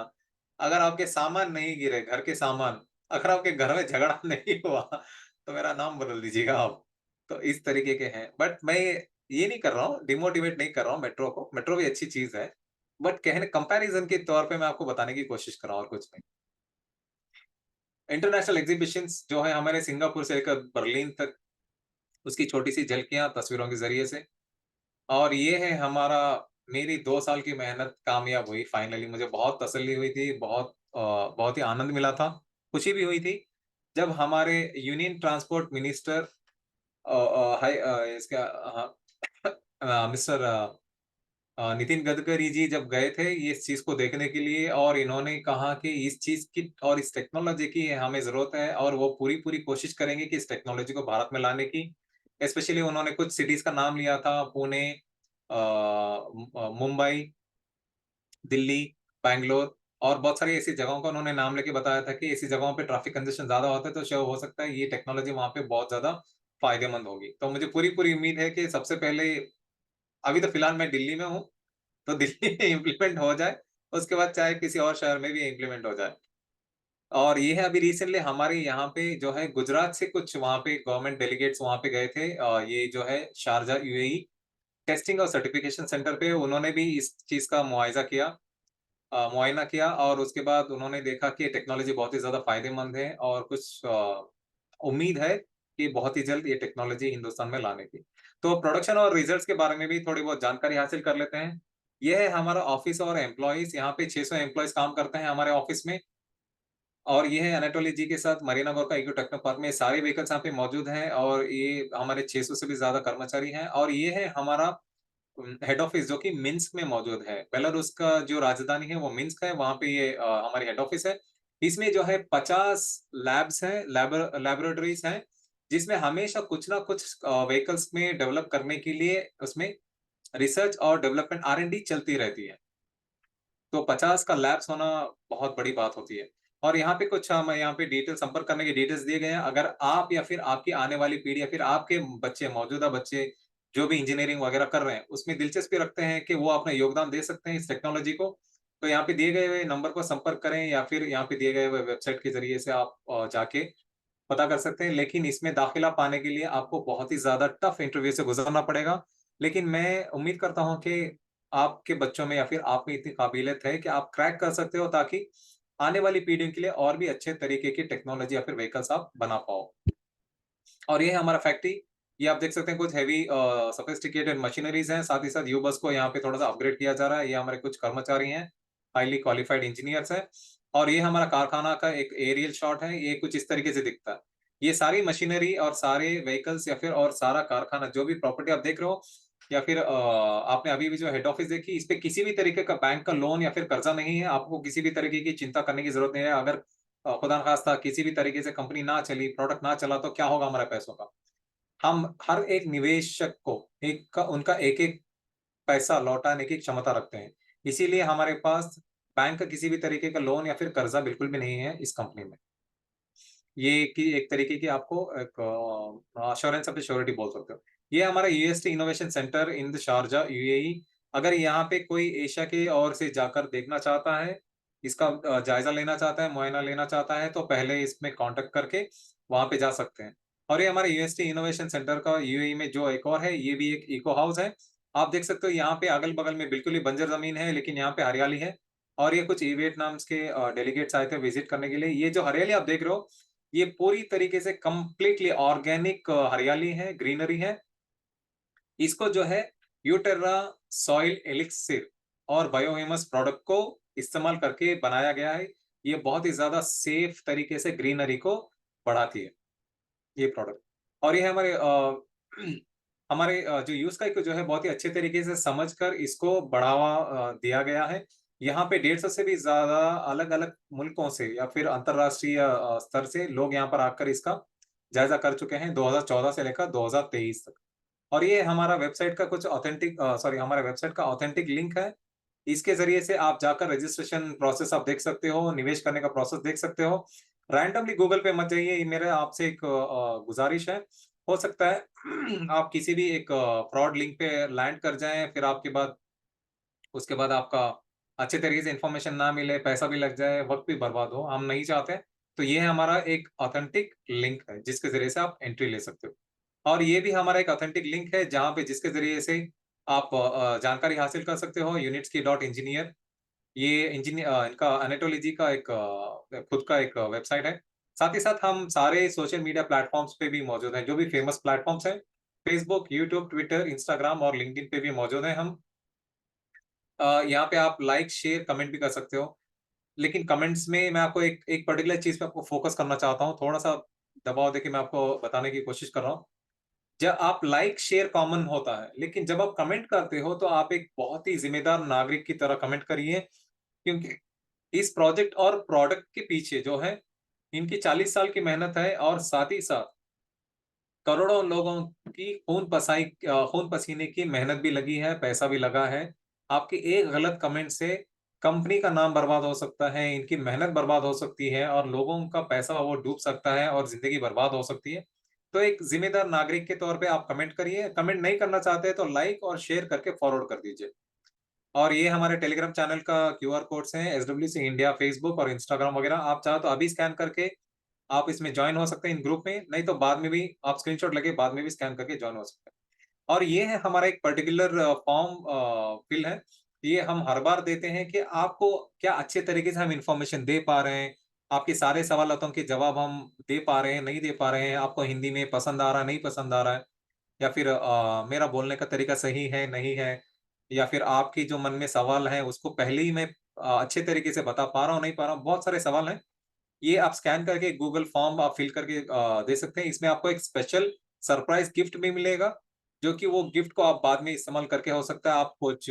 अगर आपके सामान नहीं गिरे, घर के सामान, अगर आपके घर में झगड़ा नहीं हुआ, तो मेरा नाम बदल दीजिएगा आप। तो इस तरीके के हैं। बट मैं ये नहीं कर रहा हूँ, डिमोटिवेट नहीं कर रहा हूँ मेट्रो को। मेट्रो भी अच्छी चीज़ है। बट कहने कंपैरिज़न के तौर पे मैं आपको बताने की कोशिश कर रहा हूँ और कुछ नहीं। इंटरनेशनल एग्ज़िबिशन्स जो है हमारे सिंगापुर से लेकर बर्लिन तक, उसकी छोटी-सी झलकियाँ तस्वीरों के ज़रिए से। और ये है हमारा मेरी 2 साल की मेहनत कामयाब हुई फाइनली। मुझे बहुत तसल्ली हुई थी, बहुत ही आनंद मिला था, खुशी भी हुई थी, जब हमारे यूनियन ट्रांसपोर्ट मिनिस्टर इसका मिस्टर नितिन गडकरी जी जब गए थे इस चीज़ को देखने के लिए, और इन्होंने कहा कि इस चीज़ की और इस टेक्नोलॉजी की हमें ज़रूरत है और वो पूरी-पूरी कोशिश करेंगे कि इस टेक्नोलॉजी को भारत में लाने की। स्पेशली उन्होंने कुछ सिटीज़ का नाम लिया था, पुणे, मुंबई, दिल्ली, बैंगलोर और बहुत सारी ऐसी जगहों का उन्होंने नाम लेके बताया था कि ऐसी जगहों पे ट्रैफिक कंजेशन ज़्यादा होता है, तो शायद हो सकता है ये टेक्नोलॉजी वहाँ पे बहुत ज़्यादा फ़ायदेमंद होगी। तो मुझे पूरी-पूरी उम्मीद है कि सबसे पहले अभी तो फिलहाल मैं दिल्ली में हूँ, तो दिल्ली में इम्प्लीमेंट हो जाए, उसके बाद चाहे किसी और शहर में भी इम्प्लीमेंट हो जाए। और ये है अभी रिसेंटली हमारे यहाँ पे जो है गुजरात से कुछ वहाँ पे गवर्नमेंट डेलीगेट्स वहाँ पे गए थे। ये जो है शारजा यूएई टेस्टिंग और सर्टिफिकेशन सेंटर पे उन्होंने भी इस चीज़ का मुआयना किया और उसके बाद उन्होंने देखा कि टेक्नोलॉजी बहुत ही ज़्यादा फ़ायदेमंद है और कुछ उम्मीद है कि बहुत ही जल्द ये टेक्नोलॉजी हिंदुस्तान में लाने की। तो प्रोडक्शन और रिजल्ट्स के बारे में भी थोड़ी बहुत जानकारी हासिल कर लेते हैं। ये है हमारा ऑफ़िस और एम्प्लॉइज़, यहाँ पे 600 एम्प्लॉइज़ काम करते हैं हमारे ऑफ़िस में। और ये है अनाटोली जी के साथ मरीना गोर का इको टेक्नो पार्क में सारे व्हीकल्स यहाँ पे मौजूद हैं और ये हमारे 600 से भी ज़्यादा कर्मचारी हैं और ये है हमारा हेड ऑफिस जो कि मिन्स्क में मौजूद है। बेलारूस का जो राजधानी है वो मिन्स्क है, वहाँ पे ये हमारी हेड ऑफिस है। इसमें जो है 50 लैब्स हैं, लैबोरेटरीज़ हैं, जिसमें हमेशा कुछ ना कुछ व्हीकल्स में डेवलप करने के लिए उसमें रिसर्च और डेवलपमेंट R&D चलती रहती है। तो 50 का लैब्स होना बहुत बड़ी बात होती है। और यहाँ पे कुछ हम यहाँ पे डिटेल संपर्क करने के डिटेल्स दिए गए हैं। अगर आप या फिर आपकी आने वाली पीढ़ी या फिर आपके बच्चे, मौजूदा बच्चे जो भी इंजीनियरिंग वगैरह कर रहे हैं, उसमें दिलचस्पी रखते हैं कि वो अपना योगदान दे सकते हैं इस टेक्नोलॉजी को, तो यहाँ पे दिए गए हुए नंबर पर संपर्क करें या फिर यहाँ पे दिए गए हुए वेबसाइट के ज़रिए से आप जाके पता कर सकते हैं। लेकिन इसमें दाखिला पाने के लिए आपको बहुत ही ज़्यादा टफ इंटरव्यू से गुज़रना पड़ेगा। लेकिन मैं उम्मीद करता हूँ कि आपके बच्चों में या फिर आप में इतनी काबिलियत है कि आप क्रैक कर सकते हो ताकि आने वाली पीढ़ियों के लिए और भी अच्छे तरीके की टेक्नोलॉजी या फिर व्हीकल्स आप बना पाओ। और ये है हमारा फैक्ट्री। ये आप देख सकते हैं कुछ हेवी सोफिस्टिकेटेड मशीनरीज़ हैं, साथ ही साथ यू बस को यहाँ पे थोड़ा-सा अपग्रेड किया जा रहा है। ये हमारे कुछ कर्मचारी हैं, हाइली क्वालिफाइड इंजीनियर्स हैं और ये हमारा कारखाना का एक एरियल शॉट है, ये कुछ इस तरीके से दिखता है। ये सारी मशीनरी और सारे व्हीकल्स या फिर और सारा कारखाना जो भी प्रॉपर्टी आप देख रहे हो या फिर आपने अभी भी जो हेड ऑफिस देखी, इस पे किसी भी तरीके का बैंक का लोन या फिर कर्जा नहीं है। आपको किसी भी तरीके की चिंता करने की ज़रूरत नहीं है। अगर खुदा न खास्ता किसी भी तरीके से कंपनी ना चली, प्रोडक्ट ना चला तो क्या होगा हमारे पैसों का? हम हर एक निवेशक को उनका एक-एक पैसा लौटाने की क्षमता रखते हैं। इसीलिए हमारे पास बैंक का किसी भी तरीके का लोन या फिर कर्जा बिल्कुल भी नहीं है इस कंपनी में। ये कि एक तरीके की आपको एक एश्योरेंस ऑफ श्योरिटी बोल सकते हो। ये हमारा UST innovation centre in the Sharjah UAE. अगर यहाँ पे कोई एशिया की ओर से जाकर देखना चाहता है, इसका जायज़ा लेना चाहता है, मुआयना लेना चाहता है, तो पहले इसमें कॉन्टैक्ट करके वहाँ पे जा सकते हैं। और ये हमारे यूएसटी इनोवेशन सेंटर का यूएई में जो एक और है, ये भी एक इको हाउस है। आप देख सकते हो यहाँ पे अगल-बगल में बिल्कुल ही बंजर ज़मीन है, लेकिन यहाँ पे हरियाली है। और ये कुछ वियतनाम्स के डेलीगेट्स आए थे विज़िट करने के लिए। ये जो हरियाली आप देख रहे हो, ये पूरी तरीके से कंप्लीटली ऑर्गेनिक हरियाली है, ग्रीनरी है। इसको जो है यूटेरा सॉइल एलिक्सिर और बायोह्यूमस प्रोडक्ट को इस्तेमाल करके बनाया गया है। ये बहुत ही ज़्यादा सेफ तरीके से ग्रीनरी को बढ़ाती है, ये प्रोडक्ट। और ये हमारे हमारे जो यूज़ का एक जो है बहुत ही अच्छे तरीके से समझकर इसको बढ़ावा दिया गया है। यहाँ पे 150 से भी ज़्यादा अलग-अलग मुल्कों से या फिर अंतर्राष्ट्रीय स्तर से लोग यहाँ पर आकर इसका जायज़ा कर चुके हैं 2014 से लेकर 2023 तक। और ये हमारा वेबसाइट का कुछ ऑथेंटिक हमारे वेबसाइट का ऑथेंटिक लिंक है। इसके ज़रिए से आप जाकर रजिस्ट्रेशन प्रोसेस आप देख सकते हो, निवेश करने का प्रोसेस देख सकते हो। रैंडमली गूगल पे मत जाइए, ये मेरा आपसे एक गुज़ारिश है। हो सकता है आप किसी भी एक फ्रॉड लिंक पे लैंड कर जाएँ, फिर आपके बाद उसके बाद आपका अच्छे तरीके से इन्फॉर्मेशन ना मिले, पैसा भी लग जाए, वक़्त भी बर्बाद हो, हम नहीं चाहते। तो ये हमारा एक ऑथेंटिक लिंक है, जिसके ज़रिए से आप एंट्री ले सकते हो। और ये भी हमारा एक ऑथेंटिक लिंक है, जहाँ पे जिसके ज़रिए से आप जानकारी हासिल कर सकते हो यूनिट्स की डॉट इंजीनियर। ये इनका एनाटोलॉजी का एक खुद का एक वेबसाइट है। साथ ही साथ हम सारे सोशल मीडिया प्लेटफ़ॉर्म्स पे भी मौजूद हैं, जो भी फ़ेमस प्लेटफ़ॉर्म्स हैं, फ़ेसबुक, यूट्यूब, ट्विटर, इंस्टाग्राम और लिंक्डइन पे भी मौजूद हैं हम। यहाँ पे आप लाइक, शेयर, कमेंट भी कर सकते हो। लेकिन कमेंट्स में मैं आपको एक एक पर्टिकुलर चीज़ पे आपको फ़ोकस करना चाहता हूँ, थोड़ा-सा दबाव देके मैं आपको बताने की कोशिश कर रहा हूँ। जब आप लाइक, शेयर कॉमन होता है, लेकिन जब आप कमेंट करते हो, तो आप एक बहुत ही ज़िम्मेदार नागरिक की तरह कमेंट करिए, क्योंकि इस प्रोजेक्ट और प्रोडक्ट के पीछे जो है, इनकी 40 साल की मेहनत है और साथ ही साथ करोड़ों लोगों की खून पसीने की मेहनत भी लगी है, पैसा भी लगा है। आपके एक गलत कमेंट से कंपनी का नाम बर्बाद हो सकता है, इनकी मेहनत बर्बाद हो सकती है और लोगों का पैसा वो डूब सकता है और ज़िंदगी बर्बाद हो सकती है। तो एक ज़िम्मेदार नागरिक के तौर पे आप कमेंट करिए, कमेंट नहीं करना चाहते तो लाइक और शेयर करके फॉरवर्ड कर दीजिए। और ये हमारे टेलीग्राम चैनल का क्यूआर कोड्स हैं, एसडब्ल्यूसी इंडिया, फेसबुक और इंस्टाग्राम वगैरह। आप चाहो तो अभी स्कैन करके आप इसमें जॉइन हो सकते हैं इन ग्रुप में, नहीं तो बाद में भी आप स्क्रीनशॉट लेके बाद में भी स्कैन करके जॉइन हो सकते हैं। और ये है हमारा एक पर्टिकुलर फॉर्म फिल है। ये हम हर बार देते हैं कि आपको क्या अच्छे तरीके से हम इन्फॉर्मेशन दे पा रहे हैं, आपके सारे सवालों के जवाब हम दे पा रहे हैं, नहीं दे पा रहे हैं, आपको हिंदी में पसंद आ रहा है, नहीं पसंद आ रहा है, या फिर मेरा बोलने का तरीका सही है, नहीं है, या फिर आपकी जो मन में सवाल है उसको पहले ही मैं अच्छे तरीके से बता पा रहा हूँ, नहीं पा रहा हूँ, बहुत सारे सवाल हैं। ये आप स्कैन करके गूगल फॉर्म आप फिल करके दे सकते हैं। इसमें आपको एक स्पेशल सरप्राइज़ गिफ्ट भी मिलेगा, जो कि वो गिफ्ट को आप बाद में इस्तेमाल करके हो सकता है आप कुछ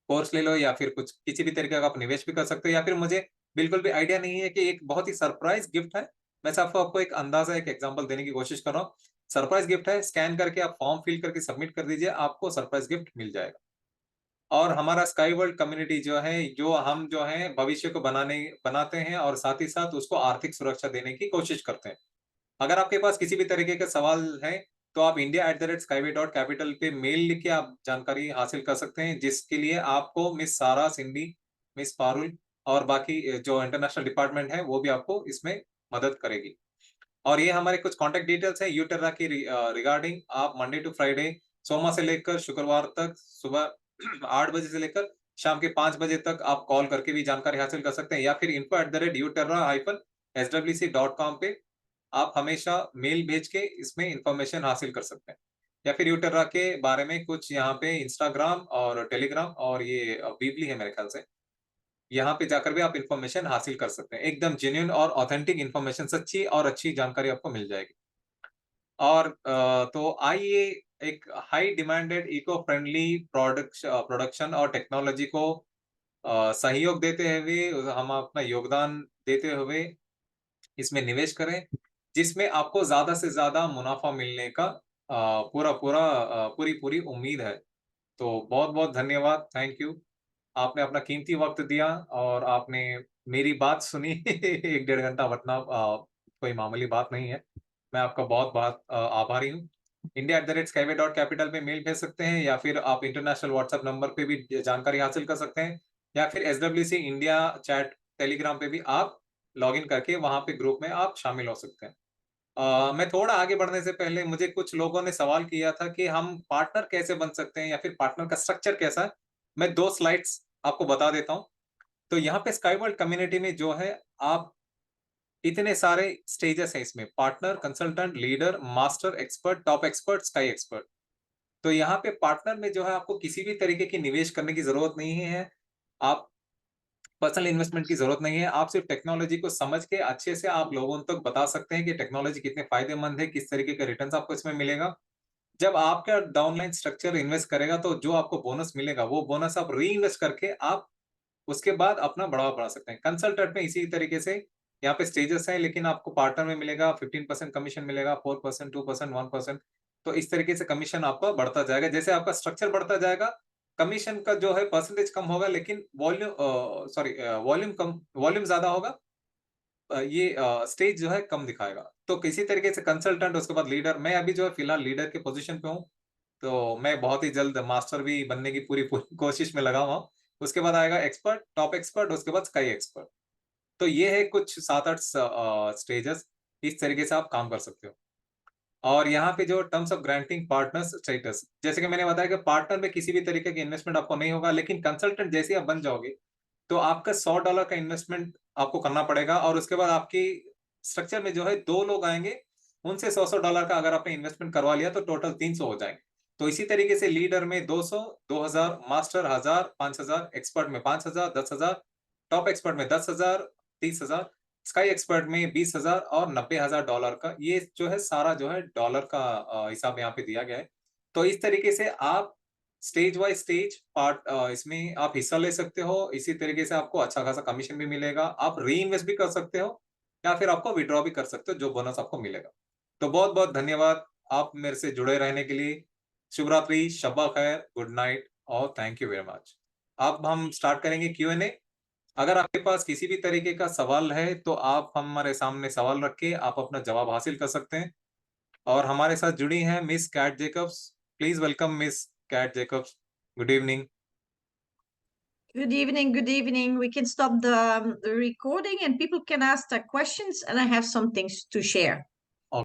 कोर्स ले लो या फिर कुछ किसी भी तरीके का आप निवेश भी कर सकते हो, या फिर मुझे बिल्कुल भी आइडिया नहीं है कि एक बहुत ही सरप्राइज़ गिफ्ट है। मैं सिर्फ़ आपको आपको एक अंदाज़ा, एक एग्ज़ाम्पल देने की कोशिश कर रहा हूँ। सरप्राइज़ गिफ्ट है, स्कैन करके आप फॉर्म फिल करके सबमिट कर दीजिए, आपको सरप्राइज़ गिफ्ट मिल जाएगा। और हमारा स्काई वर्ल्ड कम्युनिटी जो है, जो हम जो है भविष्य को बनाते हैं और साथ ही साथ उसको आर्थिक सुरक्षा देने की कोशिश करते हैं। अगर आपके पास किसी भी तरीके का सवाल है, तो आप india@skyway.capital पे मेल लिख के आप जानकारी हासिल कर सकते हैं, जिसके लिए आपको मिस सारा, सिंधी, मिस पारुल और बाकी जो इंटरनेशनल डिपार्टमेंट है, वो भी आपको इसमें मदद करेगी। और ये हमारे कुछ कॉन्टैक्ट डिटेल्स हैं यूटेरा की रिगार्डिंग। आप मंडे टू फ्राइडे, सोमवार से लेकर शुक्रवार तक सुबह 8 बजे से लेकर शाम के 5 बजे तक आप कॉल करके भी जानकारी हासिल कर सकते हैं, या फिर info@uterra-swc.com पे आप हमेशा मेल भेज के इसमें इन्फॉर्मेशन हासिल कर सकते हैं। या फिर यूटेरा के बारे में कुछ यहाँ पे इंस्टाग्राम और टेलीग्राम और ये वीबली है मेरे ख्याल से। यहाँ पे जाकर भी आप इन्फॉर्मेशन हासिल कर सकते हैं। एकदम जेन्युइन और ऑथेंटिक इन्फॉर्मेशन, सच्ची और अच्छी जानकारी आपको मिल जाएगी। और तो आइए एक high demanded eco friendly production और टेक्नोलॉजी को सहयोग देते हुए हम अपना योगदान देते हुए इसमें निवेश करें, जिसमें आपको ज़्यादा से ज़्यादा मुनाफ़ा मिलने का पूरी-पूरी उम्मीद है। तो बहुत-बहुत धन्यवाद, थैंक यू। आपने अपना कीमती वक़्त दिया और आपने मेरी बात सुनी 1 डेढ़ घंटा वरना कोई मामूली बात नहीं है। मैं आपका बहुत-बहुत आभारी हूँ। india@skyway.capital पे मेल भेज सकते हैं, या फिर आप इंटरनेशनल व्हाट्सएप नंबर पे भी जानकारी हासिल कर सकते हैं, या फिर एसडब्ल्यूसी इंडिया चैट टेलीग्राम पे भी आप लॉगिन करके वहाँ पे ग्रुप में आप शामिल हो सकते हैं। मैं थोड़ा आगे बढ़ने से पहले मुझे कुछ लोगों ने सवाल किया था कि हम पार्टनर कैसे बन सकते हैं या फिर पार्टनर का स्ट्रक्चर कैसा है? मैं 2 स्लाइड्स आपको बता देता हूँ। तो यहाँ पे स्काई वर्ल्ड कम्युनिटी में जो है, आप इतने सारे स्टेजेस हैं इसमें, partner, consultant, leader, master, expert, top expert, sky expert. तो यहाँ पे पार्टनर में जो है आपको किसी भी तरीके की निवेश करने की ज़रूरत नहीं है। आप पर्सनल इन्वेस्टमेंट की ज़रूरत नहीं है। आप सिर्फ़ टेक्नोलॉजी को समझ के अच्छे से आप लोगों तक बता सकते हैं कि टेक्नोलॉजी कितने फ़ायदेमंद है, किस तरीके का रिटर्न्स आपको इसमें मिलेगा। जब आपका डाउनलाइन स्ट्रक्चर इन्वेस्ट करेगा, तो जो आपको बोनस मिलेगा, वो बोनस आप री-इन्वेस्ट करके आप उसके बाद अपना बढ़ावा बढ़ा सकते हैं। कंसल्टेंट में इसी तरीके से यहाँ पे स्टेजेस हैं, लेकिन आपको पार्टनर में मिलेगा 15% कमीशन मिलेगा, 4%, 2%, 1%। तो इस तरीके से कमीशन आपका बढ़ता जाएगा। जैसे आपका स्ट्रक्चर बढ़ता जाएगा, कमीशन का जो है परसेंटेज कम होगा, लेकिन वॉल्यूम ज्यादा होगा। ये स्टेज जो है कम दिखाएगा। तो किसी तरीके से कंसल्टेंट, उसके बाद लीडर, मैं अभी जो है फिलहाल लीडर के पोजीशन पे हूँ, तो मैं बहुत ही जल्द मास्टर भी बनने की पूरी पूरी कोशिश में लगा हुआ हूँ। उसके बाद आएगा एक्सपर्ट, टॉप एक्सपर्ट, उसके बाद स्काई एक्सपर्ट। तो ये है कुछ 7-8 स्टेजेस, इस तरीके से आप काम कर सकते हो। और यहाँ पे जो terms of granting partners status, जैसे कि मैंने बताया कि पार्टनर में किसी भी तरीके की इन्वेस्टमेंट आपको नहीं होगा, लेकिन कंसल्टेंट जैसे ही आप बन जाओगे तो आपका $100 का इन्वेस्टमेंट आपको करना पड़ेगा, और उसके बाद आपकी स्ट्रक्चर में जो है 2 लोग आएंगे, उनसे $100 का अगर आपने इन्वेस्टमेंट करवा लिया तो टोटल 300 हो जाएंगे। तो इसी तरीके से लीडर में 200, 2000, मास्टर 1000, 5000, एक्सपर्ट में 5000, 10,000, टॉप एक्सपर्ट में 10,000, 30,000, स्काई एक्सपर्ट में 20,000 और $90,000 का, ये जो है सारा जो है डॉलर का हिसाब यहाँ पे दिया गया है। तो इस तरीके से आप स्टेज बाय स्टेज पार्ट इसमें आप हिस्सा ले सकते हो। इसी तरीके से आपको अच्छा खासा कमीशन भी मिलेगा। आप री इन्वेस्ट भी कर सकते हो या फिर आपको विड्रॉ भी कर सकते हो, जो बोनस आपको मिलेगा। तो बहुत बहुत धन्यवाद आप मेरे से जुड़े रहने के लिए। शुभ रात्रि, शब्बा खैर, गुड नाइट और थैंक यू वेरी मच। अब हम स्टार्ट करेंगे Q&A। अगर आपके पास किसी भी तरीके का सवाल है तो आप हमारे सामने सवाल रख के आप अपना जवाब हासिल कर सकते हैं। और हमारे साथ जुड़ी हैं Miss Kat Jacobs. Please welcome Miss Kat Jacobs. Good evening. Good evening, good evening. We can stop the recording and people can ask their questions, and I have some things to share.